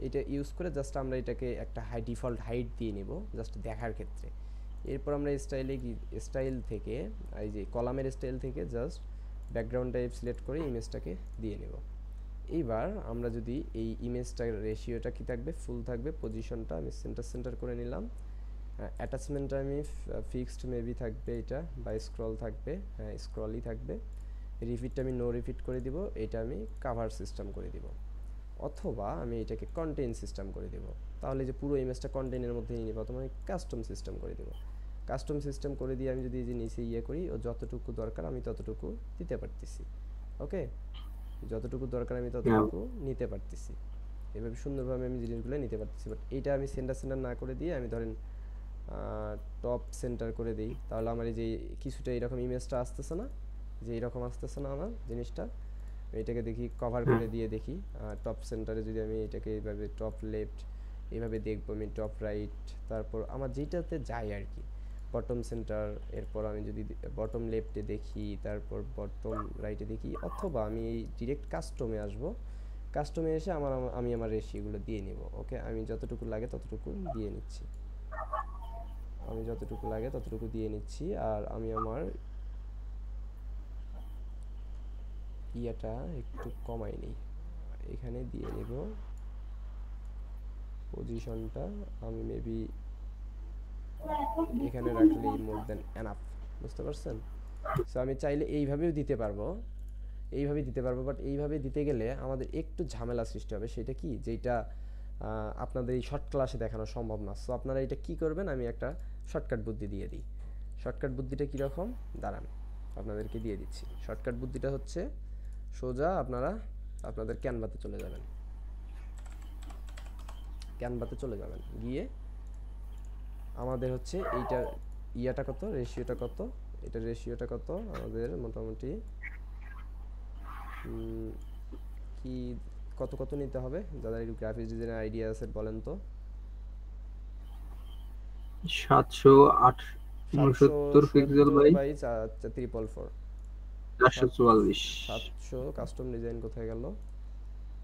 এটা ইউজ করে জাস্ট আমরা এটাকে একটা ডিফল্ট হাইট দিয়ে নেব জাস্ট দেখার ক্ষেত্রে। এরপর আমরা স্টাইল থেকে এই যে কলামের স্টাইল থেকে জাস্ট ব্যাকগ্রাউন্ড টাইপ সিলেক্ট করে ইমেজটাকে দিয়ে নেব। এইবার আমরা যদি এই ইমেজটার রেশিওটা কি থাকবে, ফুল থাকবে, পজিশনটা আমি সেন্টার করে নিলাম, অ্যাটাচমেন্টটা আমি ফিক্সড মেবি থাকবে এটা, বা স্ক্রল থাকবে, হ্যাঁ স্ক্রলই থাকবে। রিপিটটা আমি নো রিপিট করে দিব, এটা আমি কাভার সিস্টেম করে দিব, অথবা আমি এটাকে কন্টেইন সিস্টেম করে দেব। তাহলে যে পুরো ইমেজটা কন্টেইনের মধ্যে নিয়ে নেব, অথবা আমি কাস্টম সিস্টেম করে দেব। কাস্টম সিস্টেম করে দিয়ে আমি যদি এই যে নিচে ইয়ে করি, ও যতটুকু দরকার আমি ততটুকু দিতে পারতেছি। ওকে, যতটুকু দরকার আমি ততটুকু নিতে পারতেছি, এভাবে সুন্দরভাবে আমি জিনিসগুলো নিতে পারতেছি। বাট এইটা আমি সেন্টার না করে দিয়ে আমি ধরেন টপ সেন্টার করে দিই, তাহলে আমার এই যে কিছুটা এরকম ইমেজটা আসতেছে না, যে এরকম আসতেছে না আমার জিনিসটা, এটাকে দেখি কভার করে দিয়ে দেখি টপ সেন্টারে যদি আমি এটাকে এইভাবে টপ লেফট এইভাবে দেখবো, আমি টপ রাইট, তারপর আমার যেটাতে যাই আর কি, বটম সেন্টার, এরপর আমি যদি বটম লেফটে দেখি, তারপর বটম রাইটে দেখি, অথবা আমি এই ডিরেক্ট কাস্টমে আসবো, কাস্টমে এসে আমি আমার রেশিওগুলো দিয়ে নিব। ওকে, আমি যতটুকু লাগে ততটুকু দিয়ে নিচ্ছি, আমি যতটুকু লাগে ততটুকু দিয়ে নিচ্ছি। আর আমি আমার ইয়াটা একটু কমাই নিই, এখানে দিয়ে নেব পজিশনটা, আমি মেবি এখানে রাখলেই মোর দেন এনাফ, বুঝতে পারছেন? সো আমি চাইলে এইভাবেও দিতে পারবো, এইভাবে দিতে পারবো, বাট এইভাবে দিতে গেলে আমাদের একটু ঝামেলা সৃষ্টি হবে। সেটা কি, যেটা আপনাদের এই শর্ট ক্লাসে দেখানো সম্ভব না। সো আপনারা এটা কি করবেন, আমি একটা শর্টকাট বুদ্ধি দিয়ে দিই। শর্টকাট বুদ্ধিটা কীরকম, দাঁড়ান আপনাদেরকে দিয়ে দিচ্ছি। শর্টকাট বুদ্ধিটা হচ্ছে সোজা আপনারা আপনাদের ক্যানভাতে চলে যাবেন, ক্যানভাতে চলে যাবেন, গিয়ে আমাদের হচ্ছে এইটার ইয়াটা কত, রেশিওটা কত, এটার রেশিওটা কত আমাদের মোটামুটি কি কত কত নিতে হবে, যাদের একটু গ্রাফিক্স ডিজাইনের আইডিয়া আছে বলেন তো। 769 পিক্সেল বাই 444 444 700 কাস্টম ডিজাইন কোথায় গেল,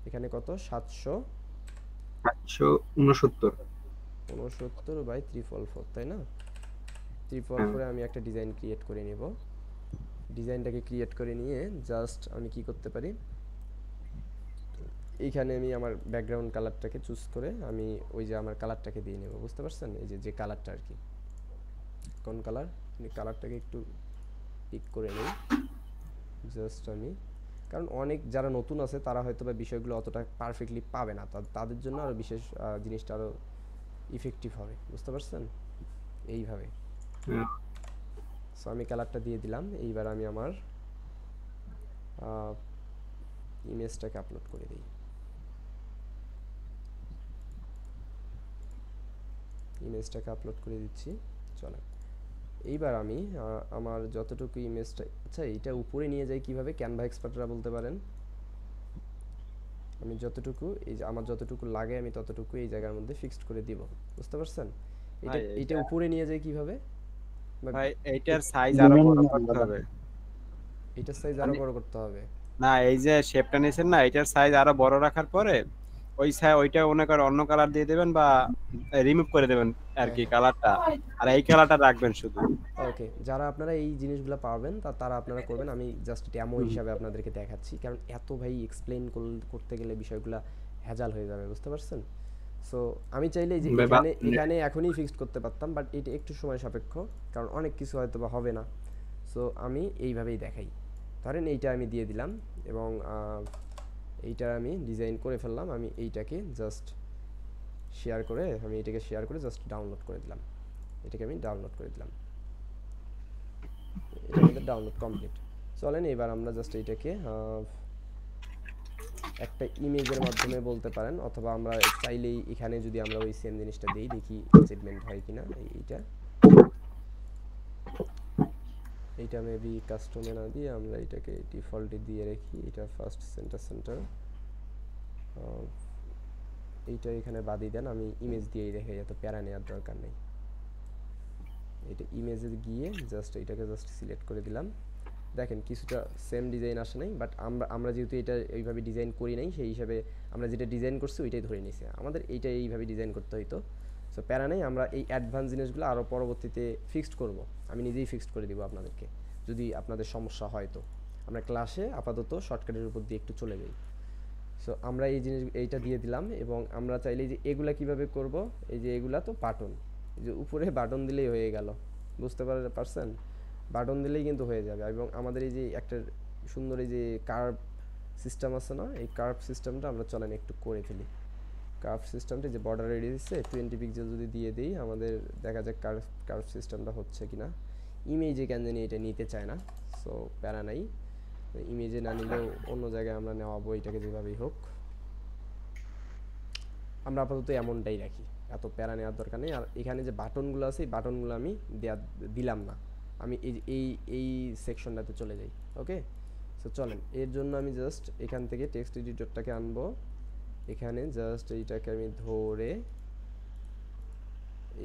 এখানে কত 769 বাই 344, তাই না? 344 আমি একটা ডিজাইন ক্রিয়েট করে নেব। ডিজাইনটাকে ক্রিয়েট করে নিয়ে জাস্ট আমি কি করতে পারি, এইখানে আমি আমার ব্যাকগ্রাউন্ড কালারটাকে চুজ করে আমি ওই যে আমার কালারটাকে দিয়ে নেব, বুঝতে পারছেন? এই যে কালারটা আর কি, কোন কালার, কালারটাকে একটু পিক করে নিই জাস্ট আমি, কারণ অনেক যারা নতুন আছে তারা হয়তো বা বিষয়গুলো অতটা পারফেক্টলি পাবে না, তাদের জন্য আরও বিশেষ জিনিসটা আরও ইফেক্টিভ হবে, বুঝতে পারছেন? এইভাবে সো আমি কালারটা দিয়ে দিলাম। এইবার আমি আমার ইমেজটাকে আপলোড করে দিই, ইমেজটাকে আপলোড করে দিচ্ছি, চলে। এইবার আমি আমার যতটুকু ইমেজটা, আচ্ছা এইটা উপরে নিয়ে যাই কিভাবে, ক্যানভা এক্সপার্টরা বলতে পারেন। আমি যতটুকু এই যে আমার যতটুকু লাগে আমি ততটুকু এই জায়গার মধ্যে ফিক্সড করে দিব, বুঝতে পারছেন? এটা উপরে নিয়ে যাই কিভাবে ভাই, এইটার সাইজ আরো বড় করতে হবে, এটার সাইজ আরো বড় করতে হবে। না এই যে শেপটা নিছেন না, এটার সাইজ আরো বড় রাখার পরে ওই ওইটা মনে করে অন্য কালার দিয়ে দেবেন বা রিমুভ করে দেবেন আর কি কালারটা, আর এই কালারটা রাখবেন শুধু। ওকে, যারা আপনারা এই জিনিসগুলো পাবেন তারা আপনারা করবেন, আমি জাস্ট ডেমো হিসাবে আপনাদেরকে দেখাচ্ছি, কারণ এত ভাই এক্সপ্লেইন করতে গেলে বিষয়গুলো ভেজাল হয়ে যাবে, বুঝতে পারছেন? সো আমি চাইলে এই যে এখানে এখনই ফিক্সড করতে পারতাম, বাট এটা একটু সময় সাপেক্ষ, কারণ অনেক কিছু হয়তো বা হবে না। সো আমি এইভাবেই দেখাই। ধরেন এইটা আমি দিয়ে দিলাম এবং এইটা আমি ডিজাইন করে ফেললাম। আমি এইটাকে জাস্ট শেয়ার করে জাস্ট ডাউনলোড করে দিলাম। এটাকে আমি ডাউনলোড করে দিলাম। এটা আমাদের ডাউনলোড কমপ্লিট। চলেন এবার আমরা জাস্ট এইটাকে একটা ইমেজের মাধ্যমে বলতে পারেন, অথবা আমরা চাইলেই এখানে যদি আমরা ওই সেম জিনিসটা দিই, দেখি অ্যাচিভমেন্ট হয় কিনা। এইটা মেবি কাস্টমে না দিয়ে আমরা এটাকে ডিফল্টে দিয়ে রাখি। এটা ফার্স্ট সেন্টার এইটা এখানে বাদিয়ে দেন, আমি ইমেজ দিয়েই রেখে, এত প্যারা নেওয়ার দরকার নেই। এটা ইমেজে গিয়ে জাস্ট এটাকে জাস্ট সিলেক্ট করে দিলাম। দেখেন কিছুটা সেম ডিজাইন আসে নাই, বাট আমরা যেহেতু এটা এইভাবে ডিজাইন করি নাই, সেই হিসাবে আমরা যেটা ডিজাইন করছি ওইটাই ধরে নিয়েছি। আমাদের এইটা এইভাবে ডিজাইন করতে হইতো। সো প্যারা নেই, আমরা এই অ্যাডভান্স জিনিসগুলো আরও পরবর্তীতে ফিক্সড করব। আমি নিজেই ফিক্সড করে দিব আপনাদেরকে, যদি আপনাদের সমস্যা হয়। তো আমরা ক্লাসে আপাতত শর্টকাটের উপর দিয়ে একটু চলে যাই। সো আমরা এই জিনিস এইটা দিয়ে দিলাম, এবং আমরা চাইলে যে এগুলা কিভাবে করব, এই যে এগুলা তো বাটন, এই যে উপরে বাটন দিলেই হয়ে গেল, বুঝতে পারছেন? বাটন দিলেই কিন্তু হয়ে যাবে। এবং আমাদের এই যে একটা সুন্দর এই যে কার্ভ সিস্টেম আছে না, এই কার্ভ সিস্টেমটা আমরা চলেন একটু করে ফেলি। কার্ভ সিস্টেমটা যে বর্ডার রেডিয়াস দিচ্ছে 20 পিক্সেল যদি দিয়ে দিই, আমাদের দেখা যাক কার্ভ সিস্টেমটা হচ্ছে কিনা। ইমেজে কেন জানি এটা নিতে চায় না, সো প্যারা নাই। ইমেজে না নিলেও অন্য জায়গায় আমরা নেওয়াবো, এটাকে যেভাবেই হোক। আমরা আপাতত এমনটাই রাখি, এত প্যারা নেওয়ার দরকার নেই। আর এখানে যে বাটনগুলো আছে, এই বাটনগুলো আমি দিলাম না, আমি এই সেকশনটাতে চলে যাই। ওকে, সো চলেন এর জন্য আমি জাস্ট এখান থেকে টেক্সট এডিটরটাকে আনবো। এখানে জাস্ট এইটাকে আমি ধরে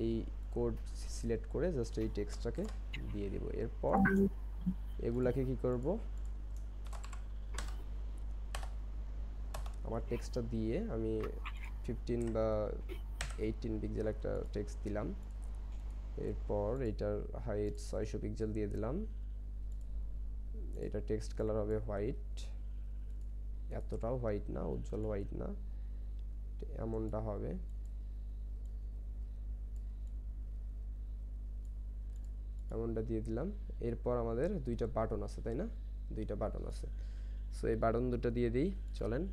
এই কোড সিলেক্ট করে জাস্ট এই টেক্সটটাকে দিয়ে দিব। এরপর এগুলাকে কি করব, আমার টেক্সটটা দিয়ে আমি 15 বা 18 পিক্সেল একটা টেক্সট দিলাম। এরপর এটার হাইট 600 পিক্সেল দিয়ে দিলাম। এটা টেক্সট কালার হবে হোয়াইট, এতটাও হোয়াইট না, উজ্জ্বল হোয়াইট না, এমনটা হবে। এমনটা দিয়ে দিলাম। এরপর আমাদের দুইটা বাটন আছে, তাই না? দুইটা বাটন আছে, সো এই বাটন দুটো দিয়ে দিই। চলেন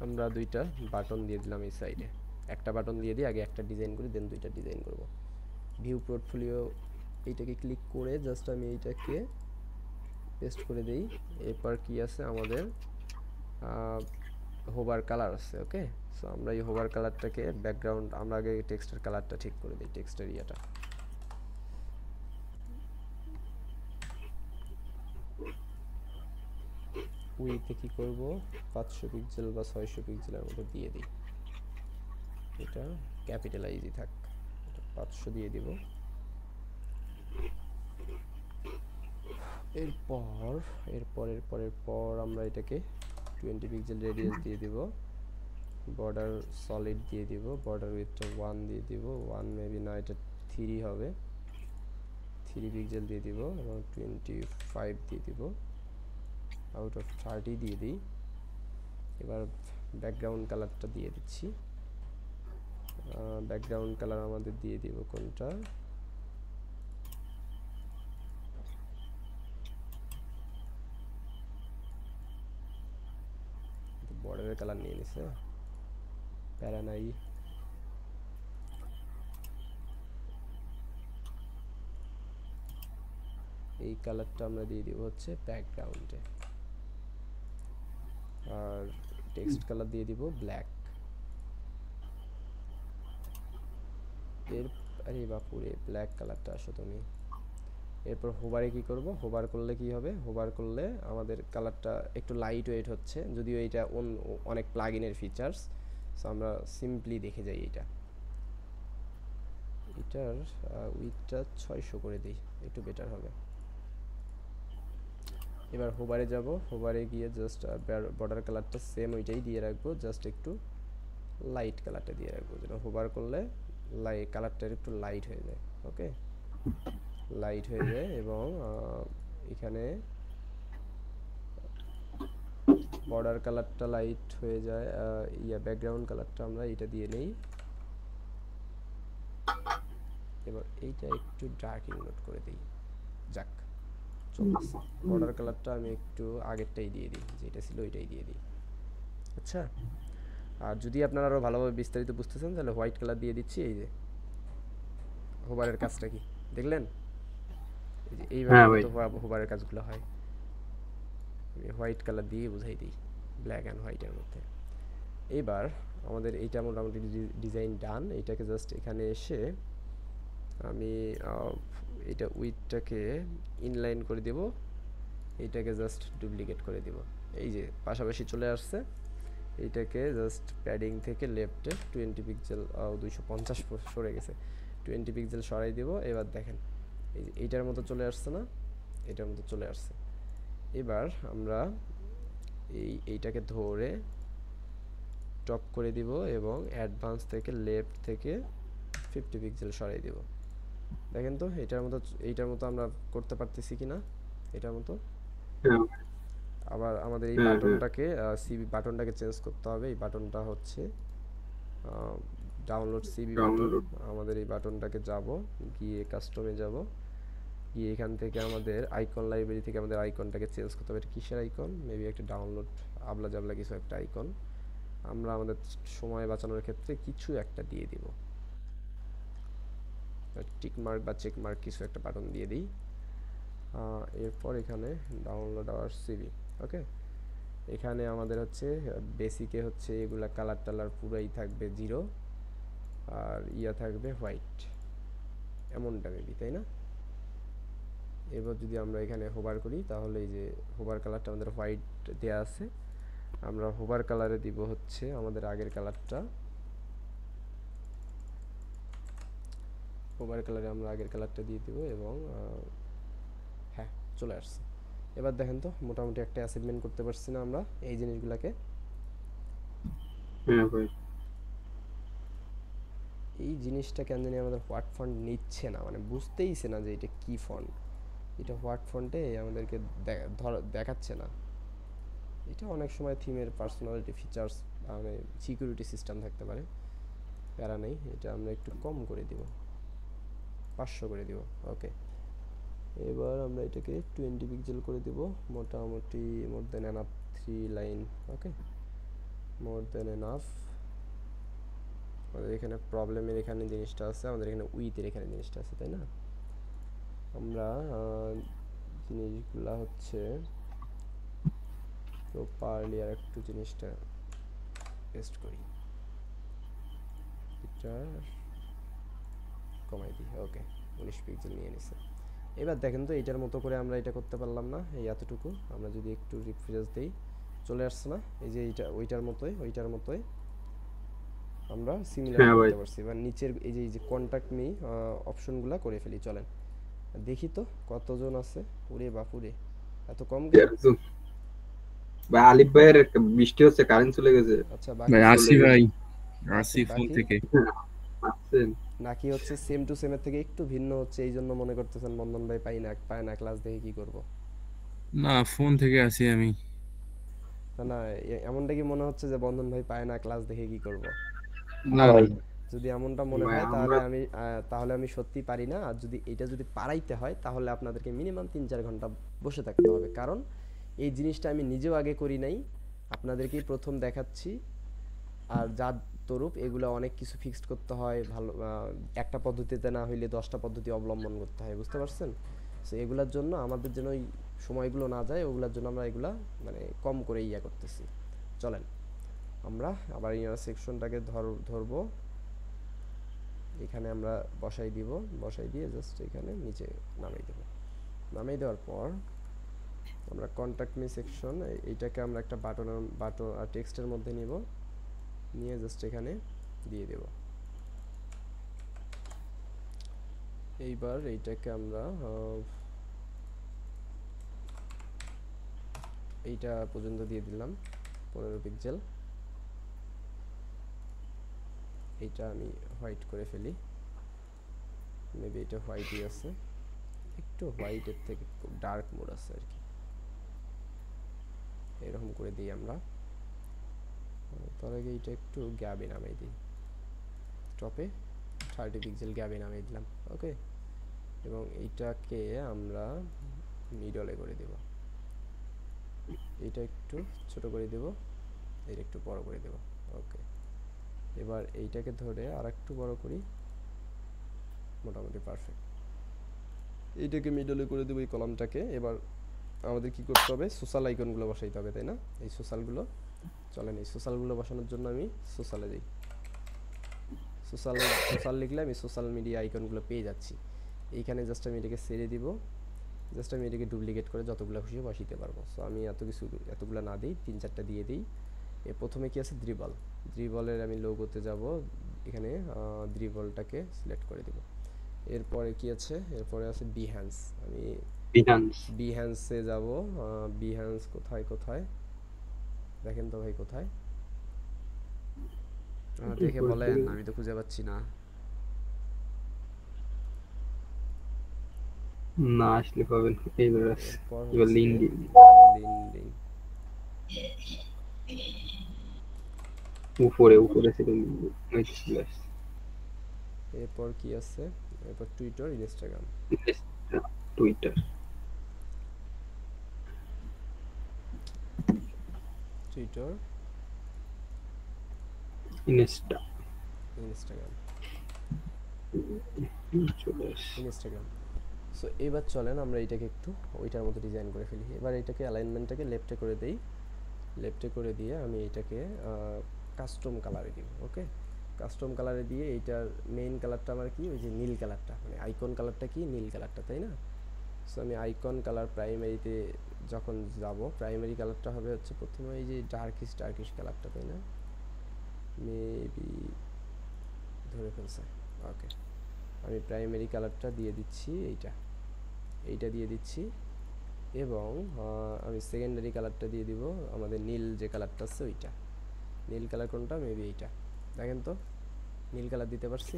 আমরা দুইটা বাটন দিয়ে দিলাম এই সাইডে। একটা বাটন দিয়ে দিই, আগে একটা ডিজাইন করি, দেন দুইটা ডিজাইন করব। ভিউ পোর্টফোলিও এইটাকে ক্লিক করে জাস্ট আমি এইটাকে পেস্ট করে দেই। এরপর কি আছে আমাদের হোভার কালার আছে। ওকে, সো আমরা এই হোভার কালারটাকে ব্যাকগ্রাউন্ড, আমরা আগে টেক্সটের কালারটা ঠিক করে দিই, টেক্সটের ইয়াটা। উইতে কি করব, 500 পিক্সেল বা 600 পিক্সেলের মতো দিয়ে দিই। এটা ক্যাপিটালাইজই থাক, 500 দিয়ে দিব। এরপর আমরা এটাকে 20 পিক্সেল রেডিয়াস দিয়ে দিব। বর্ডার সলিড দিয়ে দিব, বর্ডার উইথটা 1 দিয়ে দিব, 1 মেবি না, এটা 3 হবে, 3 পিক্সেল দিয়ে দিব, এবং 25 দিয়ে দিব, আউট অফ 30 দিয়ে দিই। এবার ব্যাকগ্রাউন্ড কালারটা দিয়ে দিচ্ছি। ব্যাকগ্রাউন্ড কালার আমাদের দিয়ে দিব কোনটা, বর্ডারের কালার নিয়ে নিছে, প্যারা নাই। এই কালারটা আমরা দিয়ে দিব হচ্ছে ব্যাকগ্রাউন্ডে, আর টেক্সট কালার দিয়ে দিব ব্ল্যাক। আরে বাপুরে, ব্ল্যাক কালারটা আসো তুমি। এরপর হোভারে কি করব, হোভার করলে কি হবে, হোভার করলে আমাদের কালারটা একটু লাইট ওয়েট হচ্ছে, যদিও এটা অনেক প্লাগইনের ফিচার্স। সো আমরা সিম্পলি দেখে যাই, এটার উইথটা 600 করে দিই, একটু বেটার হবে। এবার হোভারে যাব, হোভারে গিয়ে জাস্ট বর্ডার কালারটা সেম ওইটাই দিয়ে রাখবো, জাস্ট একটু লাইট কালারটা দিয়ে রাখবো, যেন হোভার করলে কালারটা একটু লাইট হয়ে যায়। ওকে, লাইট হয়ে যায়। এবং এখানে বর্ডার কালারটা লাইট হয়ে যায়, ব্যাকগ্রাউন্ড কালারটা আমরা এটা দিয়ে নেই। এবার এইটা একটু ডার্কিং নোট করে দিই, যাক চলতেছে। বর্ডার কালারটা আমি একটু আগেরটাই দিয়ে দিই, যেটা ছিল ওইটাই দিয়ে দিই। আচ্ছা, আর যদি আপনারা আরো ভালোভাবে বিস্তারিত বুঝতেছেন তাহলে হোয়াইট কালার দিয়ে দিচ্ছি। এই যে হোভারের কাজটা কি দেখলেন, এই যে এইভাবে তো হোভারের কাজগুলো হয়। আমি হোয়াইট কালার দিয়ে বুঝাই দিই, ব্ল্যাক অ্যান্ড হোয়াইটের মধ্যে। এবার আমাদের এইটা মোটামুটি ডিজাইন ডান। এইটাকে জাস্ট এখানে এসে আমি এটা উইথটাকে ইনলাইন করে দেব, এইটাকে জাস্ট ডুপ্লিকেট করে দেব। এই যে পাশাপাশি চলে আসছে। এইটাকে জাস্ট প্যাডিং থেকে লেফটে 20 পিক্সেল 250 সরে গেছে, 20 পিক্সেল সরাই দেব। এবার দেখেন এই যে এইটার মতো চলে আসছে না, এটার মতো চলে আসছে। এবার আমরা এইটাকে ধরে টপ করে দিব এবং অ্যাডভান্স থেকে লেফট থেকে 50 পিক্সেল সরাই দেব। দেখেন তো এইটার মতো আমরা করতে পারতেছি কিনা, এটার মতো। আবার আমাদের এই বাটনটাকে সিবি বাটনটাকে চেঞ্জ করতে হবে। এই বাটনটা হচ্ছে ডাউনলোড সিবি বাটন। আমাদের এই বাটনটাকে যাব, গিয়ে কাস্টমে যাব, গিয়ে এখান থেকে আমাদের আইকন লাইব্রেরি থেকে আমাদের আইকনটাকে চেঞ্জ করতে হবে। এটা কিসের আইকন? মেবি একটা ডাউনলোড আবলা জাবলা কিছু একটা আইকন। আমরা আমাদের সময় বাঁচানোর ক্ষেত্রে কিছু একটা দিয়ে দিব, টিক মার্ক বা চেক মার্ক কিছু একটা বাটন দিয়ে দিই। এরপর এখানে ডাউনলোড আওয়ার সিবি। ওকে, এখানে আমাদের হচ্ছে বেসিকে হচ্ছে এগুলা কালার টালার পুরাই থাকবে 0 আর থাকবে হোয়াইট, এমনটা মেবি, তাই না? এবার যদি আমরা এখানে হোভার করি তাহলে এই যে হোভার কালারটা আমাদের হোয়াইট দেয়া আছে, আমরা হোভার কালারে দিব হচ্ছে আমাদের আগের কালারটা। হোভার কালারে আমরা আগের কালারটা দিয়ে দিব এবং হ্যাঁ চলে আসছে। এবার দেখেন তো মোটামুটি একটা অ্যাসাইনমেন্ট করতে পারছি না আমরা এই জিনিসগুলোকে। এই জিনিসটা কেন জানি আমাদের হোয়াট ফন্ট নিচ্ছে না, মানে বুঝতেইছে না যে এটা কি ফন্ট। এটা হোয়াট ফন্টে আমাদেরকে দেখাচ্ছে না। এটা অনেক সময় থিমের পার্সোনালিটি ফিচার্স মানে সিকিউরিটি সিস্টেম থাকতে পারে, প্যারা নেই। এটা আমরা একটু কম করে দিব, 500 করে দিব। ওকে, এবার আমরা এটাকে 20 পিক্সেল করে দেব, মোটামুটি মোর দেন এনাফ 3 লাইন। ওকে, মোর দেন এনাফ। আমাদের এখানে প্রবলেমের এখানে জিনিসটা আছে, আমাদের এখানে উইথের এখানে জিনিসটা আছে, তাই না? আমরা জিনিসগুলা হচ্ছে প্রপারলি আর একটু জিনিসটা টেস্ট করি, এটা কমাই দিই। ওকে, 19 পিক্সেল নিয়ে নিছে। এবার দেখেন তো এটার মতো করে আমরা এটা করতে পারলাম না, এই এতটুকু। আমরা যদি একটু রিফ্রেশ দেই চলে আসছে না, এই যে এইটা ওইটার মতোই আমরা সিমিলার করতে পারছি। এবার নিচের এই যে কন্টাক্ট মি অপশনগুলো করে ফেলি, চলেন দেখি তো কতজন আছে। ওরে বাপুরে, এত কম ভাই। আলিফ ভাইয়ের বৃষ্টি হচ্ছে, কারেন্ট চলে গেছে। আচ্ছা ভাই আসি ভাই, আসি ফোন থেকে আসছেন নাকি হচ্ছে সেম টু সেমের থেকে একটু ভিন্ন হচ্ছে, এই জন্য মনে করতেছেন বন্ধন ভাই পায় না ক্লাস দেখে কি করব? না, ফোন থেকে আসি আমি। না এমনটা কি মনে হচ্ছে যে বন্ধন ভাই পায় না ক্লাস দেখে কি করব? না ভাই, যদি এমনটা মনে হয় তাহলে আমি সত্যি পারি না। আর যদি এটা যদি পারাইতে হয় তাহলে আপনাদেরকে মিনিমাম 3-4 ঘন্টা বসে থাকতে হবে, কারণ এই জিনিসটা আমি নিজেও আগে করি নাই, আপনাদেরকেই প্রথম দেখাচ্ছি। আর যার তরূপ এগুলো অনেক কিছু ফিক্সড করতে হয়, ভালো একটা পদ্ধতিতে না হইলে 10টা পদ্ধতি অবলম্বন করতে হয়, বুঝতে পারছেন? সো এগুলোর জন্য আমাদের যেন ওই সময়গুলো না যায়, ওগুলোর জন্য আমরা এগুলা মানে কম করে করতেছি। চলেন আমরা আবার ইনার সেকশনটাকে ধরবো, এখানে আমরা বসাই দিয়ে জাস্ট এখানে নিচে নামাই দেওয়ার পর আমরা কন্টাক্ট মি সেকশন এইটাকে আমরা একটা বাটন আর টেক্সটের মধ্যে নিয়ে জাস্ট এখানে দিয়ে দেব। এইবার এইটাকে আমরা এইটা পর্যন্ত দিয়ে দিলাম 15 পিক্সেল। এইটা আমি হোয়াইট করে ফেলি, মেবি এটা হোয়াইটই আছে, একটু হোয়াইটের থেকে খুব ডার্ক মোড আছে আর কি। এরকম করে দিই আমরা। তার আগে এটা একটু গ্যাবে নামিয়ে দিই, টপে 30 পিক্সেল গ্যাবে নামিয়ে দিলাম। ওকে, এবং এইটাকে আমরা মিডলে করে দেব, এটা একটু ছোট করে দেব, এটা একটু বড় করে দেব। ওকে, এবার এইটাকে ধরে আর একটু বড় করি, মোটামুটি পারফেক্ট। এইটাকে মিডলে করে দেব এই কলামটাকে। এবার আমাদের কি করতে হবে, সোশ্যাল আইকনগুলো বসাইতে হবে, তাই না? এই সোশ্যালগুলো চলেন, এই সোশ্যালগুলো বসানোর জন্য আমি সোশ্যালে যাই। সোশ্যাল লিখলে আমি সোশ্যাল মিডিয়া আইকনগুলো পেয়ে যাচ্ছি। এইখানে জাস্ট আমি এটাকে ছেড়ে দিব, জাস্ট আমি এটাকে ডুপ্লিকেট করে যতগুলো খুশি বসাইতে পারবো। সো আমি এতগুলো না দিই, 3-4টা দিয়ে দিই। প্রথমে কি আছে, দ্রিবলের আমি লোগোতে যাব, এখানে দ্রিবলটাকে সিলেক্ট করে দিব। এরপরে কি আছে, এরপরে আছে বিহ্যান্স। আমি বিহ্যান্সে যাব। বিহ্যান্স কোথায় দেখেন তো ভাই, কোথায় দেখে বলেন, আমি তো খুঁজে পাচ্ছি না। না আসলে পাবেন, এইবার আছে। এবার লিঙ্কডিন উপরে সেটা এরপর কি আছে, এরপর Twitter, Instagram, Twitter, Instagram. So এবার চলেন আমরা এটাকে একটু ওইটার মতো ডিজাইন করে ফেলি। এবার এটাকে অ্যালাইনমেন্টটাকে লেফটে করে দেই, লেফটে করে দিয়ে আমি এটাকে কাস্টম কালারে দিব। ওকে, কাস্টম কালারে দিয়ে এইটার মেইন কালারটা আমার কি, ওই যে নীল কালারটা, মানে আইকন কালারটা কি, নীল কালারটা, তাই না? সো আমি আইকন কালার প্রাইমারিতে যখন যাব, প্রাইমারি কালারটা হবে হচ্ছে প্রথমে এই যে ডার্কিশ কালারটা, তাই না? মেবি ধরে ফেলছে। ওকে, আমি প্রাইমারি কালারটা দিয়ে দিচ্ছি, এইটা দিয়ে দিচ্ছি। এবং আমি সেকেন্ডারি কালারটা দিয়ে দিব আমাদের নীল যে কালারটা আছে ওইটা। নীল কালার কোনটা, মেবি এইটা। দেখেন তো নীল কালার দিতে পারছি।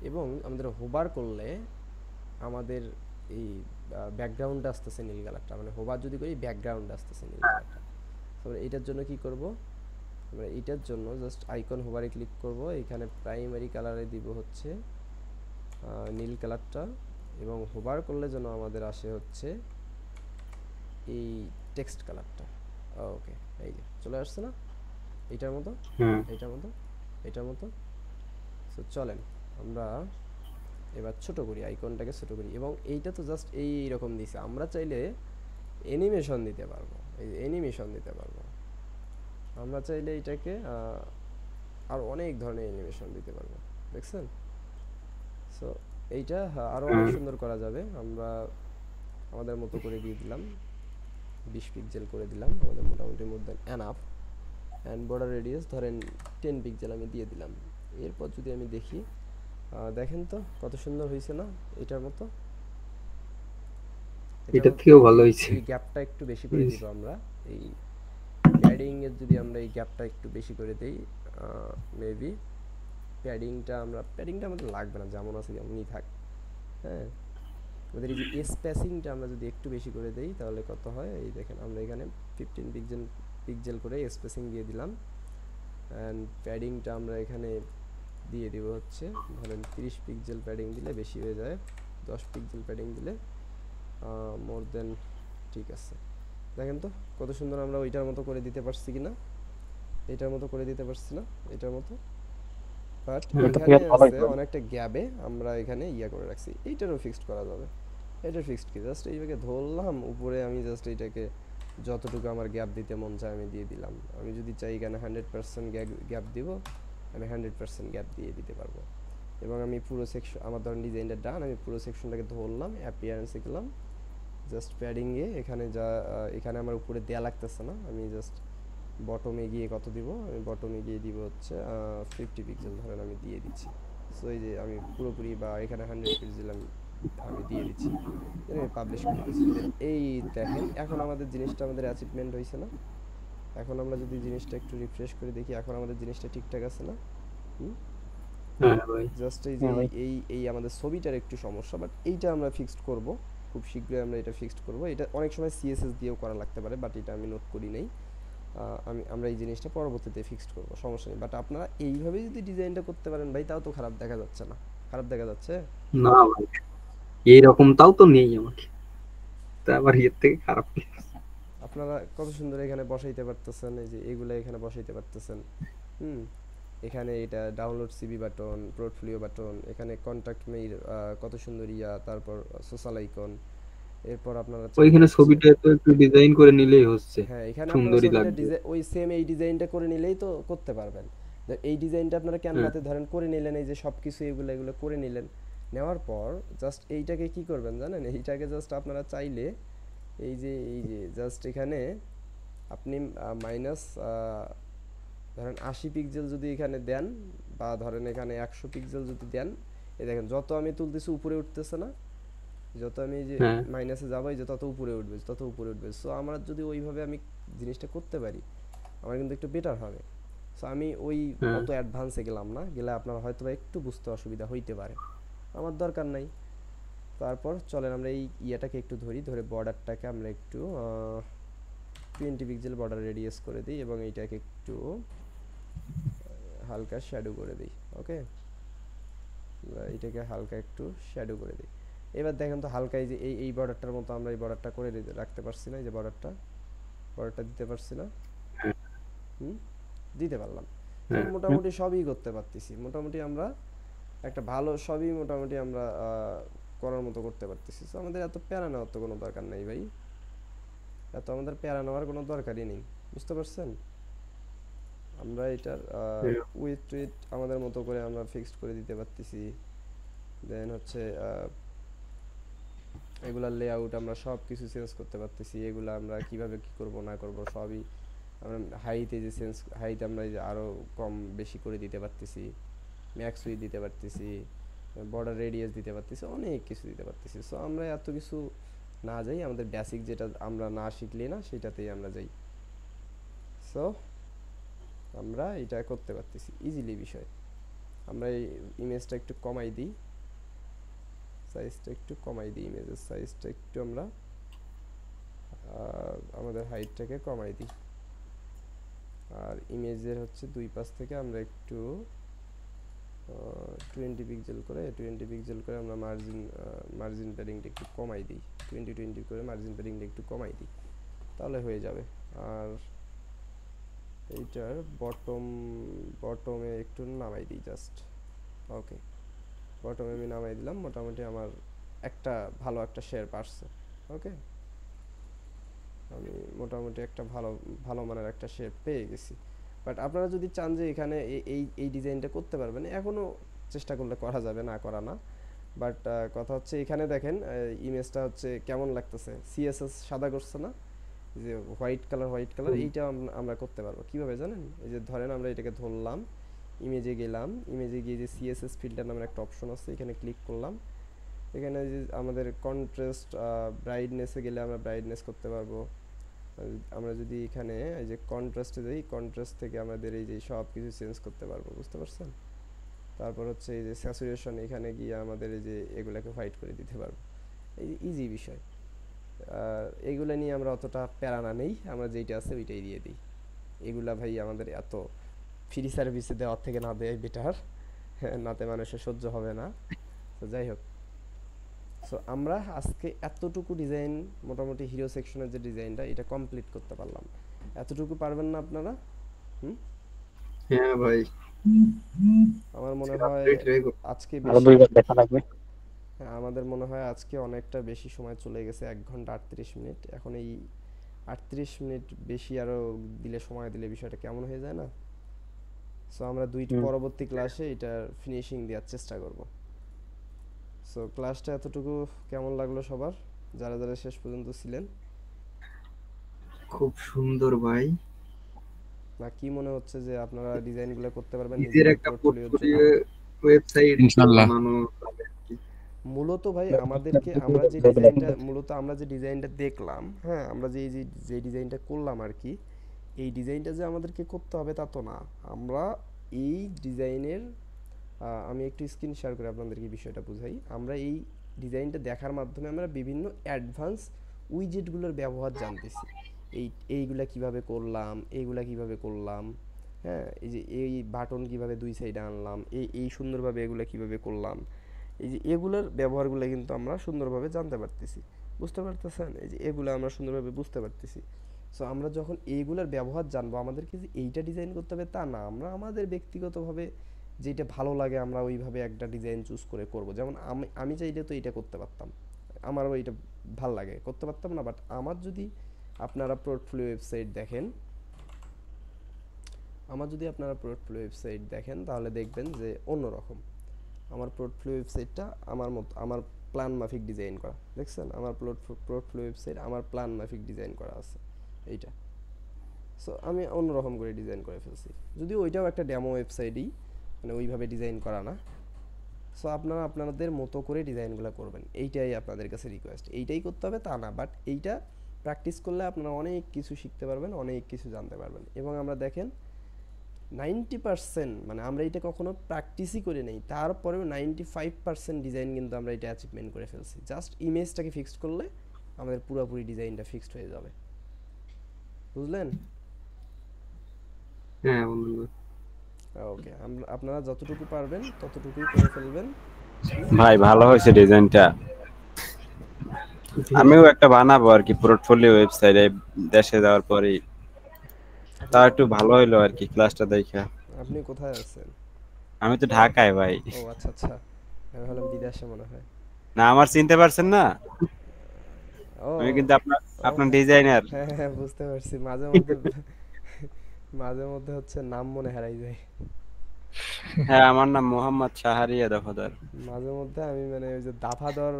এবং আমাদের হোভার করলে আমাদের এই ব্যাকগ্রাউন্ডে আসতেছে নীল কালারটা, মানে হোভার যদি করি ব্যাকগ্রাউন্ডে আসতেছে নীল কালারটা। তারপরে এটার জন্য কি করব, আমরা এটার জন্য জাস্ট আইকন হোভারে ক্লিক করব, এখানে প্রাইমারি কালারে দিব হচ্ছে নীল কালারটা, এবং হোভার করলে যেন আমাদের আসে হচ্ছে এই টেক্সট কালারটা। ওকে, এই যে চলে আসছে না, এইটার মতো, এইটার মতো। সো চলেন আমরা এবার ছোট করি, আইকনটাকে ছোট করি। এবং এইটা তো জাস্ট এইরকম দিছে, আমরা চাইলে অ্যানিমেশন দিতে পারবো, এই অ্যানিমেশন দিতে পারবো। আমরা চাইলে এটাকে আর অনেক ধরনের অ্যানিমেশন দিতে পারবো, দেখছেন? সো এইটা আরো অনেক সুন্দর করা যাবে। আমরা আমাদের মতো করে দিয়ে দিলাম, 20 পিক্সেল করে দিলাম, আমাদের মোটামুটি more than enough. And border radius ধরেন 10 পিক্সেল আমি দিয়ে দিলাম। এরপর যদি আমি দেখি, দেখেন তো কত সুন্দর হয়েছে না, এটার মতো। এটা থেকেও ভালো হয়েছে। এই গ্যাপটা একটু বেশি করে দিব আমরা, এই প্যাডিং এর যদি আমরা এই গ্যাপটা একটু বেশি করে দেই, মেবি প্যাডিংটা আমাদের লাগবে না, যেমন আছে তেমনই থাক। হ্যাঁ, আমাদের এই যে স্পেসিংটা আমরা যদি একটু বেশি করে দেই তাহলে কত হয়, এই দেখেন আমরা এখানে 15 পিক্সেল করে স্পেসিং দিয়ে দিলাম। অ্যান্ড প্যাডিংটা আমরা এখানে দিয়ে দিব হচ্ছে ধরেন 30 পিক্সেল প্যাডিং দিলে বেশি হয়ে যায়, 10 পিক্সেল প্যাডিং দিলে মোর দেন ঠিক আছে। দেখেন তো কত সুন্দর আমরা ওইটার মতো করে দিতে পারছি কিনা, এটার মতো করে দিতে পারছি না, এটার মতো। বাট এখানে আছে অনেকটা গ্যাবে আমরা এখানে করে রাখছি, এইটারও ফিক্সড করা যাবে। এটা ফিক্সড কি, জাস্ট এইভাবে ধরলাম উপরে, আমি জাস্ট এইটাকে যতটুকু আমার গ্যাপ দিতে মন চায় আমি দিয়ে দিলাম। আমি যদি চাই এখানে 100% গ্যাপ দিব, আমি 100% গ্যাপ দিয়ে দিতে পারবো। এবং আমি পুরো সেকশন, আমার ধরেন ডিজাইনটা ডান, আমি পুরো সেকশনটাকে ধরলাম, অ্যাপিয়ারেন্সে গেলাম, জাস্ট প্যাডিংয়ে এখানে আমার উপরে দেয়া লাগতেছে না, আমি জাস্ট বটমে গিয়ে কত দিব, আমি বটমে গিয়ে দিব হচ্ছে 50 পিক্সেল ধরেন আমি দিয়ে দিচ্ছি। সো এই যে আমি পুরোপুরি বা এখানে 100 পিক্সেল আমি দিয়ে দিচ্ছি, আমি পাবলিশ করে দিচ্ছি। এই দেখেন এখন আমাদের জিনিসটা আমাদের অ্যাচিভমেন্ট হয়েছে না। এখন আমরা যদি জিনিসটা একটু রিফ্রেশ করে দেখি, এখন আমাদের জিনিসটা ঠিকঠাক আছে না? জাস্ট এই যে এই আমাদের ছবিটার একটু সমস্যা, বাট এইটা আমরা ফিক্সড করব। খুব শীঘ্রই আমরা এটা ফিক্সড করব। এটা অনেক সময় সিএসএস দিয়েও করা লাগতে পারে, বাট এটা আমি নোট করি নাই। আমরা এই জিনিসটা পরবর্তীতে ফিক্সড করব, সমস্যা নেই। বাট আপনারা এইভাবে যদি ডিজাইনটা করতে পারেন ভাই, তাও তো খারাপ দেখা যাচ্ছে না? খারাপ দেখা যাচ্ছে? না ভাই, এইরকমটাও তো নেই আমাকে, তা আবার এর থেকে খারাপ কি? আপনারা কত সুন্দর এখানে বসাইতে পারতেছেন, এই যে এগুলা এখানে বসাইতে পারতেছেন। এখানে এটা download CV button, portfolio button, এখানে কন্টাক্ট মেইল, কত সুন্দর তারপর সোশ্যাল আইকন। এরপর আপনারা ওইখানে ছবিটা তো একটু ডিজাইন করে নিলেই হচ্ছে, হ্যাঁ, এখানে আপনারা সুন্দরই ছবিটা লাগবে। ওই সেম এই ডিজাইনটা করে নিলেই তো করতে পারবেন। এই ডিজাইনটা আপনারা ক্যানভাতে ধরেন করে নিলেন, এই যে সবকিছু এগুলো করে নিলেন। নেওয়ার পর জাস্ট এইটাকে কি করবেন জানেন? এইটাকে জাস্ট আপনারা চাইলে এই যে জাস্ট এখানে আপনি মাইনাস ধরেন 80 পিক্সেল যদি এখানে দেন, বা ধরেন এখানে 100 পিক্সেল যদি দেন, এই দেখেন যত আমি তুলতেছি উপরে উঠতেছে না? যত আমি যে মাইনাসে যাবো, এই যে তত উপরে উঠবে, তত উপরে উঠবে। সো আমরা যদি ওইভাবে আমি জিনিসটা করতে পারি, আমার কিন্তু একটু বেটার হবে। সো আমি ওই অত অ্যাডভান্সে গেলাম না, গেলে আপনার হয়তো বা একটু বুঝতে অসুবিধা হইতে পারে, আমার দরকার নাই। তারপর চলেন আমরা এই ইয়েটাকে একটু ধরে বর্ডারটাকে আমরা একটু 20 পিক্সেল বর্ডার রেডিয়াস করে দিই, এবং এইটাকে একটু হালকা শ্যাডো করে দিই। ওকে, এটাকে হালকা একটু শ্যাডো করে দিই। এবার দেখেন তো হালকা এই যে এই বর্ডারটার মতো আমরা এই বর্ডারটা করে রাখতে পারছি না? এই যে বর্ডারটা দিতে পারছি না? দিতে পারলাম। মোটামুটি সবই করতে পারতেছি, মোটামুটি আমরা একটা ভালো সবই মোটামুটি আমরা করার মতো করতে পারতেছি। তো আমাদের এত প্যারা নেওয়ার তো কোনো দরকার নেই ভাই, এত আমাদের প্যারা নেওয়ার কোনো দরকারই নেই, বুঝতে পারছেন? আমরা এটার উইথ আমাদের মতো করে আমরা ফিক্সড করে দিতে পারতেছি। দেন হচ্ছে এগুলার লেআউট আমরা সব কিছু চেঞ্জ করতে পারতেছি। এগুলা আমরা কিভাবে কি করব না করব সবই আমরা হাইটে যে হাইট আমরা আরো কম বেশি করে দিতে পারতেছি, ম্যাক্স উইথ দিতে পারতেছি, বর্ডার রেডিয়াস দিতে পারতেছি, অনেক কিছু দিতে পারতেছি। সো আমরা এত কিছু না যাই, আমাদের বেসিক যেটা আমরা না শিখলে না সেটাতেই আমরা যাই। সো আমরা এটা করতে পারতেছি ইজিলি বিষয়। আমরা এই ইমেজটা একটু কমাই দিই, সাইজটা একটু কমাই দিই, ইমেজের সাইজটা একটু আমরা আমাদের হাইটটাকে কমাই দিই। আর ইমেজের হচ্ছে দুই পাশ থেকে আমরা একটু 20 পিক্সেল করে আমরা মার্জিন প্যাডিংটা একটু কমাই দিই, 20 করে মার্জিন প্যাডিংটা একটু কমাই দিই, তাহলে হয়ে যাবে। আর এইটার বটমে একটু নামাই দিই জাস্ট। ওকে, বটমে আমি নামাই দিলাম, মোটামুটি আমার একটা ভালো একটা শেপ আসছে। ওকে, আমি মোটামুটি একটা ভালো মানের একটা শেপ পেয়ে গেছি। বাট আপনারা যদি চান যে এখানে এই ডিজাইনটা করতে পারবেন, এখনো চেষ্টা করলে করা যাবে, না করা না। বাট কথা হচ্ছে এখানে দেখেন ইমেজটা হচ্ছে কেমন লাগতেছে, সিএসএস সাদা করছে না, যে হোয়াইট কালার এইটা আমরা করতে পারবো কিভাবে জানেন? এই যে ধরেন আমরা এটাকে ধরলাম, ইমেজে গেলাম, ইমেজে গিয়ে যে সিএসএস ফিল্টার নামের একটা অপশন আছে, এখানে ক্লিক করলাম। এখানে যে আমাদের কন্ট্রাস্ট ব্রাইটনেসে গেলে আমরা ব্রাইটনেস করতে পারবো। আমরা যদি এখানে এই যে কন্ট্রাস্টে যাই, কন্ট্রাস্ট থেকে আমাদের এই যে সব কিছু চেঞ্জ করতে পারবো, বুঝতে পারছেন? তারপর হচ্ছে এই যে স্যাচুরেশন, এখানে গিয়ে আমাদের এই যে এগুলাকে হোয়াইট করে দিতে পারবো। এই যে ইজি বিষয়, এগুলা নিয়ে আমরা অতটা প্যারানা নেই, আমরা যেইটা আছে ওইটাই দিয়ে দিই। এগুলা ভাই আমাদের এত ফ্রি সার্ভিসে দেওয়ার থেকে না দেয় বেটার, নাতে মানুষের সহ্য হবে না। তো যাই হোক, সো আমরা আজকে এতটুকু ডিজাইন, মোটামুটি হিরো সেকশনের যে ডিজাইনটা, এটা কমপ্লিট করতে পারলাম। এতটুকু পারবেন না আপনারা? হ্যাঁ ভাই, আমার মনে হয় আজকে আমাদের মনে হয় আজকে অনেকটা বেশি সময় চলে গেছে, 1 ঘন্টা 38 মিনিট। এখন এই 38 মিনিট বেশি আরো দিলে, সময় দিলে বিষয়টা কেমন হয়ে যায় না? সো আমরা পরবর্তী ক্লাসে এটা ফিনিশিং দেওয়ার চেষ্টা করব। সো ক্লাসটা এতটুকু কেমন লাগলো সবার, যারা যারা শেষ পর্যন্ত ছিলেন? খুব সুন্দর ভাই। না কি মনে হচ্ছে যে আপনারা ডিজাইনগুলো করতে পারবেন নিজের একটা পোর্টফোলিও ওয়েবসাইট ইনশাআল্লাহ। মূলত ভাই আমাদেরকে আমরা যে ডিজাইনটা দেখলাম, হ্যাঁ, আমরা যে ডিজাইনটা করলাম আর কি, এই ডিজাইনটা যে আমাদেরকে করতে হবে তা তো না। আমরা এই ডিজাইনের আমি একটু স্ক্রিন শেয়ার করে আপনাদেরকে বিষয়টা বুঝাই। আমরা এই ডিজাইনটা দেখার মাধ্যমে আমরা বিভিন্ন অ্যাডভান্স উইজেটগুলোর ব্যবহার জানতেছি। এইগুলা কিভাবে করলাম, এইগুলা কিভাবে করলাম, হ্যাঁ, এই যে এই বাটন কিভাবে দুই সাইডে আনলাম, এই সুন্দরভাবে এগুলা কিভাবে করলাম, এই যে এগুলোর ব্যবহারগুলো কিন্তু আমরা সুন্দরভাবে জানতে পারতেছি। বুঝতে পারতেছেন? এই যে এগুলো আমরা সুন্দরভাবে বুঝতে পারতেছি। সো আমরা যখন এইগুলোর ব্যবহার জানবো, আমাদেরকে যে এইটা ডিজাইন করতে হবে তা না, আমরা আমাদের ব্যক্তিগতভাবে যেটা ভালো লাগে আমরা ওইভাবে একটা ডিজাইন চুজ করে করব। যেমন আমি চাইলে তো এটা করতে পারতাম, আমারও এটা ভাল লাগে, করতে পারতাম না, বাট আমার যদি আপনারা পোর্টফোলিও ওয়েবসাইট দেখেন, তাহলে দেখবেন যে অন্যরকম। আমার পোর্টফোলিও ওয়েবসাইটটা আমার প্ল্যান মাফিক ডিজাইন করা, দেখছেন? আমার পোর্টফোলিও ওয়েবসাইট আমার প্ল্যান মাফিক ডিজাইন করা আছে এইটা। সো আমি অন্যরকম করে ডিজাইন করে ফেলছি, যদিও ওইটাও একটা ডেমো ওয়েবসাইটই, মানে ওইভাবে ডিজাইন করা না। সো আপনারা আপনাদের মতো করে ডিজাইনগুলো করবেন, এইটাই আপনাদের কাছে রিকোয়েস্ট। এইটাই করতে হবে তা না, বাট এইটা প্র্যাকটিস করলে আপনারা অনেক কিছু শিখতে পারবেন, অনেক কিছু জানতে পারবেন। এবং আমরা দেখেন 90%, মানে আমরা এটা কখনো প্র্যাকটিসই করে নেই, তারপরেও 95% ডিজাইন কিন্তু আমরা এটা অ্যাচিভমেন্ট করে ফেলছি। জাস্ট ইমেজটাকে ফিক্সড করলে আমাদের পুরোপুরি ডিজাইনটা ফিক্সড হয়ে যাবে। বুঝলেন? হ্যাঁ বন্ধু। ওকে, আপনারা যতটুকু পারবেন ততটুকুই করে ফেলবেন। ভাই ভালো হয়েছে ডিজাইনটা, আমিও একটা বানাবো আর কি পোর্টফোলিও ওয়েবসাইটে দেশে যাওয়ার পরেই। তা একটু ভালো হইলো আর কি ক্লাসটা দেখা। আপনি কোথায় আছেন? আমি তো ঢাকায় ভাই। ও আচ্ছা আচ্ছা, আমি ভাবলাম বিদেশে মনে হয়। না আমার চিনতে পারছেন না? ও আমি কিন্তু আপনার ডিজাইনার। হ্যাঁ হ্যাঁ, বুঝতে পারছি। মাঝে মধ্যে হচ্ছে নাম মনে হারাই যায়। হ্যাঁ আমার নাম মোহাম্মদ শাহরিয়া দফাদার। মাঝে মধ্যে আমি মানে ওই যে দাফাদর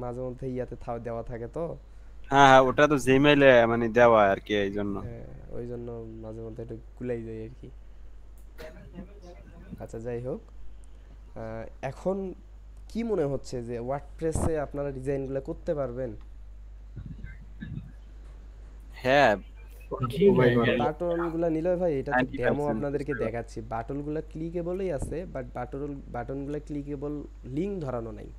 মাঝে মধ্যে ইয়াতে দেওয়া থাকে তো। হ্যাঁ হ্যাঁ, ওটা তো জিমেইলে মানে দেওয়া আর কি, এই জন্য। হ্যাঁ, ওই জন্য মাঝে মধ্যে একটু গুলাই যায় আর কি। আচ্ছা যাই হোক, এখন কি মনে হচ্ছে যে ওয়ার্ডপ্রেসে আপনারা ডিজাইনগুলো করতে পারবেন? হ্যাঁ বাটনগুলো নিলে ভাই, এটা তো 90% ডেমো আপনাদেরকে দেখাচ্ছি। বাটনগুলো ক্লিকেবলই আছে, বাট বাটনগুলো ক্লিকেবল লিংক ধরানো নাই।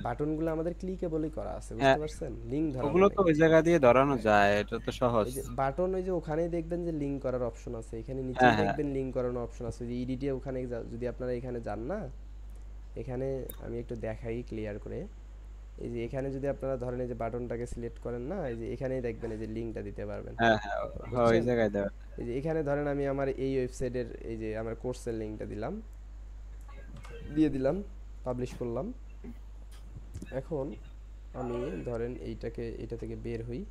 বাটনগুলো আমাদের ক্লিকেবলই করা আছে, বুঝতে পারছেন? লিংক ধরানো ওগুলো তো নাই। ওই জায়গা দিয়ে ধরানো যায়, এটা তো সহজ। এই যে বাটন, ওই যে ওখানেই দেখবেন যে লিংক করার অপশন আছে, এখানে নিচেই হ্যাঁ। দেখবেন লিংক করানোর অপশন আছে। যে এডিটে ওখানে যদি আপনারা এখানে যান না, এখানে আমি একটু দেখাই ক্লিয়ার করে। এই যে এখানে যদি আপনারা ধরেন এই যে বাটনটাকে সিলেক্ট করেন না, এই যে এখানেই দেখবেন এই যে লিংকটা দিতে পারবেন। হ্যাঁ হ্যাঁ, ওই বুঝছেন? জায়গায় দেওয়া। এই যে এখানে ধরেন আমি আমার এই ওয়েবসাইটের এই যে আমার কোর্সের লিংকটা দিয়ে দিলাম, পাবলিশ করলাম। এখন আমি ধরেন এটা থেকে বের হই।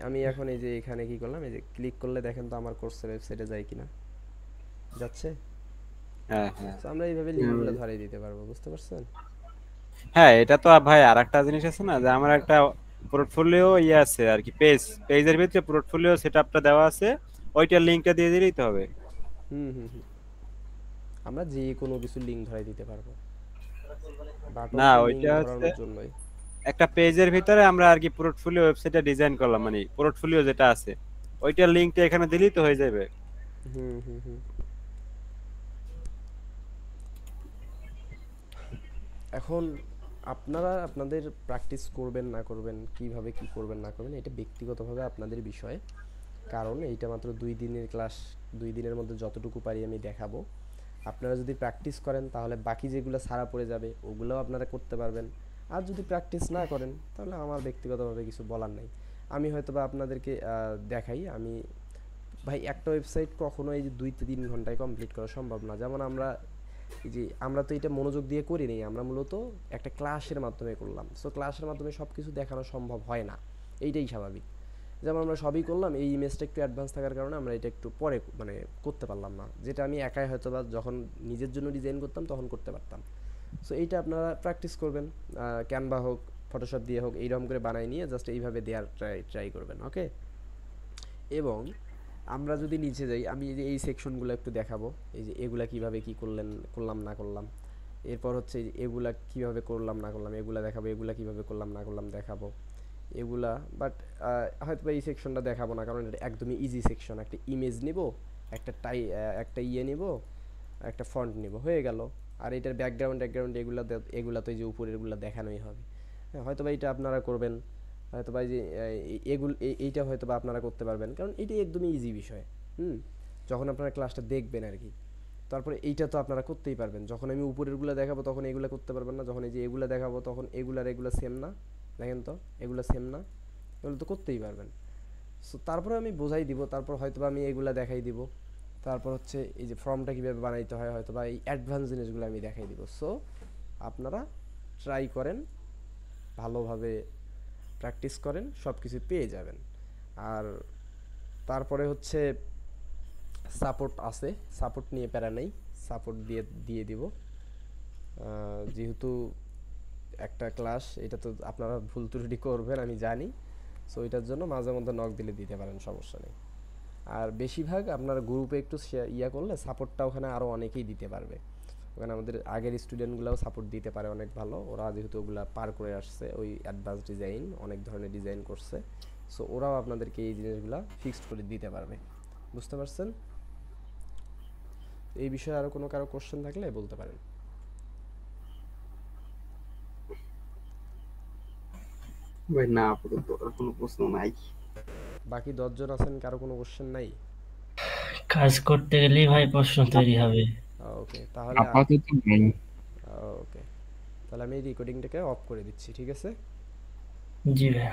আমি এখন এই যে এখানে কি করলাম, এই যে ক্লিক করলে দেখেন তো আমার কোর্সের ওয়েবসাইটে যায় কিনা, যাচ্ছে। হ্যাঁ হ্যাঁ তো আমরা এইভাবে লিংকগুলো ধরিয়ে দিতে পারবো, বুঝতে পারছেন? হ্যাঁ, এটা তো ভাই আরেকটা জিনিস আছে না, যে আমার একটা পোর্টফোলিও আছে আর কি, পেজের ভিতরে পোর্টফোলিও সেটআপটা দেওয়া আছে, ওইটার লিংকটা দিয়ে দিলেই তো হবে। হুম। আমরা যে কোনো কিছু লিংক ধরাই দিতে পারবো, বাটন না লিংক ওইটা ধরানোর হচ্ছে জন্যই। একটা পেজের ভিতরে আমরা আর কি পোর্টফোলিও ওয়েবসাইটটা ডিজাইন করলাম, মানে পোর্টফোলিও যেটা আছে ওইটার লিংকটা এখানে দিলেই তো হয়ে যাবে। হুম। এখন আপনারা আপনাদের প্র্যাকটিস করবেন না করবেন, কিভাবে কি করবেন না করবেন, এটা ব্যক্তিগতভাবে আপনাদের বিষয়। কারণ এইটা মাত্র 2 দিনের ক্লাস, 2 দিনের মধ্যে যতটুকু পারি আমি দেখাবো। আপনারা যদি প্র্যাকটিস করেন তাহলে বাকি যেগুলো ছাড়া পড়ে যাবে ওগুলোও আপনারা করতে পারবেন। আর যদি প্র্যাকটিস না করেন তাহলে আমার ব্যক্তিগতভাবে কিছু বলার নাই। আমি হয়তো বা আপনাদেরকে দেখাই। আমি ভাই একটা ওয়েবসাইট কখনো এই যে 2-3 ঘন্টায় কমপ্লিট করা সম্ভব না। যেমন আমরা তো এটা মনোযোগ দিয়ে করি নি, আমরা মূলত একটা ক্লাসের মাধ্যমে করলাম। সো ক্লাসের মাধ্যমে সব কিছু দেখানো সম্ভব হয় না, এইটাই স্বাভাবিক। যেমন আমরা সবই করলাম, এই ইমেজটা একটু অ্যাডভান্স থাকার কারণে আমরা এটা একটু পরে মানে করতে পারলাম না, যেটা আমি একাই হয়তো বা যখন নিজের জন্য ডিজাইন করতাম তখন করতে পারতাম। সো এইটা আপনারা প্র্যাকটিস করবেন, ক্যানভা হোক, ফটোশপ দিয়ে হোক, এইরকম করে বানাই নিয়ে জাস্ট এইভাবে দেওয়ার ট্রাই করবেন, ওকে? এবং আমরা যদি নিচে যাই, আমি এই সেকশনগুলো একটু দেখাবো। এই যে এগুলা কিভাবে কি করলাম না করলাম। এরপর হচ্ছে এগুলা কিভাবে করলাম না করলাম এগুলা দেখাবো, এগুলা কিভাবে করলাম না করলাম দেখাবো এগুলা। বাট হয়তো এই সেকশনটা দেখাবো না, কারণ এটা একদমই ইজি সেকশন। একটা ইমেজ নিব, একটা ইয়ে নিব, একটা ফন্ট নিব, হয়ে গেল। আর এটার ব্যাকগ্রাউন্ড এগুলা তো এই যে উপরেরগুলো দেখানোই হবে। হ্যাঁ, হয়তো বা এটা আপনারা করবেন, হয়তো বা এই যে এইটা হয়তো বা আপনারা করতে পারবেন, কারণ এটি একদমই ইজি বিষয়। যখন আপনারা ক্লাসটা দেখবেন আর কি, তারপরে এইটা তো আপনারা করতেই পারবেন। যখন আমি উপরেরগুলো দেখাবো তখন এগুলো করতে পারবেন না, যখন এই যে এগুলো দেখাবো তখন এগুলো সেম না, দেখেন তো এগুলো সেম না, এগুলো তো করতেই পারবেন। সো তারপরে আমি বোঝাই দিব, তারপর হয়তো বা আমি এগুলা দেখাই দিব, তারপর হচ্ছে এই যে ফর্মটা কীভাবে বানাইতে হয় হয়তো বা এই অ্যাডভান্স জিনিসগুলো আমি দেখাই দিব। সো আপনারা ট্রাই করেন, ভালোভাবে প্র্যাকটিস করেন, সব কিছু পেয়ে যাবেন। আর তারপরে হচ্ছে সাপোর্ট আছে, সাপোর্ট নিয়ে প্যারা নেই, সাপোর্ট দিয়ে দিব। যেহেতু একটা ক্লাস, এটা তো আপনারা ভুল ত্রুটি করবেন আমি জানি, সো এটার জন্য মাঝে মধ্যে নক দিলে দিতে পারেন, সমস্যা নেই। আর বেশিরভাগ আপনারা গ্রুপে একটু করলে সাপোর্টটা ওখানে আরও অনেকেই দিতে পারবে। ওখানে আমাদের আগের স্টুডেন্টগুলোও সাপোর্ট দিতে পারে অনেক ভালো, ওরা যেহেতু ওগুলা পার করে আসছে, ওই অ্যাডভান্স ডিজাইন অনেক ধরনের ডিজাইন করছে, সো ওরাও আপনাদেরকে এই জিনিসগুলো ফিক্সড করে দিতে পারবে। বুঝতে পারছেন? এই বিষয়ে আরও কারো কোশ্চেন থাকলে বলতে পারেন। ভাই না, আপাতত আর কোনো প্রশ্ন নাই। বাকি 10 জন আছেন, কারো কোনো কোশ্চেন নাই? কাজ করতে গেলেই ভাই প্রশ্ন তৈরি হবে। ওকে, তাহলে আপাতত নাই। ওকে, তাহলে আমি রেকর্ডিংটাকে অফ করে দিচ্ছি, ঠিক আছে? জি ভাই।